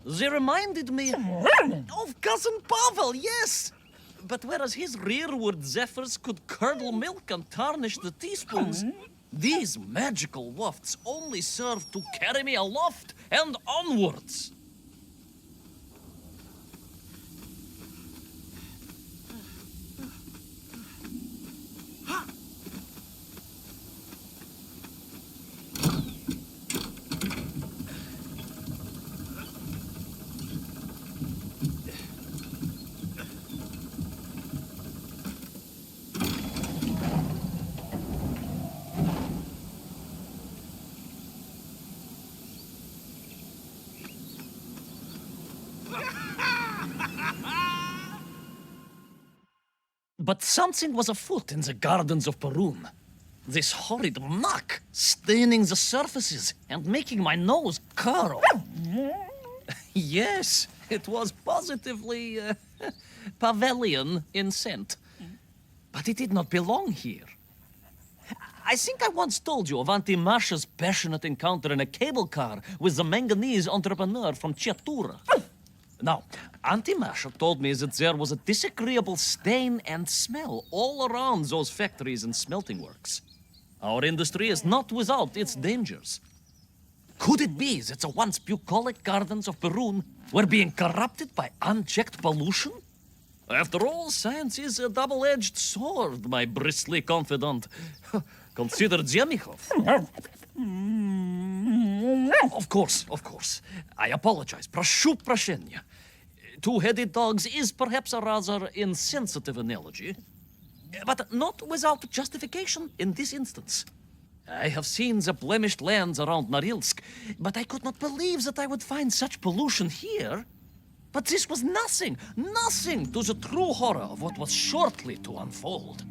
They reminded me of Cousin Pavel, yes! But whereas his rearward zephyrs could curdle milk and tarnish the teaspoons, these magical wafts only serve to carry me aloft and onwards. But something was afoot in the gardens of Perun. This horrid muck staining the surfaces and making my nose curl. Yes, it was positively pavilion in scent. But it did not belong here. I think I once told you of Auntie Masha's passionate encounter in a cable car with the manganese entrepreneur from Chiatura. Now, Auntie Masha told me that there was a disagreeable stain and smell all around those factories and smelting works. Our industry is not without its dangers. Could it be that the once bucolic gardens of Perun were being corrupted by unchecked pollution? After all, science is a double-edged sword, my bristly confidant. Consider Zemikhov. Of course. I apologize. Прошу прощения. Two-headed dogs is perhaps a rather insensitive analogy, but not without justification in this instance. I have seen the blemished lands around Norilsk, but I could not believe that I would find such pollution here. But this was nothing to the true horror of what was shortly to unfold.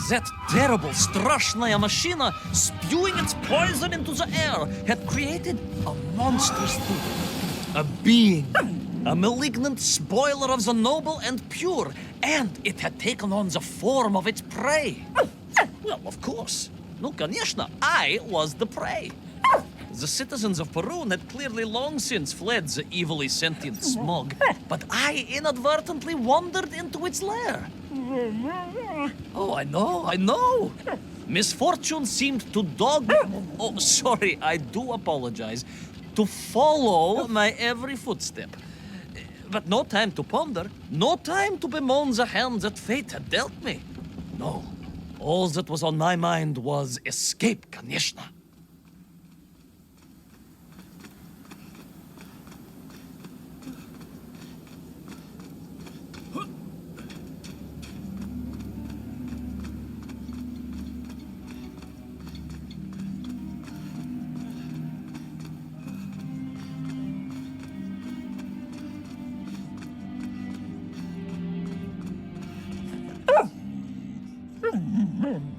That terrible Strashnaya machina, spewing its poison into the air, had created a monstrous thing. A being. A malignant spoiler of the noble and pure. And it had taken on the form of its prey. Well, of course. No, конечно, I was the prey. The citizens of Perun had clearly long since fled the evilly sentient smog, but I inadvertently wandered into its lair. Oh, I know. Misfortune seemed to dog... Oh, sorry, I do apologize. To follow my every footstep. But no time to ponder, no time to bemoan the hand that fate had dealt me. No, all that was on my mind was escape, конечно.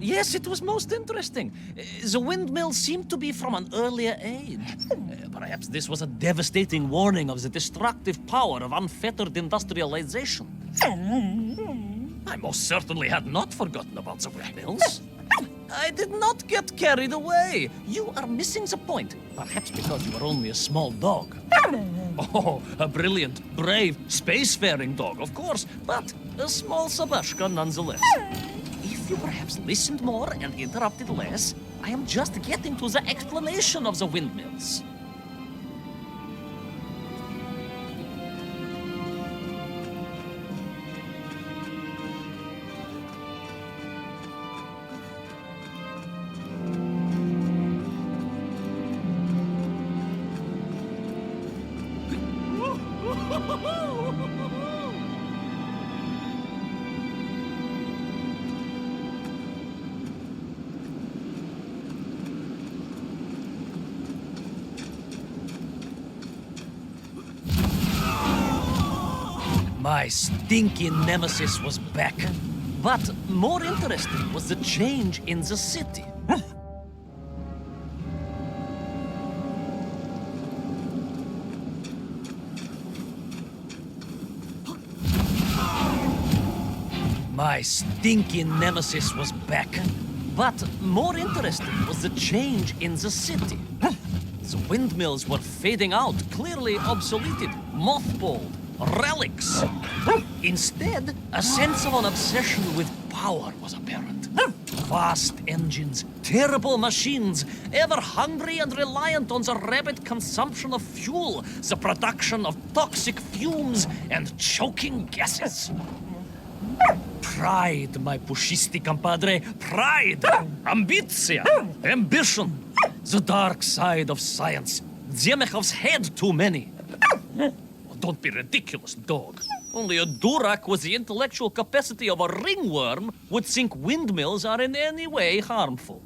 Yes, it was most interesting. The windmill seemed to be from an earlier age. Perhaps this was a devastating warning of the destructive power of unfettered industrialization. I most certainly had not forgotten about the windmills. I did not get carried away. You are missing the point. Perhaps because you are only a small dog. Oh, a brilliant, brave, spacefaring dog, of course, but a small Sabashka nonetheless. If you perhaps listened more and interrupted less, I am just getting to the explanation of the windmills. My stinky nemesis was back. But more interesting was the change in the city. My stinking nemesis was back. But more interesting was the change in the city. The windmills were fading out, clearly obsoleted, mothballed, relics. Instead, a sense of an obsession with power was apparent. Vast engines, terrible machines, ever hungry and reliant on the rapid consumption of fuel, the production of toxic fumes and choking gases. Pride, my pushisti compadre, pride, ambitia, ambition, the dark side of science. Zemechov's had too many. Oh, don't be ridiculous, dog. Only a Durak with the intellectual capacity of a ringworm would think windmills are in any way harmful.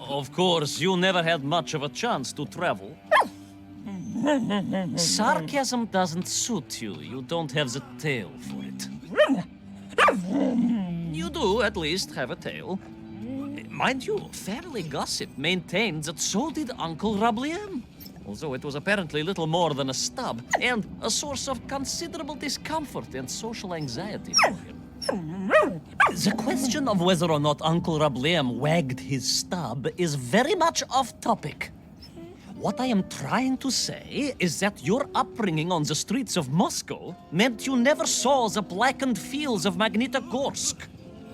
Of course, you never had much of a chance to travel. Sarcasm doesn't suit you. You don't have the tail for it. You do, at least, have a tail. Mind you, family gossip maintained that so did Uncle Rabliem. Although it was apparently little more than a stub, and a source of considerable discomfort and social anxiety for him. The question of whether or not Uncle Rabliem wagged his stub is very much off topic. What I am trying to say is that your upbringing on the streets of Moscow meant you never saw the blackened fields of Magnitogorsk.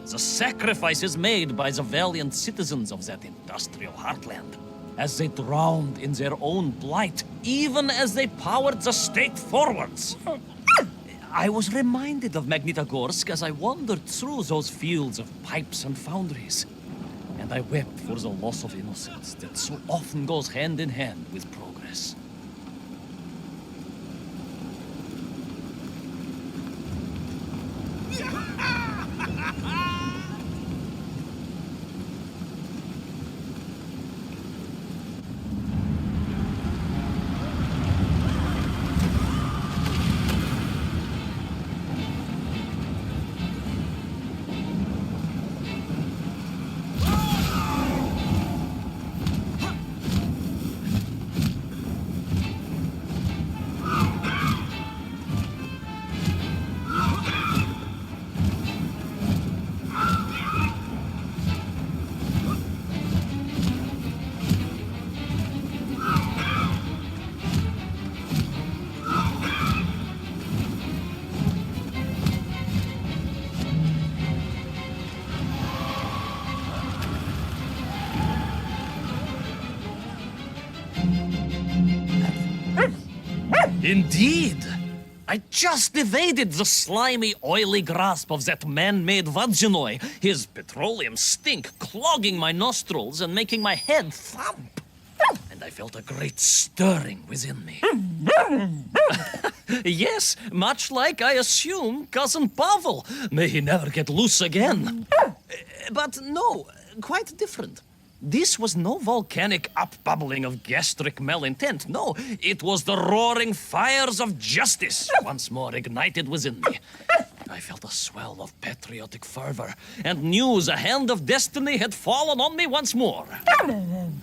The sacrifices made by the valiant citizens of that industrial heartland, as they drowned in their own blight, even as they powered the state forwards. I was reminded of Magnitogorsk as I wandered through those fields of pipes and foundries. And I wept for the loss of innocence that so often goes hand in hand with progress. Indeed! I just evaded the slimy, oily grasp of that man-made Vadzinoi, his petroleum stink clogging my nostrils and making my head thump. And I felt a great stirring within me. Yes, much like, I assume, Cousin Pavel. May he never get loose again. But no, quite different. This was no volcanic upbubbling of gastric malintent. No, it was the roaring fires of justice once more ignited within me. I felt a swell of patriotic fervor and knew the hand of destiny had fallen on me once more.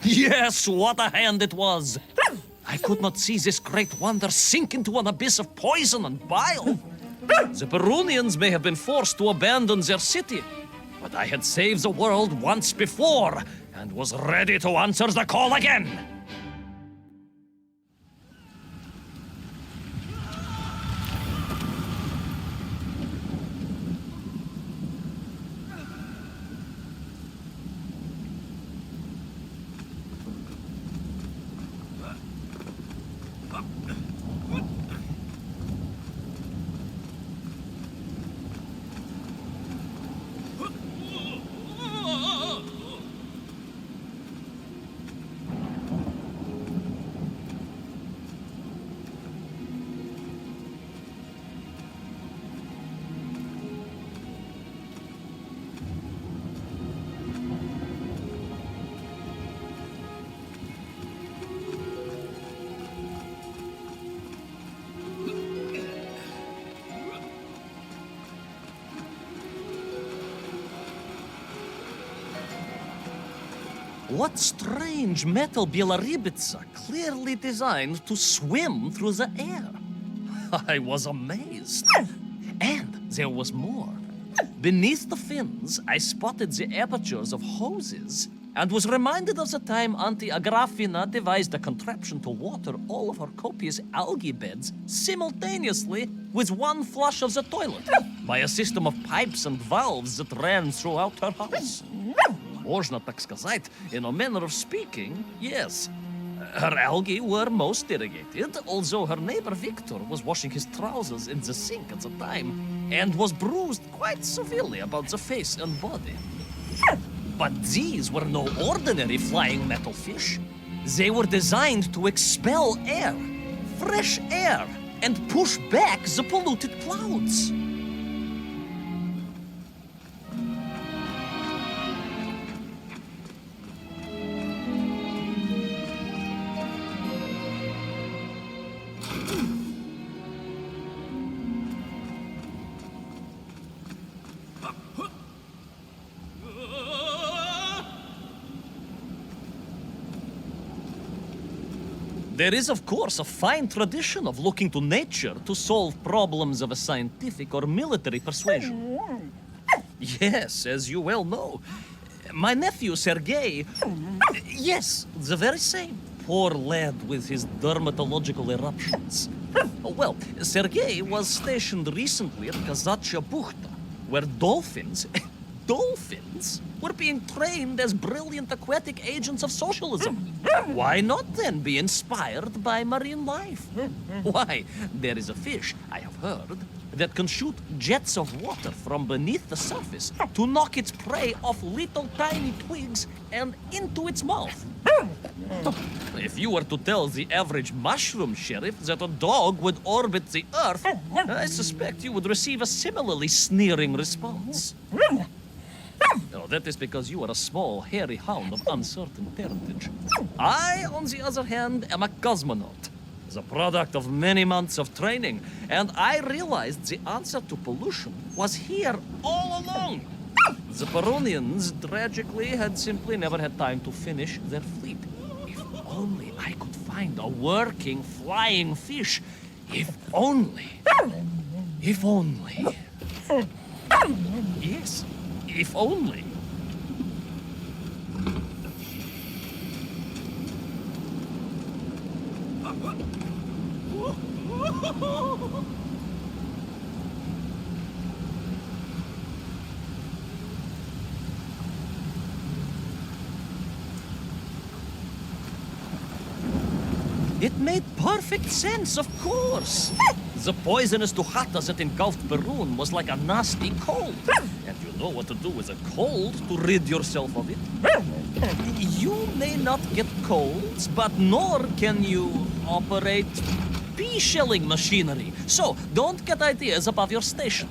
Yes, what a hand it was! I could not see this great wonder sink into an abyss of poison and bile. The Perunians may have been forced to abandon their city, but I had saved the world once before and was ready to answer the call again. What strange metal Bielaribitsa clearly designed to swim through the air? I was amazed. And there was more. Beneath the fins, I spotted the apertures of hoses and was reminded of the time Auntie Agrafina devised a contraption to water all of her copious algae beds simultaneously with one flush of the toilet by a system of pipes and valves that ran throughout her house. Можно так сказать, in a manner of speaking, yes. Her algae were most irrigated, although her neighbor Victor was washing his trousers in the sink at the time and was bruised quite severely about the face and body. But these were no ordinary flying metal fish. They were designed to expel air, fresh air, and push back the polluted clouds. There is, of course, a fine tradition of looking to nature to solve problems of a scientific or military persuasion. Yes, as you well know. My nephew, Sergei... Yes, the very same. Poor lad with his dermatological eruptions. Well, Sergei was stationed recently at Kazachya Buchta, where dolphins... dolphins were being trained as brilliant aquatic agents of socialism. Why not then be inspired by marine life? Why, there is a fish, I have heard, that can shoot jets of water from beneath the surface to knock its prey off little tiny twigs and into its mouth. If you were to tell the average mushroom sheriff that a dog would orbit the earth, I suspect you would receive a similarly sneering response. No, that is because you are a small, hairy hound of uncertain parentage. I, on the other hand, am a cosmonaut, the product of many months of training, and I realized the answer to pollution was here all along. The Perunians, tragically, had simply never had time to finish their fleet. If only I could find a working, flying fish. If only. If only. Yes. If only. It made perfect sense, of course. The poisonous Duchata that engulfed Perun was like a nasty cold. And you know what to do with a cold to rid yourself of it. You may not get colds, but nor can you operate pea-shelling machinery. So, don't get ideas above your station.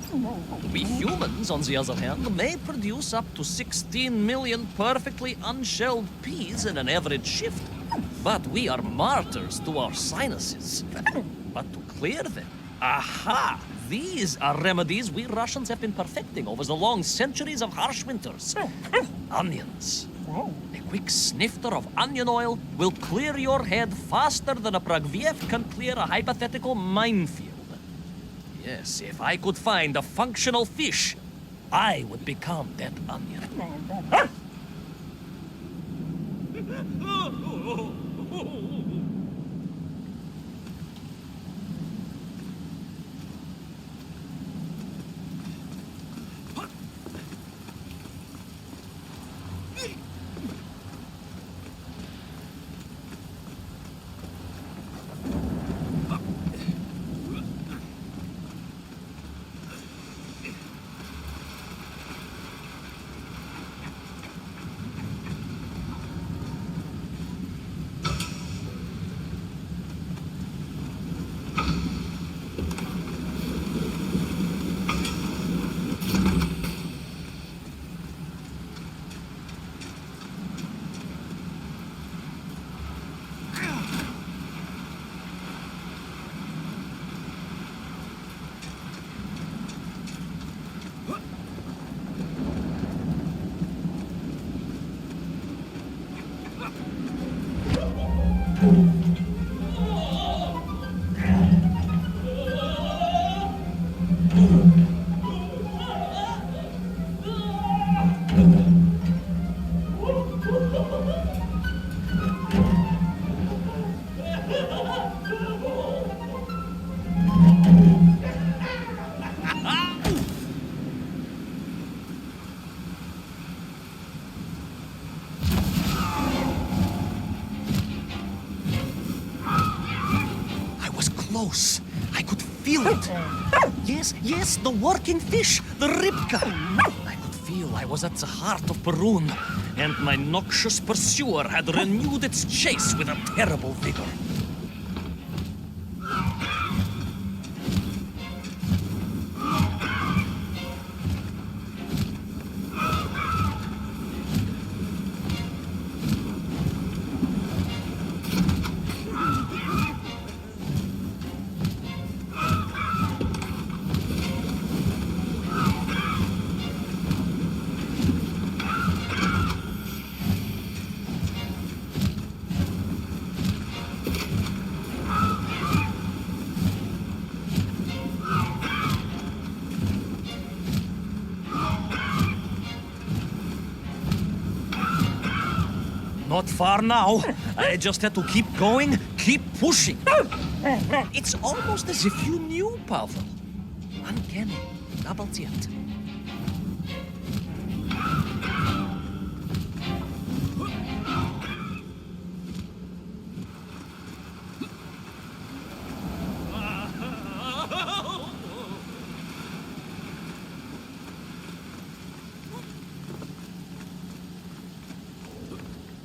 We humans, on the other hand, may produce up to 16 million perfectly unshelled peas in an average shift. But we are martyrs to our sinuses. But to clear them, aha! These are remedies we Russians have been perfecting over the long centuries of harsh winters. Onions. A quick snifter of onion oil will clear your head faster than a Pragviev can clear a hypothetical minefield. Yes, if I could find a functional fish, I would become that onion. Close. I could feel it. Yes, the working fish, the ribka. I could feel I was at the heart of Perun, and my noxious pursuer had renewed its chase with a terrible vigor. Not far now. I just had to keep going, keep pushing. It's almost as if you knew, Pavel. Uncanny. Double yet.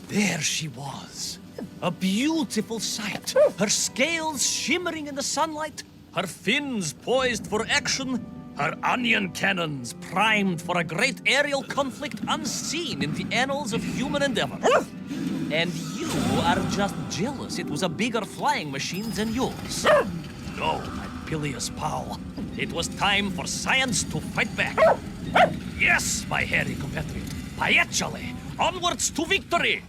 There she was, a beautiful sight, her scales shimmering in the sunlight, her fins poised for action, her onion cannons primed for a great aerial conflict unseen in the annals of human endeavor. And you are just jealous it was a bigger flying machine than yours. No, my bilious pal, it was time for science to fight back. Yes, my hairy compatriot, Paechale! Onwards to victory!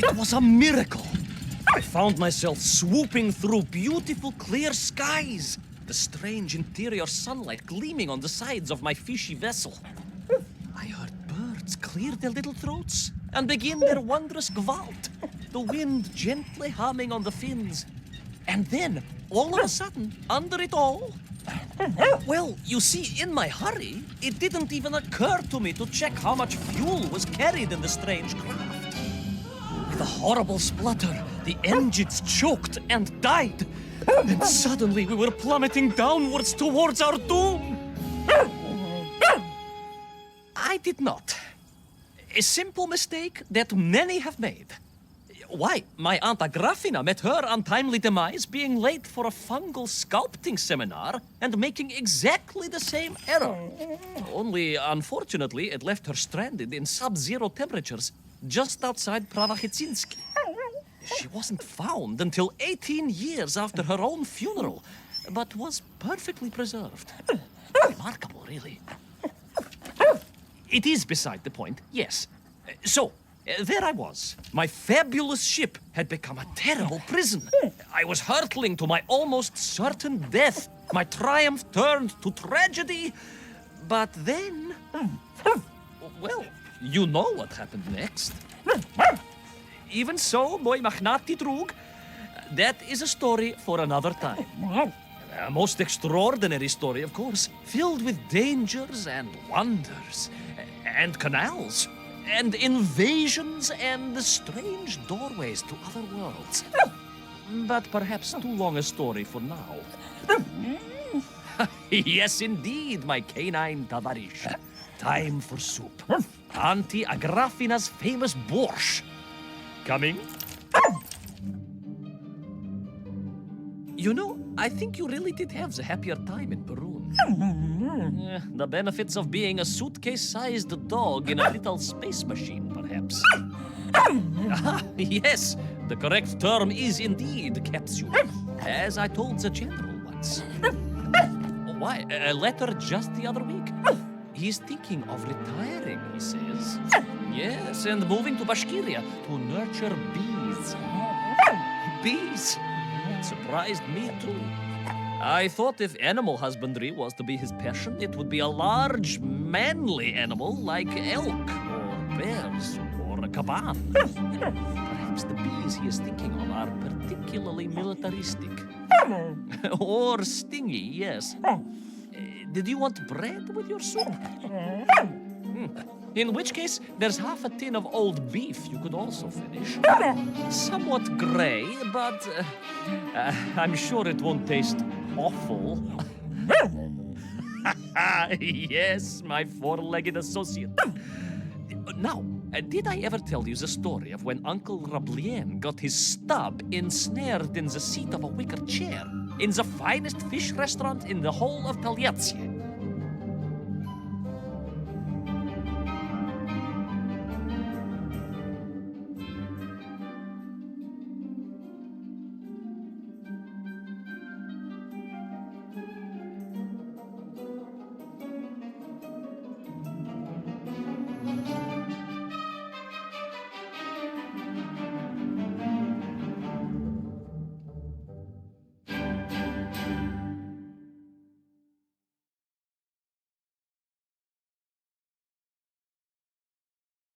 It was a miracle. I found myself swooping through beautiful, clear skies, the strange interior sunlight gleaming on the sides of my fishy vessel. I heard birds clear their little throats and begin their wondrous gvalt, the wind gently humming on the fins. And then, all of a sudden, under it all, well, you see, in my hurry, it didn't even occur to me to check how much fuel was carried in the strange craft. With a horrible splutter, the engines choked and died. And suddenly we were plummeting downwards towards our doom. I did not. A simple mistake that many have made. Why, my Aunt Agrafina met her untimely demise being late for a fungal sculpting seminar and making exactly the same error. Only, unfortunately, it left her stranded in sub-zero temperatures just outside Pravachitsinski. She wasn't found until 18 years after her own funeral, but was perfectly preserved. Remarkable, really. It is beside the point, yes. So, there I was. My fabulous ship had become a terrible prison. I was hurtling to my almost certain death. My triumph turned to tragedy. But then... well, you know what happened next. Even so, moi magnati drug, that is a story for another time. A most extraordinary story, of course, filled with dangers and wonders, and canals, and invasions, and strange doorways to other worlds. But perhaps too long a story for now. Yes, indeed, my canine tavarish. Time for soup. Auntie Agrafina's famous borscht. Coming? You know, I think you really did have the happier time in Peru. The benefits of being a suitcase-sized dog in a little space machine, perhaps. Yes, the correct term is indeed capsule, as I told the general once. Why, a letter just the other week. He's thinking of retiring, he says. Yes, and moving to Bashkiria to nurture bees. Bees? It surprised me too. I thought if animal husbandry was to be his passion, it would be a large, manly animal like elk, or bears, or a caban. Perhaps the bees he is thinking of are particularly militaristic. Or stingy, yes. Did you want bread with your soup? In which case, there's half a tin of old beef you could also finish. Somewhat gray, but I'm sure it won't taste awful. Yes, my four-legged associate. Now, did I ever tell you the story of when Uncle Rablien got his stub ensnared in the seat of a wicker chair in the finest fish restaurant in the whole of Taliatsia?